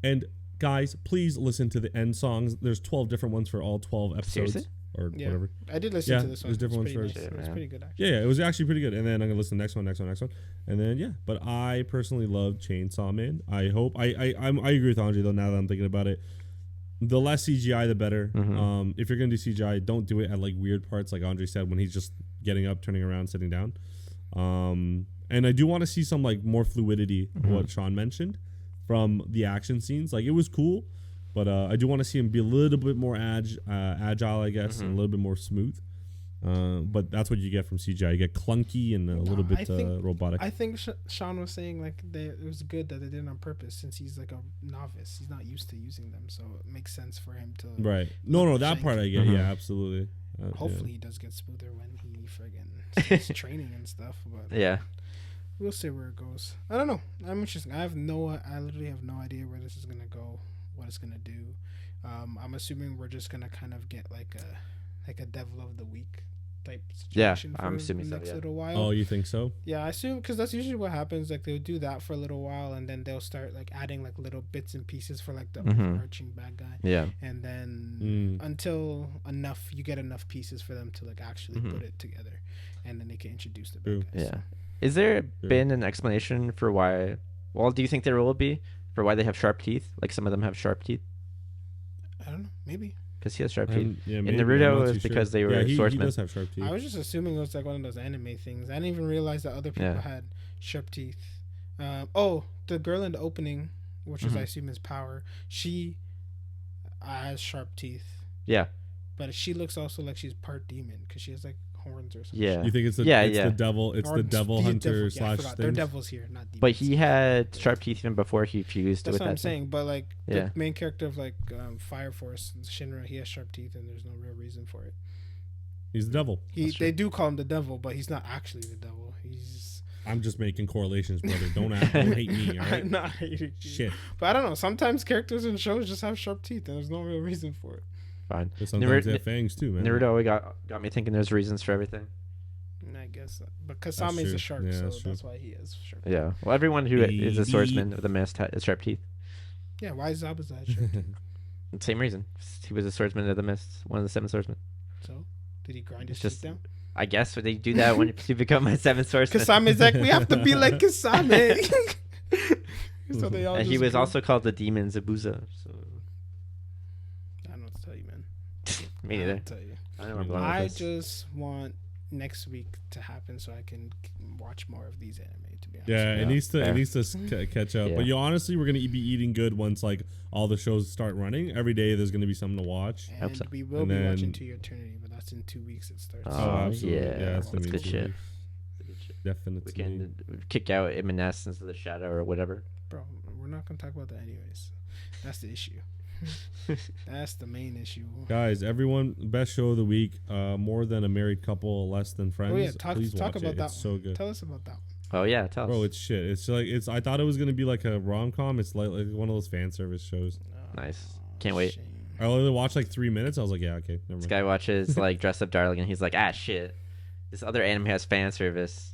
[SPEAKER 3] And guys, please listen to the end songs. There's 12 different ones for all 12 episodes.
[SPEAKER 2] Seriously?
[SPEAKER 3] Or
[SPEAKER 1] Yeah.
[SPEAKER 3] whatever.
[SPEAKER 1] I did listen to this one.
[SPEAKER 3] There's different
[SPEAKER 1] It
[SPEAKER 3] ones
[SPEAKER 1] was
[SPEAKER 3] for
[SPEAKER 1] pretty nice. It was pretty good actually.
[SPEAKER 3] Yeah, it was actually pretty good. And then I'm gonna listen to the next one, and then yeah. But I personally love Chainsaw Man. I hope I agree with Andre though. Now that I'm thinking about it, the less CGI, the better.
[SPEAKER 2] Mm-hmm.
[SPEAKER 3] If you're gonna do CGI, don't do it at like weird parts, like Andre said, when he's just getting up, turning around, sitting down. And I do want to see some like more fluidity, what Sean mentioned, from the action scenes. Like it was cool, but I do want to see him be a little bit more agile, I guess, and a little bit more smooth. But that's what you get from CGI. You get clunky and a little bit robotic.
[SPEAKER 1] I think Sean was saying like it was good that they did it on purpose since he's like a novice. He's not used to using them, so it makes sense for him to.
[SPEAKER 3] Right. No, that part I get. Yeah, absolutely.
[SPEAKER 1] Hopefully he does get smoother when he friggin' starts training and stuff. But
[SPEAKER 2] Yeah.
[SPEAKER 1] we'll see where it goes. I don't know. I'm interested. I literally have no idea where this is gonna go, what it's gonna do. I'm assuming we're just gonna kind of get like a Devil of the Week type situation.
[SPEAKER 2] I'm
[SPEAKER 1] for
[SPEAKER 2] assuming
[SPEAKER 1] the
[SPEAKER 2] so,
[SPEAKER 1] next
[SPEAKER 2] yeah.
[SPEAKER 1] little while.
[SPEAKER 3] Oh, you think so?
[SPEAKER 1] Yeah, I assume because that's usually what happens. Like they'll do that for a little while, and then they'll start like adding like little bits and pieces for like the overarching bad guy.
[SPEAKER 2] Yeah.
[SPEAKER 1] And then until you get enough pieces for them to like actually put it together, and then they can introduce the bad guys.
[SPEAKER 2] Yeah. Is there been an explanation for why? Well, do you think there will be for why they have sharp teeth? Like some of them have sharp teeth.
[SPEAKER 1] I don't know. Maybe.
[SPEAKER 2] Because he has sharp teeth.
[SPEAKER 3] Yeah,
[SPEAKER 2] In
[SPEAKER 3] maybe,
[SPEAKER 2] Naruto,
[SPEAKER 3] I'm not
[SPEAKER 2] it was
[SPEAKER 3] too
[SPEAKER 2] because
[SPEAKER 3] sure.
[SPEAKER 2] they were
[SPEAKER 3] he
[SPEAKER 2] swordsmen.
[SPEAKER 3] does have sharp teeth.
[SPEAKER 1] I was just assuming it was like one of those anime things. I didn't even realize that other people had sharp teeth. The girl in the opening, which is I assume is Power, she has sharp teeth.
[SPEAKER 2] Yeah.
[SPEAKER 1] But she looks also like she's part demon because she has like horns or something.
[SPEAKER 2] Yeah.
[SPEAKER 3] You think it's the devil? It's the devil hunter slash
[SPEAKER 1] they're
[SPEAKER 3] thing.
[SPEAKER 1] devils here, not demons.
[SPEAKER 2] But he had sharp teeth even before he fused
[SPEAKER 1] That's
[SPEAKER 2] with
[SPEAKER 1] what
[SPEAKER 2] that
[SPEAKER 1] I'm
[SPEAKER 2] thing.
[SPEAKER 1] saying. But like the main character of like Fire Force, Shinra, he has sharp teeth, and there's no real reason for it.
[SPEAKER 3] He's the devil.
[SPEAKER 1] They do call him the devil, but he's not actually the devil.
[SPEAKER 3] I'm just making correlations, brother. Don't hate me. All right?
[SPEAKER 1] I'm not hating you.
[SPEAKER 3] Shit.
[SPEAKER 1] But I don't know. Sometimes characters in shows just have sharp teeth, and there's no real reason for it.
[SPEAKER 2] Fine.
[SPEAKER 3] But sometimes they have fangs too, man.
[SPEAKER 2] Naruto got me thinking there's reasons for everything.
[SPEAKER 1] And I guess, but Kasame's a shark,
[SPEAKER 3] Yeah,
[SPEAKER 1] so
[SPEAKER 3] that's
[SPEAKER 1] that's why he has sharp.
[SPEAKER 2] Yeah. Well, everyone who is a swordsman with a mist has sharp teeth.
[SPEAKER 1] Yeah. Why is Zabuza have sharp teeth?
[SPEAKER 2] Same reason. He was a swordsman of the mist, one of the 7 swordsmen.
[SPEAKER 1] So, did he grind his
[SPEAKER 2] It's just-
[SPEAKER 1] teeth down?
[SPEAKER 2] I guess they do that when you become a 7 swordsman.
[SPEAKER 1] Kasame's like, we have to be like Kasame. So they all
[SPEAKER 2] And he
[SPEAKER 1] just
[SPEAKER 2] was
[SPEAKER 1] go-
[SPEAKER 2] also called the demon Zabuza. So
[SPEAKER 1] I don't know what to tell you, man.
[SPEAKER 2] me
[SPEAKER 1] I
[SPEAKER 2] neither.
[SPEAKER 1] don't tell you.
[SPEAKER 2] I don't know where I'm going
[SPEAKER 1] I
[SPEAKER 2] with this.
[SPEAKER 1] just want next week to happen so I can watch more of these anime. To be honest.
[SPEAKER 3] Yeah,
[SPEAKER 2] Yeah,
[SPEAKER 3] it needs
[SPEAKER 2] fair.
[SPEAKER 3] to catch up.
[SPEAKER 2] Yeah.
[SPEAKER 3] But honestly, we're gonna be eating good once like all the shows start running. Every day there's gonna be something to watch.
[SPEAKER 1] And
[SPEAKER 2] Hope so.
[SPEAKER 1] we will
[SPEAKER 3] And
[SPEAKER 1] be
[SPEAKER 3] then-
[SPEAKER 1] watching To Your Eternity, but that's in 2 weeks. It starts.
[SPEAKER 2] Oh,
[SPEAKER 3] absolutely.
[SPEAKER 2] yeah.
[SPEAKER 3] it's gonna
[SPEAKER 2] That's
[SPEAKER 3] be
[SPEAKER 2] good
[SPEAKER 3] 2
[SPEAKER 2] shit.
[SPEAKER 3] weeks. Definitely.
[SPEAKER 2] We can kick out Imminence into the shadow or whatever.
[SPEAKER 1] Bro, we're not gonna talk about that anyways. That's the issue. That's the main issue.
[SPEAKER 3] Guys, everyone, best show of the week. More than a married couple, less than friends.
[SPEAKER 1] Oh yeah,
[SPEAKER 3] Please
[SPEAKER 1] talk
[SPEAKER 3] watch
[SPEAKER 1] about
[SPEAKER 3] it.
[SPEAKER 1] that.
[SPEAKER 3] It's so good.
[SPEAKER 1] Tell us about that one.
[SPEAKER 2] Oh yeah, tell us.
[SPEAKER 3] Bro, it's shit. It's like I thought it was gonna be like a rom com. It's like one of those fan service shows.
[SPEAKER 2] Nice. Can't wait.
[SPEAKER 1] Shame.
[SPEAKER 3] I only watched like 3 minutes. I was like, yeah, okay, never
[SPEAKER 2] This
[SPEAKER 3] mind.
[SPEAKER 2] guy watches like Dress Up Darling and he's like, shit. This other anime has fan service.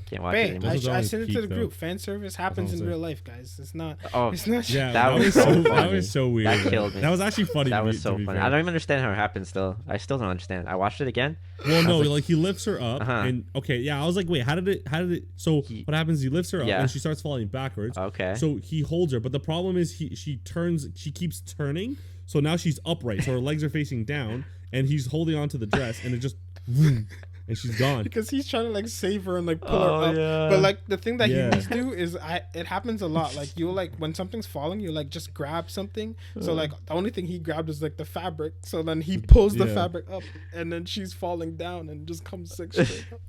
[SPEAKER 2] Can't watch it
[SPEAKER 1] Hey,
[SPEAKER 2] anymore.
[SPEAKER 3] Those are
[SPEAKER 1] I
[SPEAKER 3] on
[SPEAKER 1] sent it to
[SPEAKER 3] peak,
[SPEAKER 1] the
[SPEAKER 3] though.
[SPEAKER 1] group. Fan service happens
[SPEAKER 3] That's
[SPEAKER 1] in
[SPEAKER 3] what I'm
[SPEAKER 1] real life, guys. It's not.
[SPEAKER 2] Oh,
[SPEAKER 1] It's not.
[SPEAKER 3] Yeah,
[SPEAKER 2] That was so
[SPEAKER 3] that
[SPEAKER 2] funny.
[SPEAKER 3] was so weird.
[SPEAKER 2] That
[SPEAKER 3] man.
[SPEAKER 2] killed me.
[SPEAKER 3] That was actually funny.
[SPEAKER 2] that
[SPEAKER 3] to
[SPEAKER 2] was
[SPEAKER 3] be-
[SPEAKER 2] so
[SPEAKER 3] to be
[SPEAKER 2] funny.
[SPEAKER 3] fair.
[SPEAKER 2] I don't even understand how it happened still. I still don't understand. I watched it again.
[SPEAKER 3] Well, no,
[SPEAKER 2] was
[SPEAKER 3] like he lifts her up, and okay, yeah, I was like, wait, how did it? So what happens? He lifts her up,
[SPEAKER 2] Yeah.
[SPEAKER 3] and she starts falling backwards.
[SPEAKER 2] Okay.
[SPEAKER 3] So he holds her, but the problem is she keeps turning, so now she's upright, so her legs are facing down, and he's holding onto the dress, and it just, boom, and she's gone.
[SPEAKER 1] Because he's trying to like save her and like pull her
[SPEAKER 2] Oh,
[SPEAKER 1] up.
[SPEAKER 2] yeah.
[SPEAKER 1] But like the thing that
[SPEAKER 3] Yeah.
[SPEAKER 1] he must do is it happens a lot. Like you like when something's falling, you like just grab something. So like the only thing he grabbed is like the fabric. So then he pulls the
[SPEAKER 3] Yeah.
[SPEAKER 1] fabric up, and then she's falling down and just comes straight up.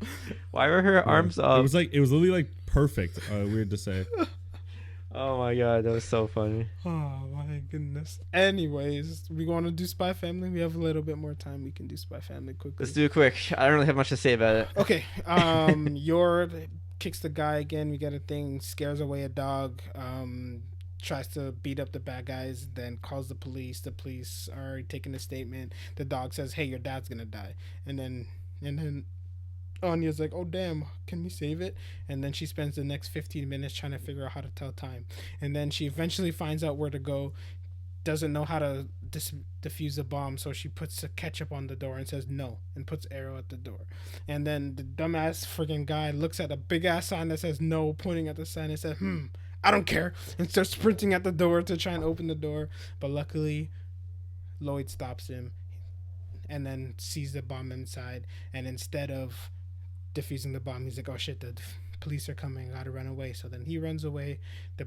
[SPEAKER 2] Why were her arms
[SPEAKER 3] It
[SPEAKER 2] up?
[SPEAKER 3] was literally like perfect. Weird to say.
[SPEAKER 2] Oh my god, that was so funny.
[SPEAKER 1] Oh my goodness. Anyways, we want to do Spy Family. We have a little bit more time. We can do Spy Family quickly.
[SPEAKER 2] Let's do it quick. I don't really have much to say about it.
[SPEAKER 1] Okay. Your kicks the guy again. We get a thing. Scares away a dog. tries to beat up the bad guys, then calls the police. The police are taking a statement. The dog says, "Hey, your dad's gonna die," and then Anya's like, "Oh damn, can we save it?" And then she spends the next 15 minutes trying to figure out how to tell time, and then she eventually finds out where to go. Doesn't know how to defuse a bomb, so she puts a ketchup on the door and says no, and puts arrow at the door. And then the dumbass freaking guy looks at a big ass sign that says no, pointing at the sign, and says, I don't care, and starts sprinting at the door to try and open the door. But luckily, Lloyd stops him, and then sees the bomb inside. And instead of defusing the bomb, he's like, "Oh shit, the police are coming, I gotta run away." So then he runs away. The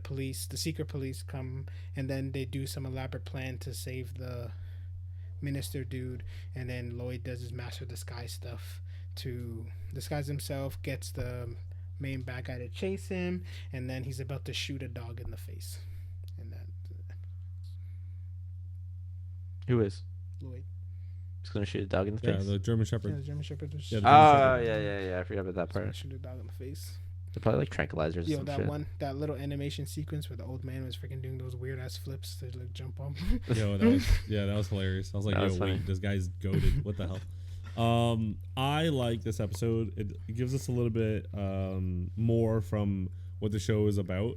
[SPEAKER 1] secret police come, and then they do some elaborate plan to save the minister dude. And then Lloyd does his master disguise stuff to disguise himself, gets the main bad guy to chase him, and then he's about to shoot a dog in the face. And then
[SPEAKER 2] Who is?
[SPEAKER 1] Lloyd.
[SPEAKER 2] He's gonna shoot a dog in the
[SPEAKER 3] Yeah,
[SPEAKER 2] face.
[SPEAKER 3] the German Shepherd.
[SPEAKER 1] Yeah, the German Shepherd.
[SPEAKER 3] Yeah, the
[SPEAKER 2] Oh yeah. I forgot about that
[SPEAKER 1] He's gonna
[SPEAKER 2] part.
[SPEAKER 1] shoot a dog in the face.
[SPEAKER 2] They're probably like tranquilizers.
[SPEAKER 1] Yo,
[SPEAKER 2] Or some
[SPEAKER 1] that
[SPEAKER 2] shit.
[SPEAKER 1] that little animation sequence where the old man was freaking doing those weird ass flips to like jump up.
[SPEAKER 3] Yo, that was hilarious. I was like,
[SPEAKER 2] That
[SPEAKER 3] yo,
[SPEAKER 2] was funny.
[SPEAKER 3] wait, this guy's goated. What the hell? I like this episode. It gives us a little bit more from what the show is about.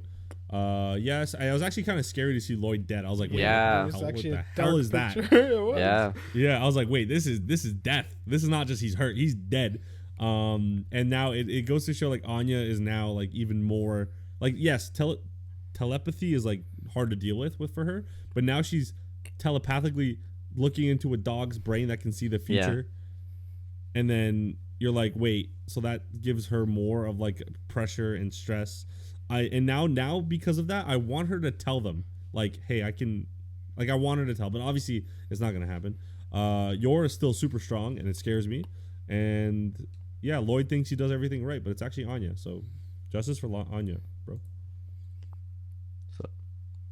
[SPEAKER 3] Yes, I was actually kind of scary to see Lloyd dead. I was like, wait,
[SPEAKER 2] Yeah.
[SPEAKER 3] what
[SPEAKER 1] It's
[SPEAKER 3] the
[SPEAKER 1] actually a
[SPEAKER 3] hell
[SPEAKER 1] dark
[SPEAKER 3] is that?
[SPEAKER 1] picture. It was.
[SPEAKER 2] Yeah.
[SPEAKER 3] Yeah, I was like, wait, this is death. This is not just he's hurt, he's dead. And now it goes to show like Anya is now like even more like, yes, telepathy is like hard to deal with for her, but now she's telepathically looking into a dog's brain that can see the future. And then you're like, wait, so that gives her more of like pressure and stress. Now because of that, I want her to tell them like, hey, I want her to tell, but obviously it's not gonna happen. Yor is still super strong, and it scares me. And yeah, Lloyd thinks he does everything right, but it's actually Anya. So justice for Anya, bro.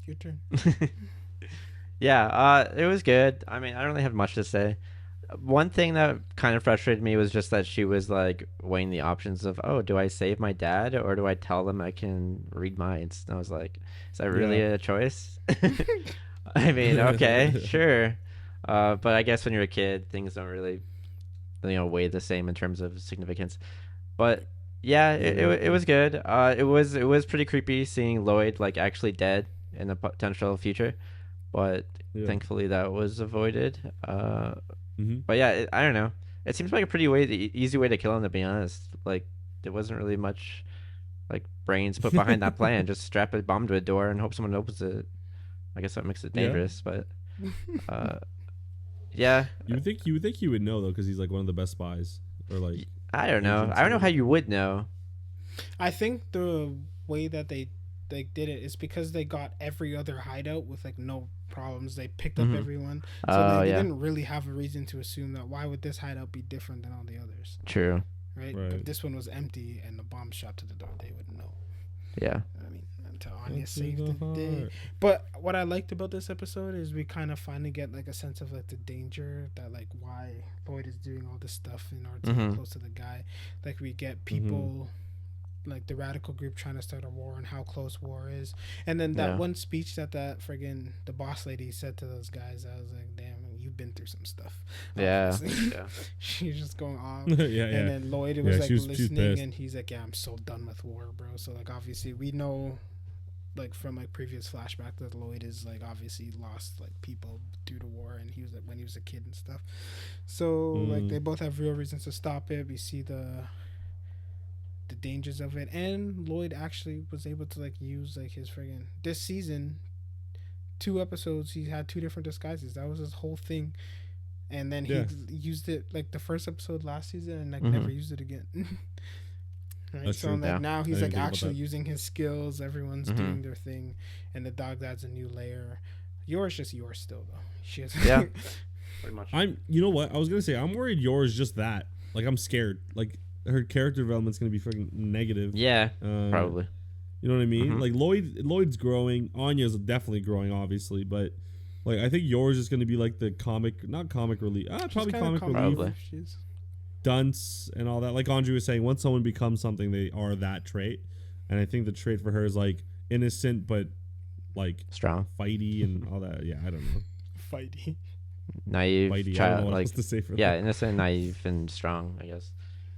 [SPEAKER 1] Your turn.
[SPEAKER 2] Yeah, it was good. I mean, I don't really have much to say. One thing that kind of frustrated me was just that she was like weighing the options of, oh, do I save my dad or do I tell them I can read minds? And I was like, is that really a choice? I mean, okay, sure. But I guess when you're a kid, things don't really, weigh the same in terms of significance. But yeah, it was good. It was pretty creepy seeing Lloyd like actually dead in a potential future, but thankfully that was avoided. But yeah, I don't know. It seems like a pretty easy way to kill him, to be honest. Like there wasn't really much like brains put behind that plan. Just strap a bomb to a door and hope someone opens it. I guess that makes it dangerous, but yeah.
[SPEAKER 3] You would think he would know though, because he's like one of the best spies, or like
[SPEAKER 2] I don't know. I don't know how you would know.
[SPEAKER 1] I think the way that they did it is because they got every other hideout with like no problems. They picked up everyone, so they didn't really have a reason to assume that why would this hideout be different than all the others.
[SPEAKER 2] True.
[SPEAKER 1] Right? But this one was empty and the bomb shot to the door. They wouldn't know.
[SPEAKER 2] Yeah.
[SPEAKER 1] I mean, until Anya saved the day. But what I liked about this episode is we kind of finally get like a sense of like the danger that like why Lloyd is doing all this stuff in order to get close to the guy. Like we get people like the radical group trying to start a war and how close war is. And then that one speech that friggin' the boss lady said to those guys, I was like, damn, you've been through some stuff.
[SPEAKER 2] Yeah.
[SPEAKER 1] She's just going off.
[SPEAKER 3] And
[SPEAKER 1] then Lloyd was like listening,
[SPEAKER 3] she
[SPEAKER 1] and he's like, yeah, I'm so done with war, bro. So like obviously we know like from like previous flashback that Lloyd is like obviously lost like people due to war, and he was like when he was a kid and stuff. So like they both have real reasons to stop it. We see the dangers of it, and Lloyd actually was able to like use like his friggin' this season 2 episodes he had 2 different disguises. That was his whole thing. And then he used it like the first episode last season and like never used it again. Right?
[SPEAKER 3] That's
[SPEAKER 1] so
[SPEAKER 3] true.
[SPEAKER 1] like now he's like actually
[SPEAKER 3] that.
[SPEAKER 1] using his skills. Everyone's doing their thing, and the dog adds a new layer. Yours just yours still though. She has
[SPEAKER 2] Pretty much.
[SPEAKER 3] You know what I was gonna say, I'm worried yours just that, like I'm scared, like her character development's gonna be freaking negative.
[SPEAKER 2] Yeah, probably.
[SPEAKER 3] You know what I mean? Like Lloyd's growing, Anya's definitely growing, obviously, but like I think yours is gonna be like the not comic relief, probably comic relief,
[SPEAKER 2] Probably.
[SPEAKER 3] dunce and all that. Like Andre was saying, once someone becomes something, they are that trait, and I think the trait for her is like innocent but like
[SPEAKER 2] Strong,
[SPEAKER 3] fighty and all that. Yeah, I don't know.
[SPEAKER 1] Fighty.
[SPEAKER 2] naive,
[SPEAKER 3] Fighty. I don't know
[SPEAKER 2] child,
[SPEAKER 3] what
[SPEAKER 2] like
[SPEAKER 3] else to say for
[SPEAKER 2] yeah,
[SPEAKER 3] that.
[SPEAKER 2] innocent, naive, and strong. I guess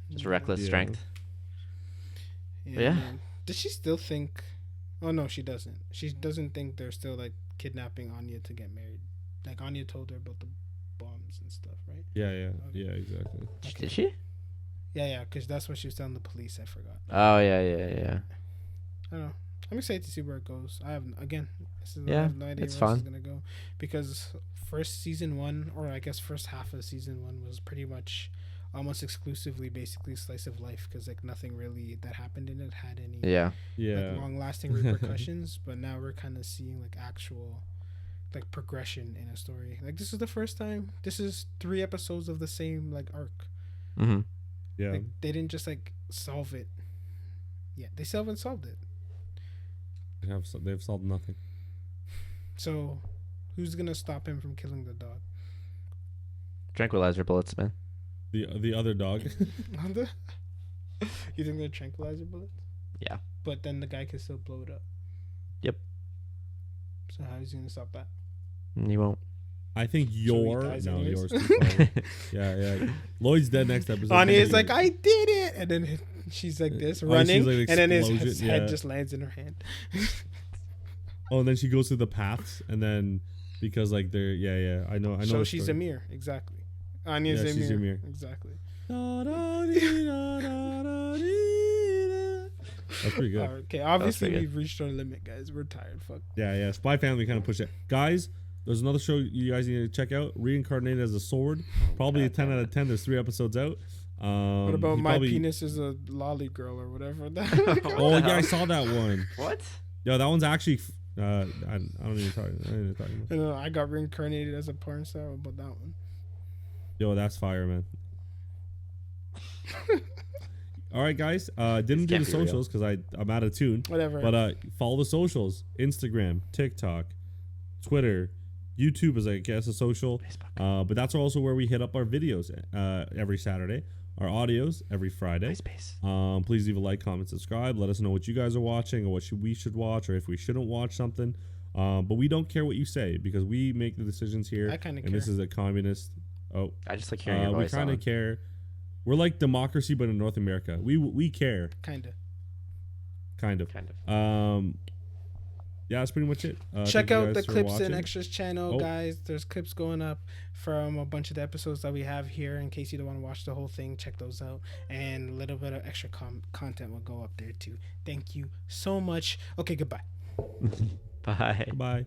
[SPEAKER 2] just reckless
[SPEAKER 3] Yeah.
[SPEAKER 2] strength. Yeah.
[SPEAKER 1] Man. Does she still think? Oh no, she doesn't. She doesn't think they're still like kidnapping Anya to get married. Like Anya told her about the bombs and stuff, right?
[SPEAKER 3] Yeah, exactly.
[SPEAKER 2] Did she?
[SPEAKER 1] Yeah, because that's what she was telling the police. I forgot.
[SPEAKER 2] Oh yeah.
[SPEAKER 1] I don't know. I'm excited to see where it goes. I have I
[SPEAKER 2] Yeah,
[SPEAKER 1] have no idea
[SPEAKER 2] it's
[SPEAKER 1] where this is
[SPEAKER 2] fun.
[SPEAKER 1] gonna go because first season one, or I guess first half of season one, was pretty much almost exclusively basically slice of life because like nothing really that happened in it had any
[SPEAKER 2] Yeah.
[SPEAKER 1] like long lasting repercussions. But now we're kind of seeing like actual like progression in a story. Like this is the first time. This is 3 episodes of the same like arc.
[SPEAKER 2] Mm-hmm.
[SPEAKER 3] Yeah.
[SPEAKER 1] Like they didn't just like solve it. Yeah, they still haven't solved it.
[SPEAKER 3] They've solved nothing.
[SPEAKER 1] So, who's gonna stop him from killing the dog?
[SPEAKER 2] Tranquilizer bullets, man.
[SPEAKER 3] The other dog.
[SPEAKER 1] You think they're tranquilizer bullets?
[SPEAKER 2] Yeah.
[SPEAKER 1] But then the guy can still blow it up.
[SPEAKER 2] Yep.
[SPEAKER 1] So how is he gonna stop that?
[SPEAKER 2] You won't.
[SPEAKER 3] I think
[SPEAKER 1] he dies anyways?
[SPEAKER 3] yours. Too far. Yeah. Lloyd's dead next episode.
[SPEAKER 1] Anya is like, I did it, and then she's like this running,
[SPEAKER 3] she's like
[SPEAKER 1] and then his
[SPEAKER 3] explosion,
[SPEAKER 1] head
[SPEAKER 3] yeah.
[SPEAKER 1] just lands in her hand.
[SPEAKER 3] Oh, and then she goes through the paths, and then because like they're I know.
[SPEAKER 1] So
[SPEAKER 3] the
[SPEAKER 1] she's
[SPEAKER 3] story.
[SPEAKER 1] Ymir, exactly. Anya's
[SPEAKER 3] Yeah, she's
[SPEAKER 1] Ymir,
[SPEAKER 3] Ymir.
[SPEAKER 1] exactly.
[SPEAKER 3] That's pretty good.
[SPEAKER 1] Okay, obviously
[SPEAKER 2] pretty good.
[SPEAKER 1] we've reached our limit, guys. We're tired. Fuck.
[SPEAKER 3] Yeah. Spy Family kind of pushed it. Guys, there's another show you guys need to check out. Reincarnated as a Sword. Probably a 10 out of 10. There's 3 episoems out.
[SPEAKER 1] What about my penis is a lolly girl or whatever?
[SPEAKER 3] Oh yeah, I saw that one.
[SPEAKER 2] What?
[SPEAKER 3] Yo, that one's actually. I don't even talk. I don't even talk about.
[SPEAKER 1] I got reincarnated as a porn star. What about that one?
[SPEAKER 3] Yo, that's fire, man. All right, guys. Didn't do
[SPEAKER 2] can't
[SPEAKER 3] the
[SPEAKER 2] be real.
[SPEAKER 3] socials because I'm out of tune.
[SPEAKER 1] Whatever.
[SPEAKER 3] But follow the socials: Instagram, TikTok, Twitter, YouTube is I guess a social.
[SPEAKER 2] Facebook.
[SPEAKER 3] But that's also where we hit up our videos every Saturday, our audios every Friday.
[SPEAKER 2] MySpace.
[SPEAKER 3] Please leave a like, comment, subscribe. Let us know what you guys are watching or what we should watch or if we shouldn't watch something. But we don't care what you say because we make the decisions here.
[SPEAKER 1] I kind of
[SPEAKER 3] and
[SPEAKER 1] care.
[SPEAKER 3] this is a communist. Oh,
[SPEAKER 2] I just like hearing your
[SPEAKER 3] we
[SPEAKER 2] voice.
[SPEAKER 3] kind of care. We're like democracy, but in North America. We care.
[SPEAKER 1] Kind of.
[SPEAKER 3] Kind of. Yeah, that's pretty much it.
[SPEAKER 1] Check
[SPEAKER 3] thank you
[SPEAKER 1] out the
[SPEAKER 3] guys for
[SPEAKER 1] Clips and
[SPEAKER 3] watching.
[SPEAKER 1] Extras channel, guys. There's clips going up from a bunch of the episodes that we have here. In case you don't want to watch the whole thing, check those out. And a little bit of extra content will go up there too. Thank you so much. Okay, goodbye.
[SPEAKER 2] Bye.
[SPEAKER 3] Bye.